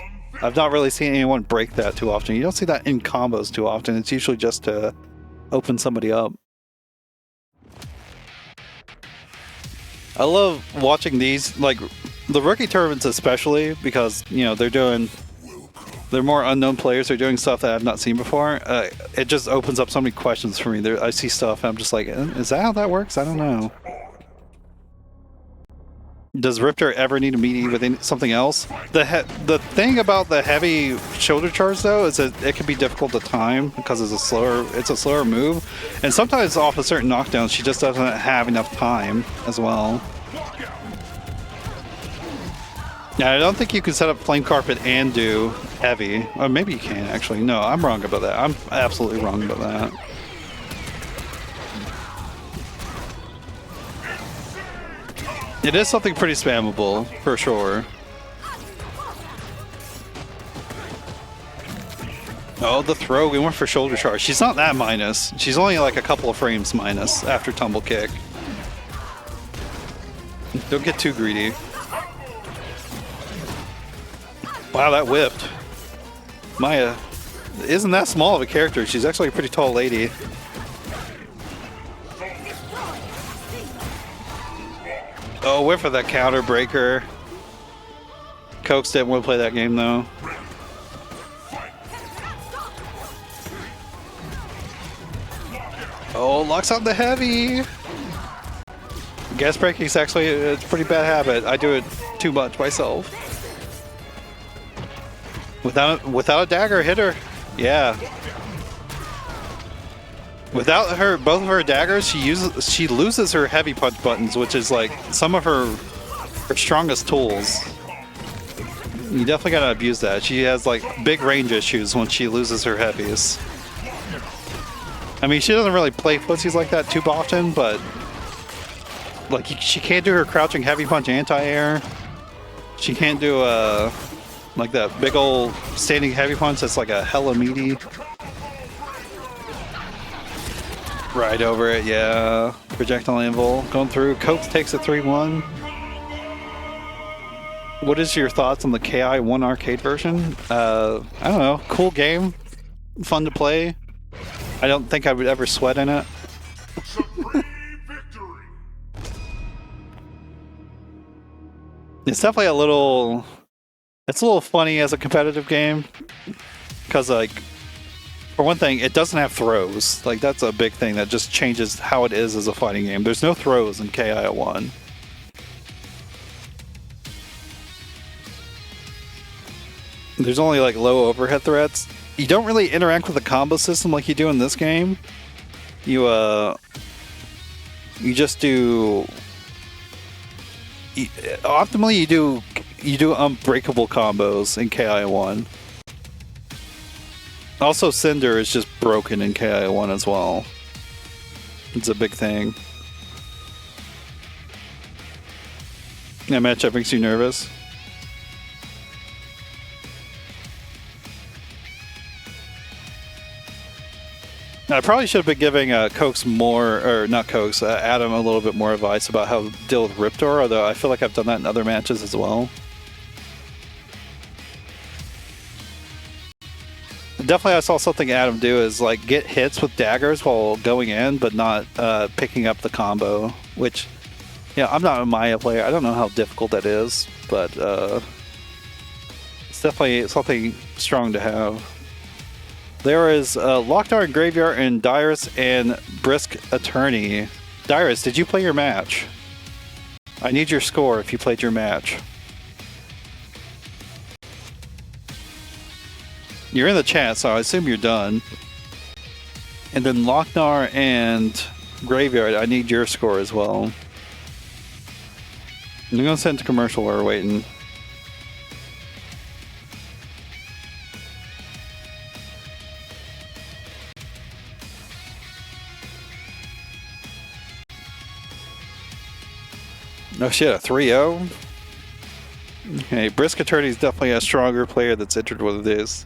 I've not really seen anyone break that too often. You don't see that in combos too often. It's usually just to open somebody up. I love watching these, like the rookie tournaments especially, because you know they're more unknown players. They're doing stuff that I've not seen before. It just opens up so many questions for me. I see stuff and I'm just like, is that how that works? I don't know. Does Riptor ever need to meet with something else? The thing about the heavy shoulder charge though is that it can be difficult to time because it's a slower move, and sometimes off a certain knockdown she just doesn't have enough time as well. Yeah, I don't think you can set up Flame Carpet and do heavy. Or maybe you can actually. No, I'm wrong about that. I'm absolutely wrong about that. It is something pretty spammable, for sure. Oh, the throw. We went for shoulder charge. She's not that minus. She's only like a couple of frames minus after tumble kick. Don't get too greedy. Wow, that whipped. Maya isn't that small of a character. She's actually a pretty tall lady. Oh, whiff of that counter breaker. Cokes didn't want to play that game though. Oh, locks on the heavy. Gas breaking is actually a pretty bad habit. I do it too much myself. Without a dagger, hit her. Yeah. Without both of her daggers, she loses her heavy punch buttons, which is like some of her strongest tools. You definitely gotta abuse that. She has like big range issues when she loses her heavies. I mean, she doesn't really play footsies like that too often, but like she can't do her crouching heavy punch anti-air. She can't do like that big old standing heavy punch that's like a hella meaty. Right over it, yeah. Projectile anvil going through. Coke takes a 3-1. What is your thoughts on the KI 1 arcade version? I don't know. Cool game. Fun to play. I don't think I would ever sweat in it. It's definitely a little... It's a little funny as a competitive game. Because, like, for one thing, it doesn't have throws. Like, that's a big thing that just changes how it is as a fighting game. There's no throws in KI 1. There's only, like, low overhead threats. You don't really interact with the combo system like you do in this game. You just do... Optimally, you do unbreakable combos in KI1. Also, Cinder is just broken in KI1 as well. It's a big thing. That matchup makes you nervous. I probably should have been giving Cokes more, or not Cokes, Adam a little bit more advice about how to deal with Riptor, although I feel like I've done that in other matches as well. Definitely I saw something Adam do is like get hits with daggers while going in, but not picking up the combo, which, yeah, I'm not a Maya player. I don't know how difficult that is, but it's definitely something strong to have. There is Loc-Nar and Graveyard and Dirus and Brisk Attorney. Dirus, did you play your match? I need your score if you played your match. You're in the chat, so I assume you're done. And then Loc-Nar and Graveyard, I need your score as well. I'm going to send to commercial while we're waiting. Oh shit, a 3-0? Okay, Brisk Attorney is definitely a stronger player that's entered what it is.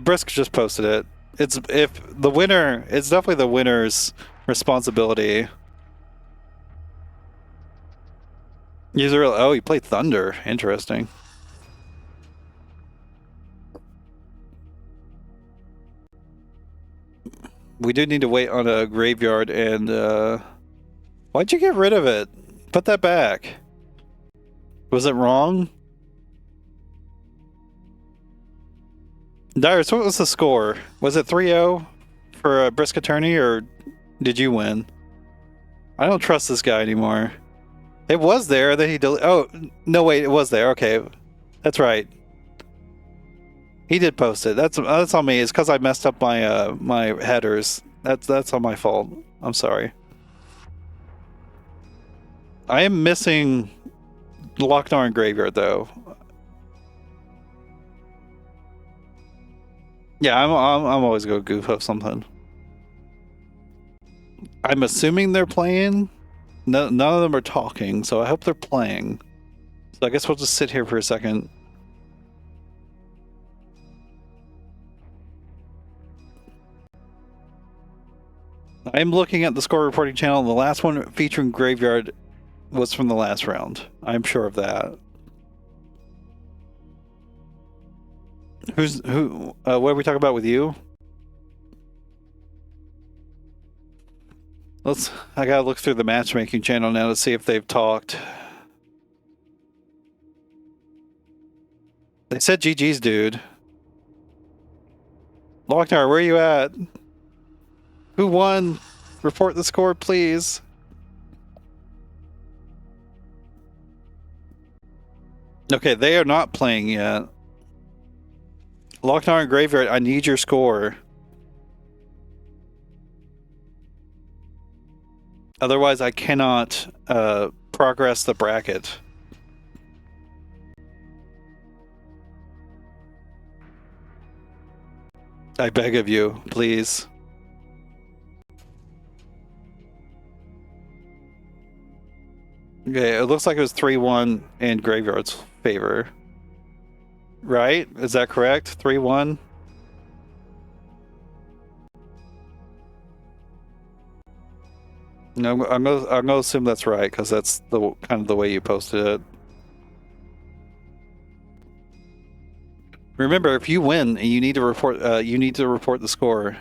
Brisk just posted it. It's definitely the winner's responsibility. Oh, he played Thunder. Interesting. We do need to wait on a Graveyard and why'd you get rid of it? Put that back. Was it wrong? Dirus, what was the score? Was it 3-0 for a Brisk Attorney, or did you win? I don't trust this guy anymore. It was there, then he oh, no wait, it was there, okay. That's right. He did post it. That's on me. It's because I messed up my my headers. That's on my fault. I'm sorry. I am missing Loc-Nar and Graveyard though. Yeah, I'm always gonna goof up something. I'm assuming they're playing. No, none of them are talking, so I hope they're playing. So I guess we'll just sit here for a second. I'm looking at the score reporting channel. The last one featuring Graveyard was from the last round. I'm sure of that. Who? What are we talking about with you? I gotta look through the matchmaking channel now to see if they've talked. They said GG's, dude. Loc-Nar, where are you at? Who won? Report the score, please. Okay, they are not playing yet. Loc-Nar and Graveyard, I need your score. Otherwise, I cannot progress the bracket. I beg of you, please. Okay, it looks like it was 3-1 in Graveyard's favor. Right? Is that correct? 3-1? No, I'm gonna assume that's right because that's the kind of the way you posted it. Remember, if you win, you need to report. You need to report the score.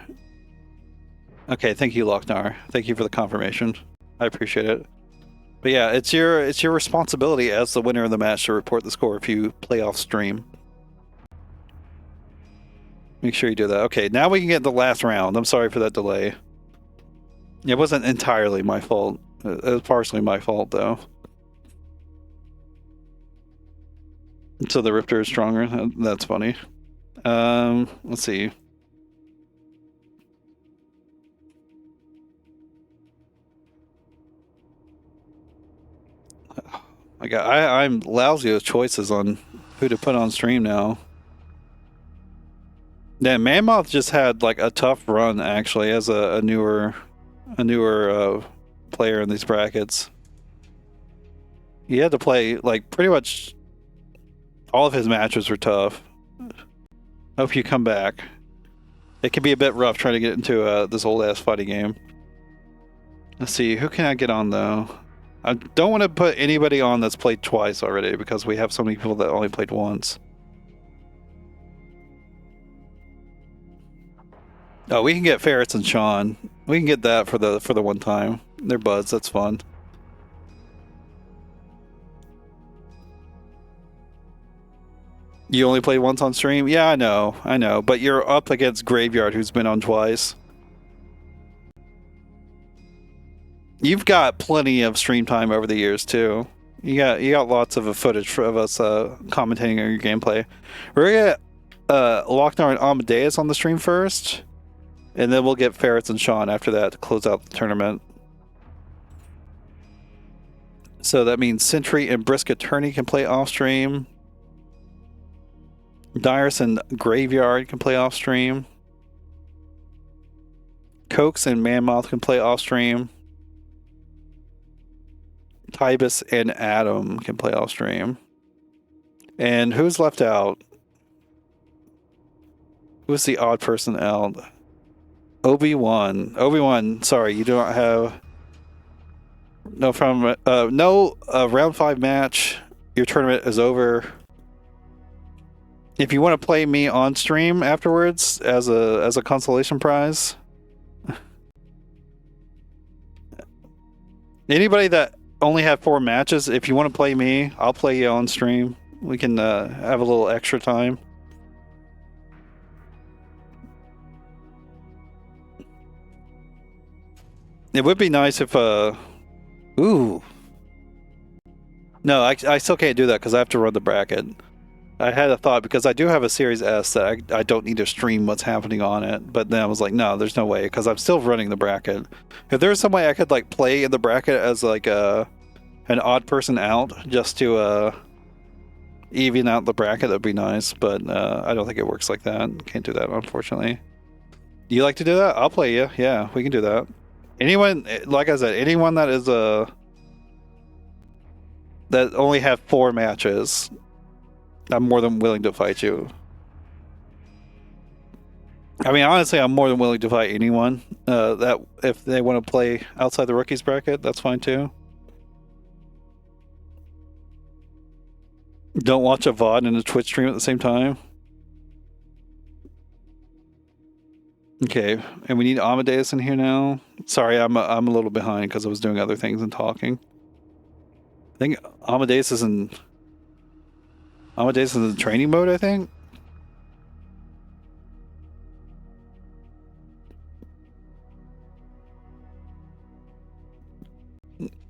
Okay, thank you, Loc-Nar. Thank you for the confirmation. I appreciate it. But yeah, it's your responsibility as the winner of the match to report the score if you play off stream. Make sure you do that. Okay, now we can get the last round. I'm sorry for that delay. It wasn't entirely my fault. It was partially my fault, though. So the Rifter is stronger. That's funny. Let's see. I'm lousy with choices on who to put on stream now. Yeah, manmoth just had like a tough run actually as a newer player in these brackets. He had to play like pretty much all of his matches were tough. Hope you come back. It can be a bit rough trying to get into this old ass fighting game. Let's see, who can I get on though? I don't want to put anybody on that's played twice already because we have so many people that only played once. Oh, we can get Ferrets and Sean. We can get that for the one time. They're buds. That's fun. You only played once on stream? Yeah, I know. But you're up against Graveyard, who's been on twice. You've got plenty of stream time over the years too. You got lots of footage of us commentating on your gameplay. We're gonna get Loc-Nar and Amedeus on the stream first, and then we'll get Ferrets and Sean after that to close out the tournament. So that means Sentry and Brisk Attorney can play off stream. Dirus and Graveyard can play off stream. Cokes and manmoth can play off stream. Tybis and Adam can play off stream. And who's left out? Who's the odd person out? Obi-Wan. Obi-Wan, sorry, you do not have... No, round 5 match. Your tournament is over. If you want to play me on stream afterwards as a consolation prize. Anybody that only have 4 matches, if you want to play me, I'll play you on stream. We can have a little extra time. It would be nice if ooh. No, I still can't do that because I have to run the bracket. I had a thought because I do have a Series S that I don't need to stream what's happening on it, but then I was like, no, there's no way because I'm still running the bracket. If there was some way I could like play in the bracket as like an odd person out just to even out the bracket, that'd be nice, but I don't think it works like that. Can't do that, unfortunately. You like to do that? I'll play you. Yeah, we can do that. Anyone, like I said, anyone that is that only have 4 matches, I'm more than willing to fight you. I mean, honestly, I'm more than willing to fight anyone that if they want to play outside the rookies bracket, that's fine too. Don't watch a VOD and a Twitch stream at the same time. Okay, and we need Amedeus in here now. Sorry, I'm a little behind because I was doing other things and talking. I think Amedeus is in training mode, I think.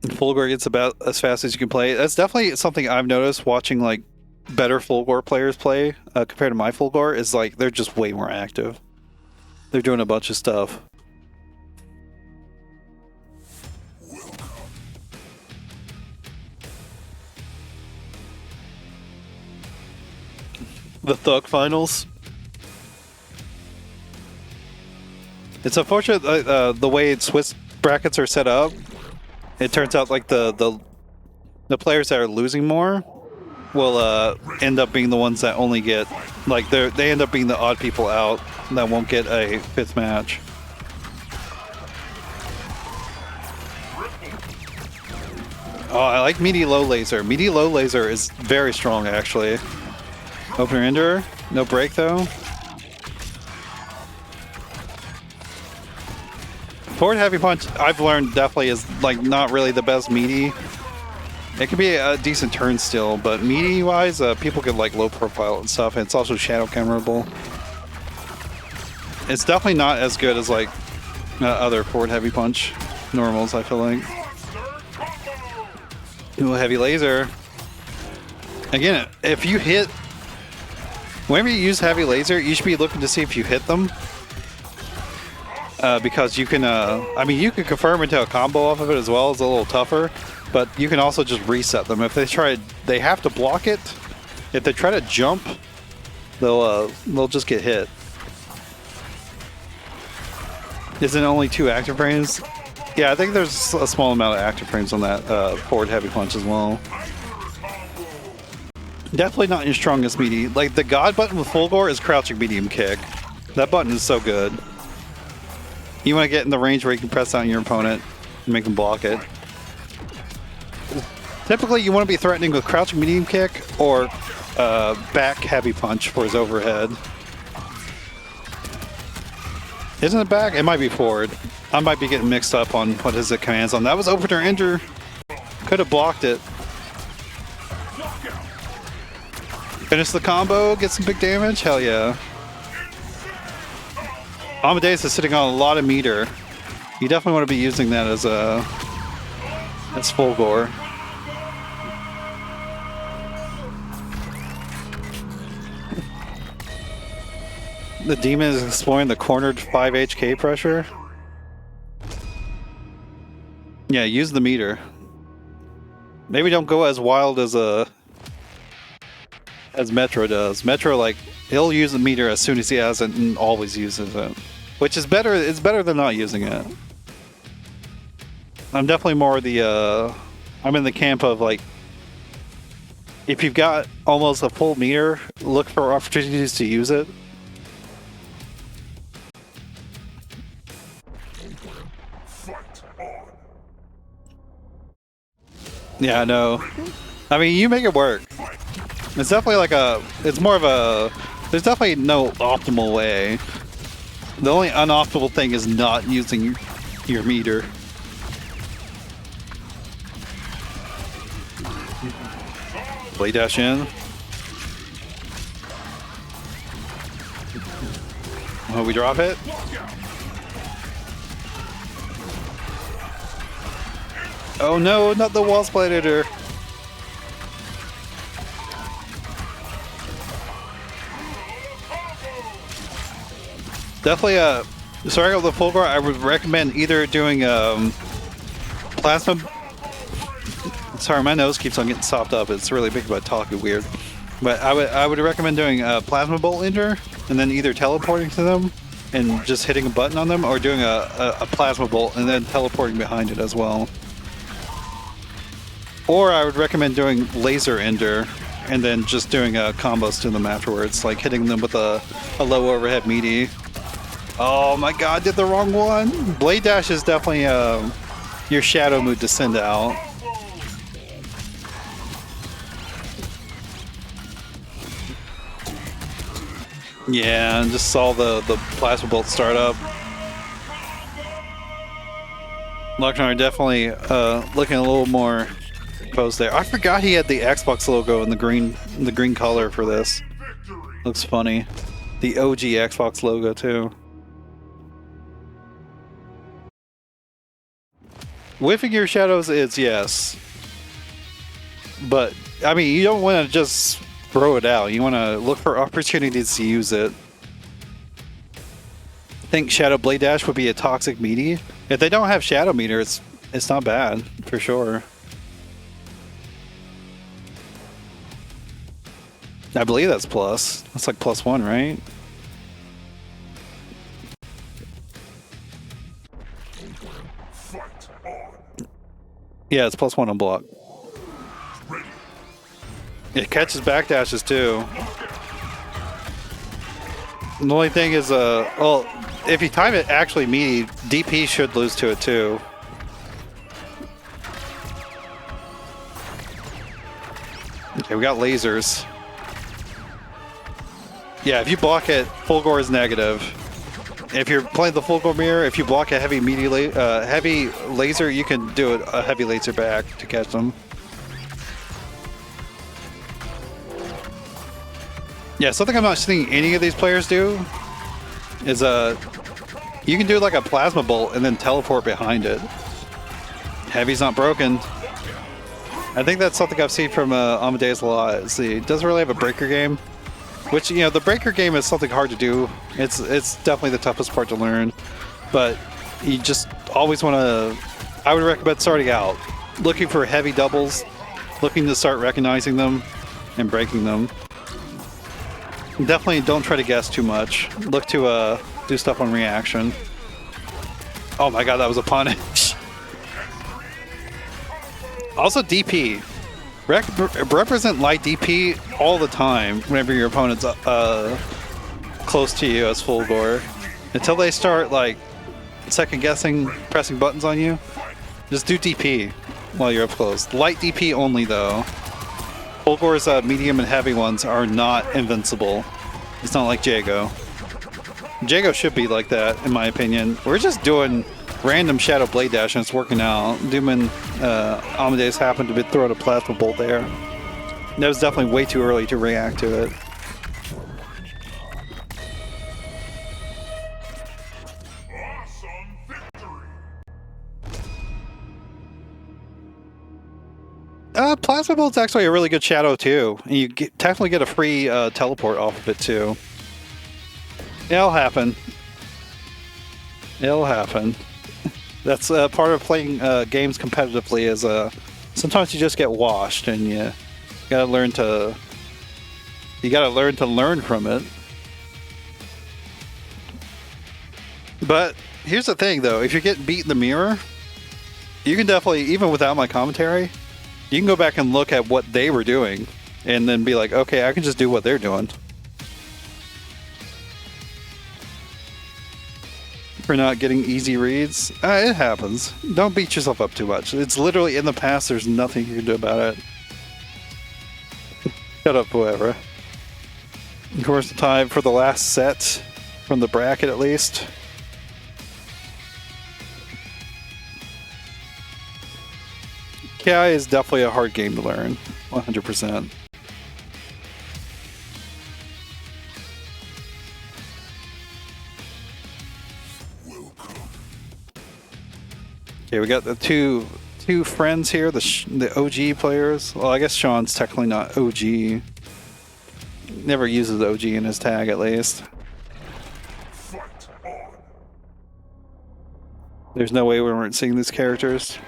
Fulgore gets about as fast as you can play. That's definitely something I've noticed watching like better Fulgore players play compared to my Fulgore is like they're just way more active. They're doing a bunch of stuff. The Thug finals. It's unfortunate the way Swiss brackets are set up. It turns out like the the players that are losing more will end up being the ones that only get, like, they end up being the odd people out that won't get a 5th match. Oh, I like meaty low laser. Meaty low laser is very strong, actually. Opener ender, no break though. Forward heavy punch, I've learned definitely is like not really the best meaty. It can be a decent turn still, but meaty wise, people get like low profile and stuff, and it's also shadow counterable. It's definitely not as good as like other forward heavy punch normals, I feel like. Ooh, heavy laser. Again, if you hit, whenever you use heavy laser, you should be looking to see if you hit them. Because you can, I mean, you can confirm into a combo off of it as well. It's a little tougher, but you can also just reset them. If they try, they have to block it. If they try to jump, they'll just get hit. Isn't it only 2 active frames? Yeah, I think there's a small amount of active frames on that forward heavy punch as well. Definitely not your strongest meaty. Like, the God button with full gore is crouching medium kick. That button is so good. You want to get in the range where you can press down your opponent and make them block it. Typically, you want to be threatening with crouching medium kick or back heavy punch for his overhead. Isn't it back? It might be forward. I might be getting mixed up on what his commands on. That was opener enter. Could have blocked it. Finish the combo, get some big damage. Hell yeah. Amedeus is sitting on a lot of meter. You definitely want to be using that as full gore. The demon is exploring the cornered 5 HK pressure. Yeah, use the meter. Maybe don't go as wild as Metro does. Metro, like, he'll use the meter as soon as he has it and always uses it. Which is better, it's better than not using it. I'm definitely more the, I'm in the camp of, like, if you've got almost a full meter, look for opportunities to use it. Yeah, I know. I mean, you make it work. It's definitely like it's more of a, there's definitely no optimal way. The only unoptimal thing is not using your meter. Blade dash in. Oh, we drop it? Oh no, not the wall split hitter. Definitely, starting out with the full gore, I would recommend either doing plasma. Sorry, my nose keeps on getting sopped up. It's really big about talking weird. But I would recommend doing a plasma bolt enter and then either teleporting to them and just hitting a button on them, or doing a plasma bolt and then teleporting behind it as well. Or I would recommend doing laser ender and then just doing combos to them afterwards, like hitting them with a low overhead meaty. Oh my god, did the wrong one. Blade dash is definitely your shadow move to send out. Yeah, and just saw the plasma bolt start up. Loc-Nar definitely looking a little more exposed there. I forgot he had the Xbox logo in the green color for this. Looks funny. The OG Xbox logo too. Whiffing your shadows is yes. But, I mean, you don't want to just throw it out. You want to look for opportunities to use it. I think Shadow Blade Dash would be a toxic meaty. If they don't have Shadow Meter, it's not bad, for sure. I believe that's plus. That's like +1, right? Yeah, it's +1 on block. It catches backdashes too. The only thing is, well, if you time it actually meaty, DP should lose to it too. Okay, we got lasers. Yeah, if you block it, full gore is negative. If you're playing the full gore mirror, if you block a heavy heavy laser, you can do a heavy laser back to catch them. Yeah, something I'm not seeing any of these players do is you can do like a plasma bolt and then teleport behind it. Heavy's not broken. I think that's something I've seen from Amedeus a lot. See, it doesn't really have a breaker game, which, you know, the breaker game is something hard to do. It's definitely the toughest part to learn, but you just always want to. I would recommend starting out looking for heavy doubles, looking to start recognizing them and breaking them. Definitely don't try to guess too much. Look to do stuff on reaction. Oh my god, that was a punish. Also DP. Represent light DP all the time whenever your opponent's close to you as full gore. Until they start like second guessing, pressing buttons on you, just do DP while you're up close. Light DP only though. Full gore's medium and heavy ones are not invincible. It's not like Jago. Jago should be like that in my opinion. We're just doing random Shadow Blade Dash and it's working out. Doom and Amedeus happened to be throwing a plasma bolt there. That was definitely way too early to react to it. Plasma Bolt's actually a really good shadow too. And you technically get a free teleport off of it too. It'll happen. It'll happen. That's part of playing games competitively is sometimes you just get washed and you gotta learn to learn from it. But here's the thing though, if you're getting beat in the mirror, you can definitely, even without my commentary, you can go back and look at what they were doing and then be like, okay, I can just do what they're doing. For not getting easy reads. It happens. Don't beat yourself up too much. It's literally in the past. There's nothing you can do about it. Shut up, whoever. Of course, the time for the last set from the bracket at least. KI is definitely a hard game to learn. 100%. Okay, we got the two friends here, the OG players. Well, I guess Sean's technically not OG. Never uses OG in his tag, at least. There's no way we weren't seeing these characters.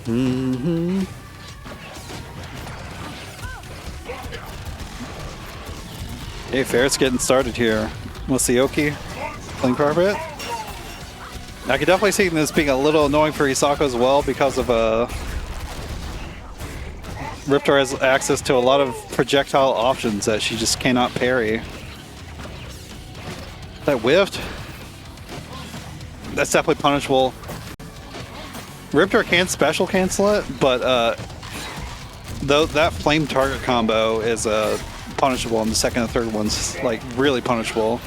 Mm-hmm. Hey, Ferret's getting started here. What's the Oki? Playing carpet? I could definitely see this being a little annoying for Isako as well because of Riptor has access to a lot of projectile options that she just cannot parry. That whiffed? That's definitely punishable. Riptor can special cancel it, but though that flame target combo is punishable, and the second and third one's like really punishable.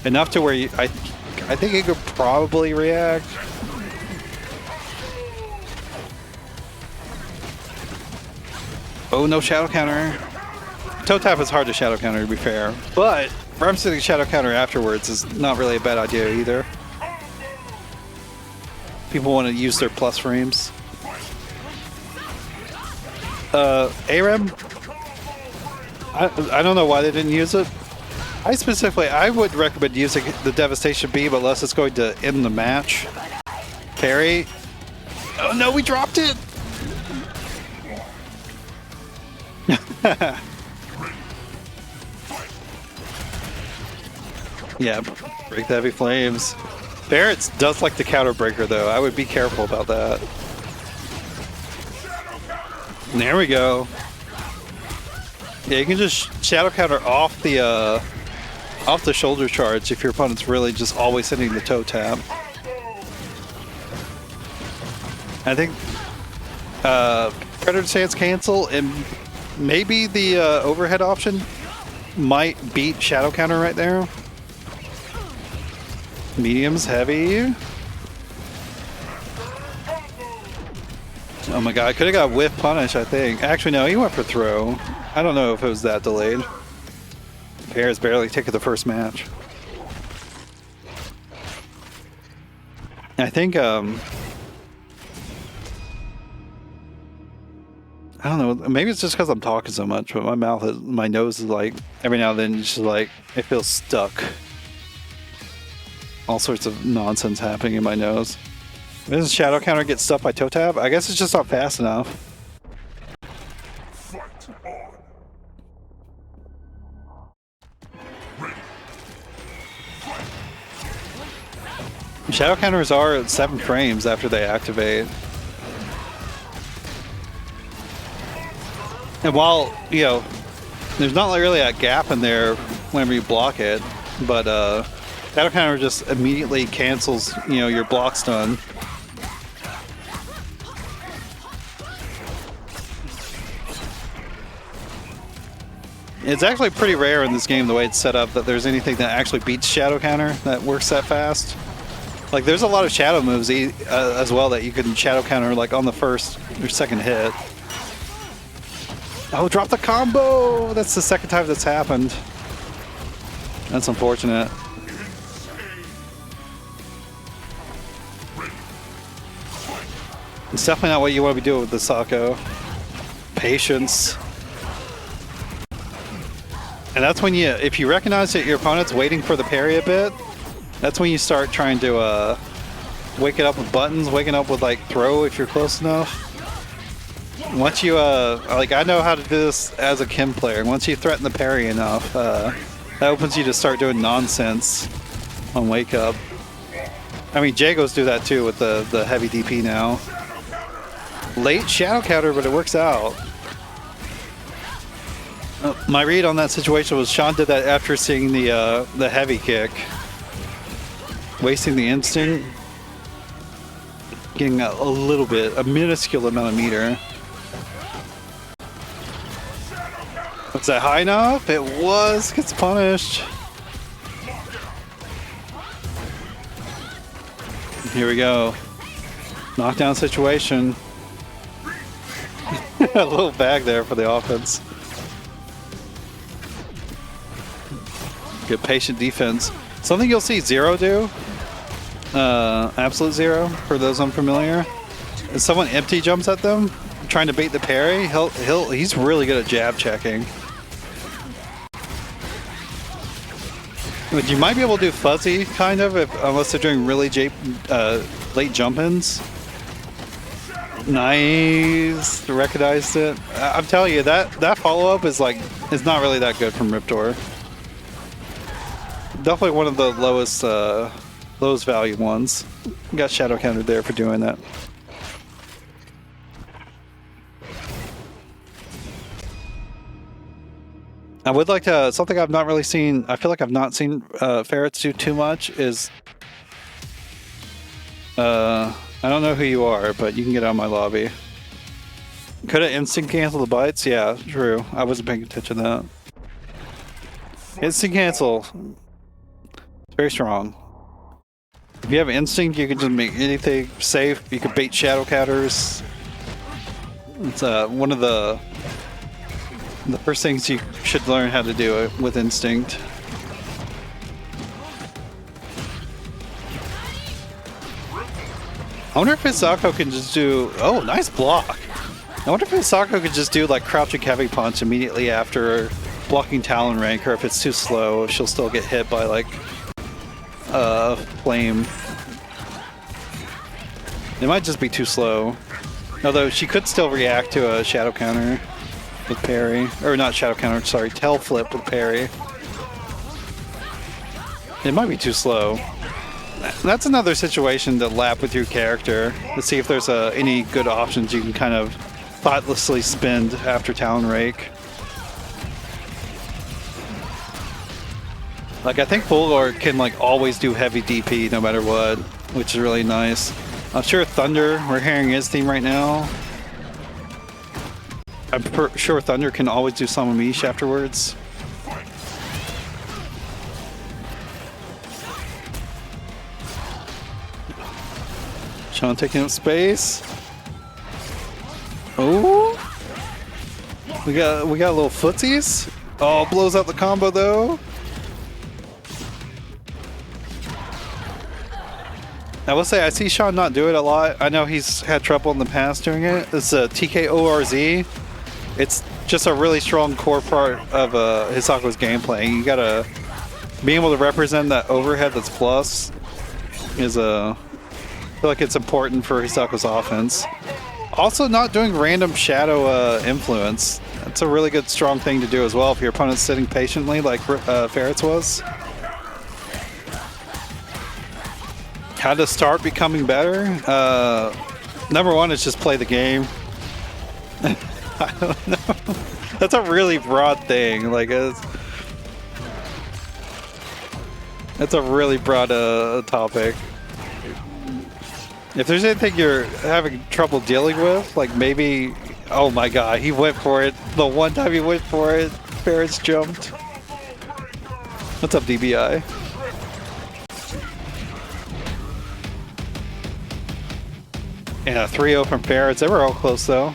Enough to where I think he could probably react. Oh, no shadow counter. Toe tap is hard to shadow counter, to be fair, but referencing shadow counter afterwards is not really a bad idea either. People want to use their plus frames. ARAM? I don't know why they didn't use it. I would recommend using the Devastation Beam unless it's going to end the match. Parry. Oh no, we dropped it! Yeah, break the heavy flames. Ferrets does like the counter breaker though. I would be careful about that. There we go. Yeah, you can just shadow counter off the shoulder charge if your opponent's really just always hitting the toe tap. I think Predator Stance cancel and maybe the overhead option might beat shadow counter right there. Medium's heavy. Oh my god, I could have got whiff punish, I think. Actually, no, he went for throw. I don't know if it was that delayed. Bear's barely taken the first match. I think, I don't know, maybe it's just because I'm talking so much, but my nose is like, every now and then, it's just like, it feels stuck. All sorts of nonsense happening in my nose. Doesn't shadow counter get stuck by toe tap? I guess it's just not fast enough. Fight on. Shadow counters are at 7 frames after they activate. And while, you know, there's not really a gap in there whenever you block it, but shadow counter just immediately cancels, you know, your block stun. It's actually pretty rare in this game, the way it's set up, that there's anything that actually beats shadow counter that works that fast. Like, there's a lot of shadow moves as well that you can shadow counter like on the first or second hit. Oh, drop the combo! That's the second time that's happened. That's unfortunate. It's definitely not what you want to be doing with the Sako. Patience. And that's when if you recognize that your opponent's waiting for the parry a bit, that's when you start trying to wake it up with buttons, waking up with like throw if you're close enough. Once you, like I know how to do this as a Kim player, once you threaten the parry enough, that opens you to start doing nonsense on wake up. I mean, Jagos do that too with the heavy DP now. Late shadow counter, but it works out. My read on that situation was Sean did that after seeing the heavy kick. Wasting the instinct. Getting a little bit, a minuscule amount of meter. Was that high enough? It was. Gets punished. Here we go. Knockdown situation. A little bag there for the offense. Good patient defense. Something you'll see Zero do. Absolute Zero, for those unfamiliar. If someone empty jumps at them, trying to bait the parry, he's really good at jab checking. But you might be able to do fuzzy, kind of, unless they're doing really late jump-ins. Nice, recognized it. I'm telling you, that follow-up is not really that good from Riptor. Definitely one of the lowest value ones. Got shadow countered there for doing that. I would like to, something I've not really seen, I feel like I've not seen Ferrets do too much is, I don't know who you are, but you can get out of my lobby. Could have instant cancel the bites? Yeah, true. I wasn't paying attention to that. Instant cancel. It's very strong. If you have instinct, you can just make anything safe. You can bait shadow counters. It's one of the first things you should learn how to do it with instinct. I wonder if Hisako can just do... Oh, nice block. I wonder if Hisako could just do like crouching heavy punch immediately after blocking Talon rank, or if it's too slow, she'll still get hit by like flame. It might just be too slow. Although she could still react to a shadow counter with parry. Or not shadow counter, sorry, tail flip with parry. It might be too slow. That's another situation to lap with your character to see if there's any good options you can kind of thoughtlessly spend after Talon Rake. Like, I think Bulwark can, like, always do heavy DP no matter what, which is really nice. I'm sure Thunder, we're hearing his theme right now. I'm sure Thunder can always do some Amish afterwards. Sean taking up space. Oh, we got little footsies. Oh, blows out the combo though. I will say I see Sean not do it a lot. I know he's had trouble in the past doing it. It's a TKORZ. It's just a really strong core part of Hisaku's gameplay. You gotta be able to represent that overhead that's plus is I feel like it's important for Hisaku's offense. Also, not doing random shadow influence. That's a really good strong thing to do as well if your opponent's sitting patiently like Ferrets was. How to start becoming better? Number one is just play the game. I don't know. That's a really broad thing. Like, that's a really broad topic. If there's anything you're having trouble dealing with, like maybe, oh my god, he went for it. The one time he went for it, Ferrets jumped. What's up, DBI? And a 3-0 from Ferrets. They were all close though.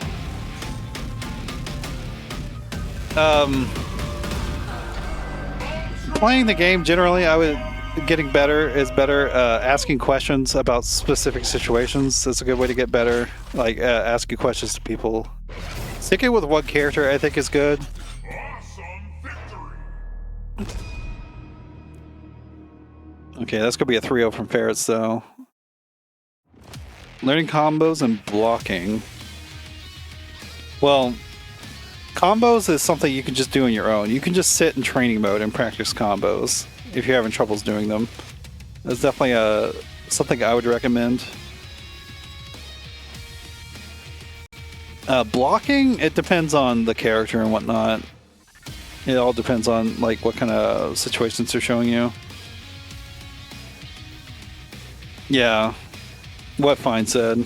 Playing the game generally, I would getting better is better. Asking questions about specific situations is a good way to get better. Like asking questions to people. Sticking with one character, I think, is good. Okay, that's gonna be a 3-0 from Ferrets though. Learning combos and blocking. Well, combos is something you can just do on your own. You can just sit in training mode and practice combos if you're having troubles doing them. That's definitely something I would recommend. Blocking, it depends on the character and whatnot. It all depends on like what kind of situations they're showing you. Yeah. What Fine said.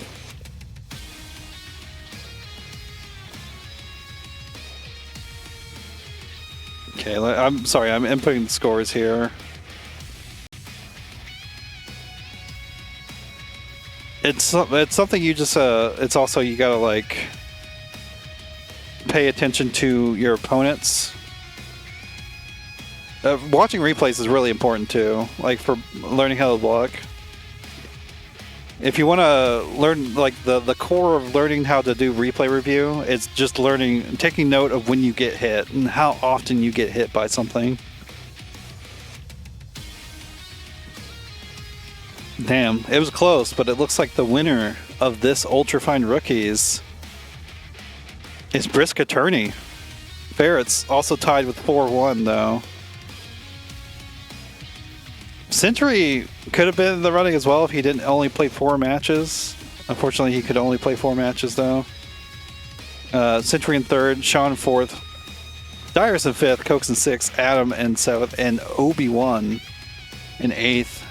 Okay, I'm sorry, I'm inputting the scores here. It's something you just it's also you gotta like pay attention to your opponents. Watching replays is really important too, like for learning how to block. If you want to learn, like the core of learning how to do replay review, it's just taking note of when you get hit and how often you get hit by something. Damn, it was close, but it looks like the winner of this Ultrafine Rookies is Brisk Attorney. Ferrets also tied with 4-1 though. Sentry could have been in the running as well if he didn't only play 4 matches. Unfortunately, he could only play 4 matches though. Sentry in 3rd, Sean in 4th, Dirus in 5th, Cokes in 6th, Adam in 7th, and Obi-Wan in 8th.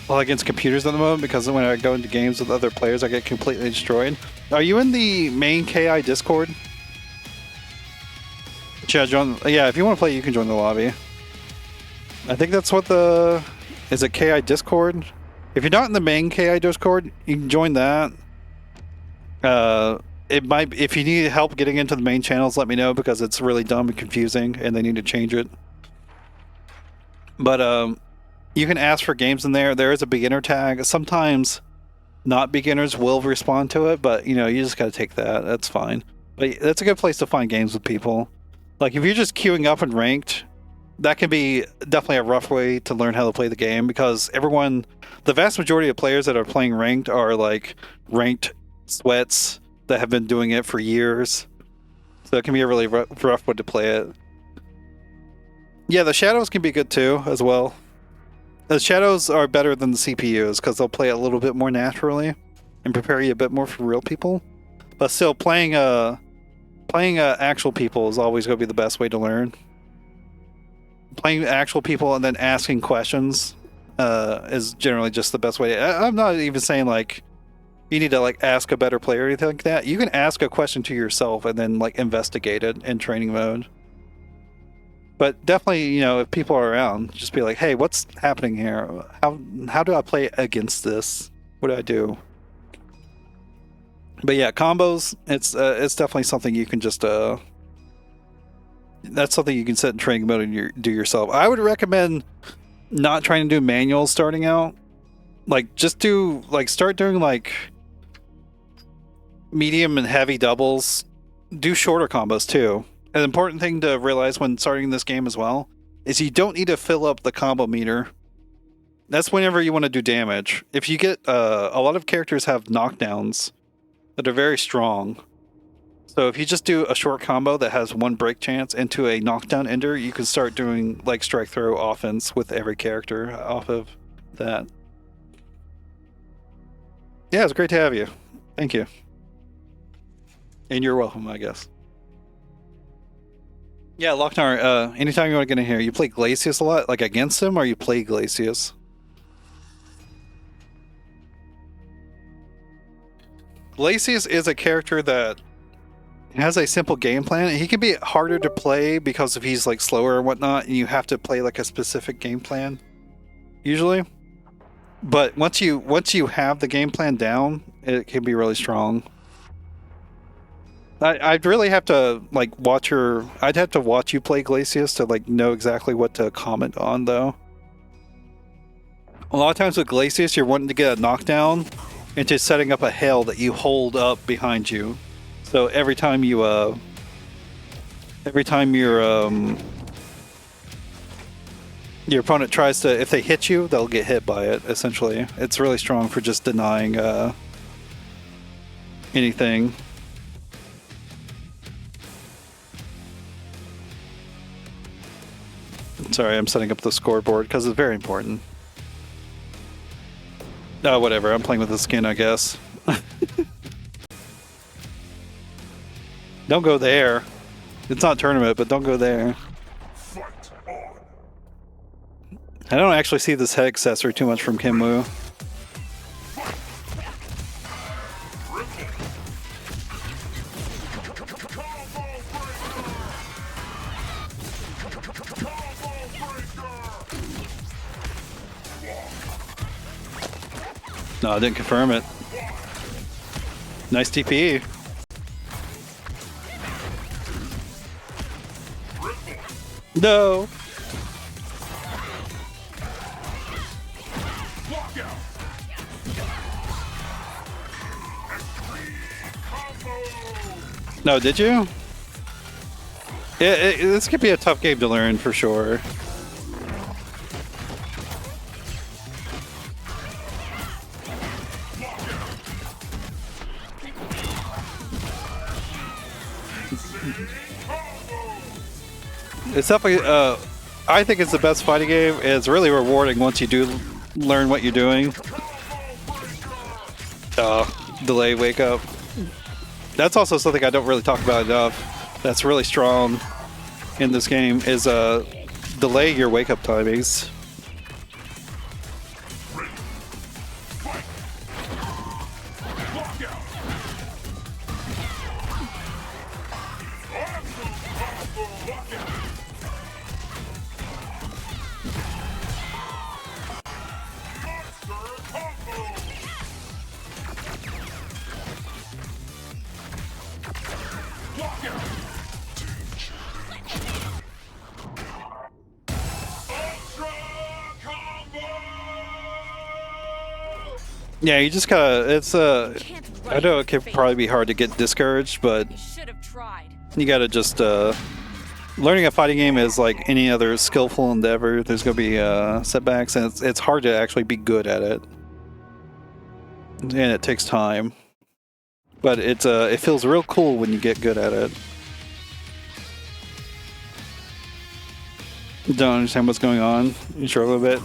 Well, against computers at the moment, because when I go into games with other players, I get completely destroyed. Are you in the main KI Discord? Yeah, if you want to play, you can join the lobby. I think that's what is it KI Discord? If you're not in the main KI Discord, you can join that. It might, if you need help getting into the main channels, let me know because it's really dumb and confusing and they need to change it. But you can ask for games in there. There is a beginner tag. Sometimes not beginners will respond to it, but you know, you just got to take that. That's fine. But that's a good place to find games with people. Like if you're just queuing up and ranked, that can be definitely a rough way to learn how to play the game because the vast majority of players that are playing ranked are like ranked sweats that have been doing it for years. So it can be a really rough way to play it. Yeah, the shadows can be good too, as well. The shadows are better than the CPUs because they'll play a little bit more naturally. and prepare you a bit more for real people. But still, playing actual people is always going to be the best way to learn. Playing actual people and then asking questions is generally just the best way. I'm not even saying like you need to like ask a better player or anything like that. You can ask a question to yourself and then like investigate it in training mode. But definitely, you know, if people are around, just be like, "Hey, what's happening here? How do I play against this? What do I do?" But yeah, combos. It's definitely something you can just that's something you can set in training mode and do yourself. I would recommend not trying to do manuals starting out. Like just start doing like medium and heavy doubles. Do shorter combos too. An important thing to realize when starting this game as well is you don't need to fill up the combo meter. That's whenever you want to do damage. If you get a lot of characters have knockdowns that are very strong. So if you just do a short combo that has one break chance into a knockdown ender, you can start doing like strike throw offense with every character off of that. Yeah, it's great to have you. Thank you. And you're welcome, I guess. Yeah, Loc-Nar, anytime you want to get in here, you play Glacius a lot, like against him, or you play Glacius? Glacius is a character that has a simple game plan. He can be harder to play because if he's like slower and whatnot, and you have to play like a specific game plan, usually. But once you have the game plan down, it can be really strong. I'd really have to like I'd have to watch you play Glacius to like know exactly what to comment on though. A lot of times with Glacius, you're wanting to get a knockdown into setting up a hail that you hold up behind you. So every time your opponent tries to, if they hit you, they'll get hit by it, essentially. It's really strong for just denying anything. Sorry, I'm setting up the scoreboard because it's very important. Oh, whatever. I'm playing with the skin, I guess. Don't go there. It's not a tournament, but don't go there. I don't actually see this head accessory too much from Kim Woo. No, I didn't confirm it. Nice TP. No. No, did you? Yeah, this could be a tough game to learn for sure. It's definitely, I think it's the best fighting game. It's really rewarding once you do learn what you're doing. Delay wake up. That's also something I don't really talk about enough. That's really strong in this game is delay your wake up timings. Yeah, you just gotta, it's I know it can probably be hard to get discouraged, but you gotta just, learning a fighting game is like any other skillful endeavor. There's gonna be setbacks, and it's hard to actually be good at it. And it takes time. But it feels real cool when you get good at it. Don't understand what's going on. You struggle a bit.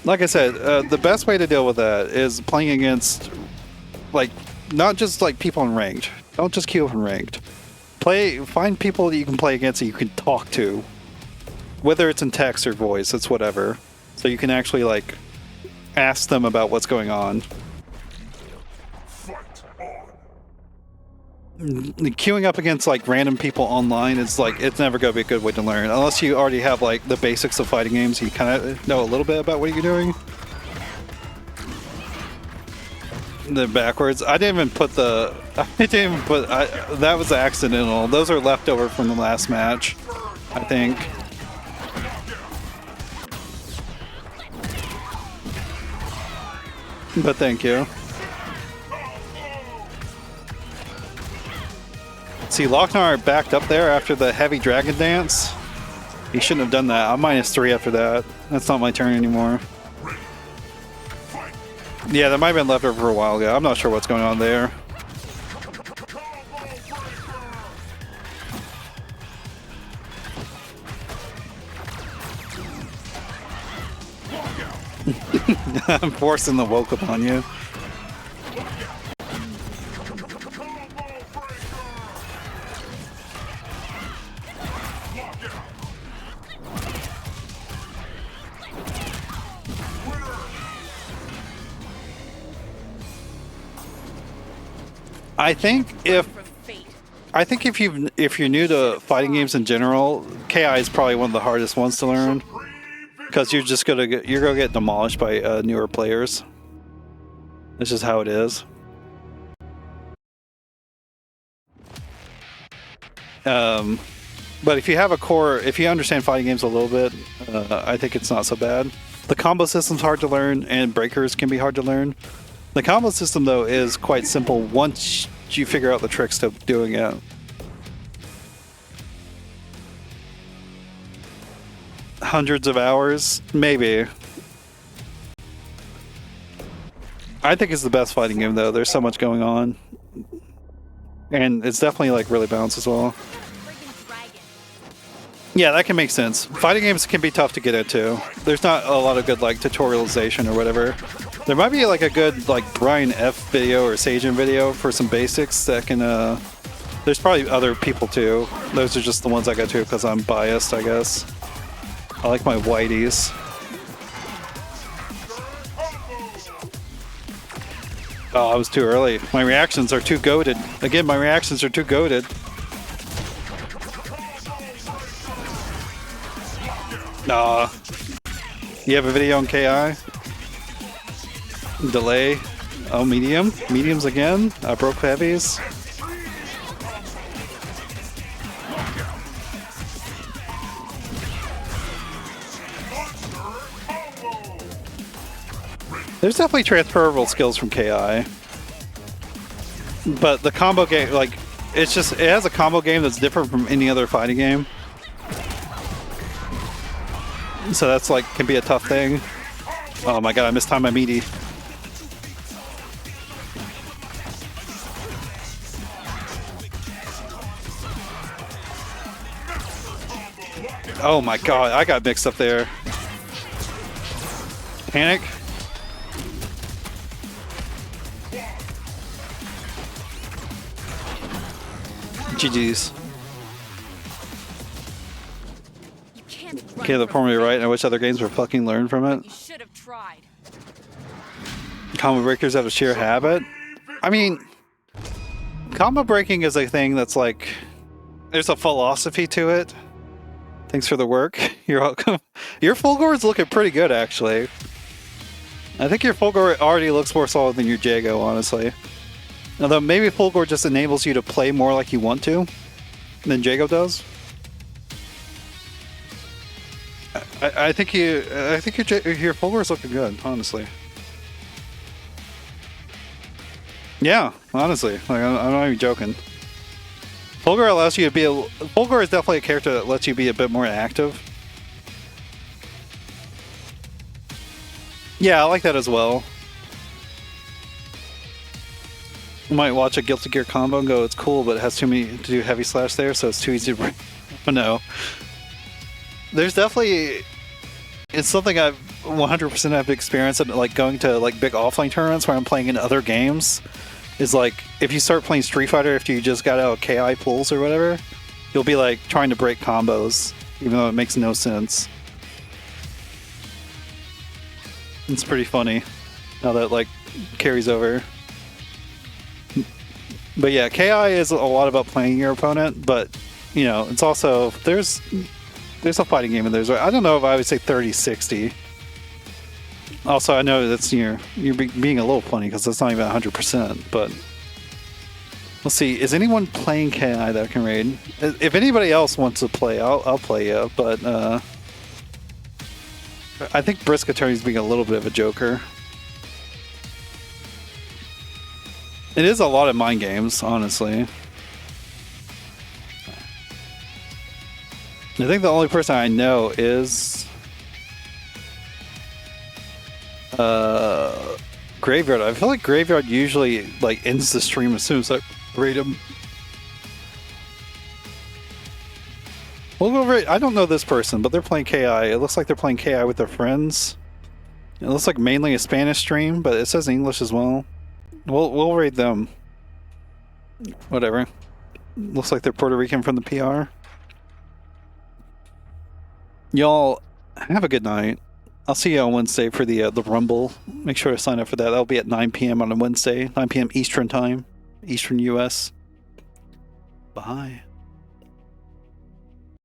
Like I said, the best way to deal with that is playing against like, not just like people in ranked. Don't just queue up in ranked. Find people that you can play against that you can talk to. Whether it's in text or voice, it's whatever. So you can actually, like, ask them about what's going on. Queuing up against, like, random people online is, like, it's never going to be a good way to learn. Unless you already have, like, the basics of fighting games, you kind of know a little bit about what you're doing. Then backwards. I didn't even put the... that was accidental. Those are leftover from the last match, I think. But thank you. See, Loc-Nar backed up there after the heavy dragon dance. He shouldn't have done that. I'm -3 after that. That's not my turn anymore. Yeah, that might have been left over for a while ago. I'm not sure what's going on there. I'm forcing the woke up on you. I think if you're new to fighting games in general, KI is probably one of the hardest ones to learn because you're gonna get demolished by newer players. This is how it is. But if you have a core, if you understand fighting games a little bit, I think it's not so bad. The combo system's hard to learn, and breakers can be hard to learn. The combo system, though, is quite simple once you figure out the tricks to doing it. Hundreds of hours? Maybe. I think it's the best fighting game, though. There's so much going on. And it's definitely, like, really balanced as well. Yeah, that can make sense. Fighting games can be tough to get into. There's not a lot of good, like, tutorialization or whatever. There might be, like, a good, like, Brian F video or Sagen video for some basics that can, There's probably other people, too. Those are just the ones I go to because I'm biased, I guess. I like my whiteys. Oh, I was too early. My reactions are too goated. Again, my reactions are too goated. Nah. You have a video on KI? Delay. Oh, medium. Mediums again. I broke heavies. There's definitely transferable skills from KI. But the combo game, like, it has a combo game that's different from any other fighting game. So that's, like, can be a tough thing. Oh my god, I mistimed my meaty. Oh my god, I got mixed up there. Panic. GG's. Okay, the formula right, and I wish other games were fucking learned from it. You should have tried. Combo breakers have a sheer habit. I mean, combo breaking is a thing that's like, there's a philosophy to it. Thanks for the work. You're welcome. Your Fulgor's looking pretty good, actually. I think your Fulgor already looks more solid than your Jago, honestly. Although maybe Fulgor just enables you to play more like you want to than Jago does. I think your Fulgor is looking good, honestly. Yeah, honestly, like I'm not even joking. Fulgor allows you to be Fulgor is definitely a character that lets you be a bit more active. Yeah, I like that as well. You might watch a Guilty Gear combo and go, it's cool, but it has too many to do heavy slash there, so it's too easy to break. But no. There's definitely, it's something I've 100% have experience in, like going to like big offline tournaments where I'm playing in other games, is like if you start playing Street Fighter after you just got out of KI pulls or whatever, you'll be like trying to break combos, even though it makes no sense. It's pretty funny how that like carries over. But yeah, KI is a lot about playing your opponent, but you know, it's also there's a fighting game and I don't know if I would say 30-60. Also, I know that's you're being a little funny because it's not even 100%, but let's see. Is anyone playing KI that I can raid? If anybody else wants to play, I'll play you, but I think Brisk Attorney's being a little bit of a joker. It is a lot of mind games, honestly. I think the only person I know is Graveyard. I feel like Graveyard usually like ends the stream as soon as I raid him. We'll go raid. I don't know this person, but they're playing KI. It looks like they're playing KI with their friends. It looks like mainly a Spanish stream, but it says English as well. We'll raid them. Whatever. Looks like they're Puerto Rican from the PR. Y'all have a good night. I'll see you on Wednesday for the Rumble. Make sure to sign up for that. That'll be at 9 p.m. on a Wednesday, 9 p.m. Eastern time, Eastern U.S. Bye.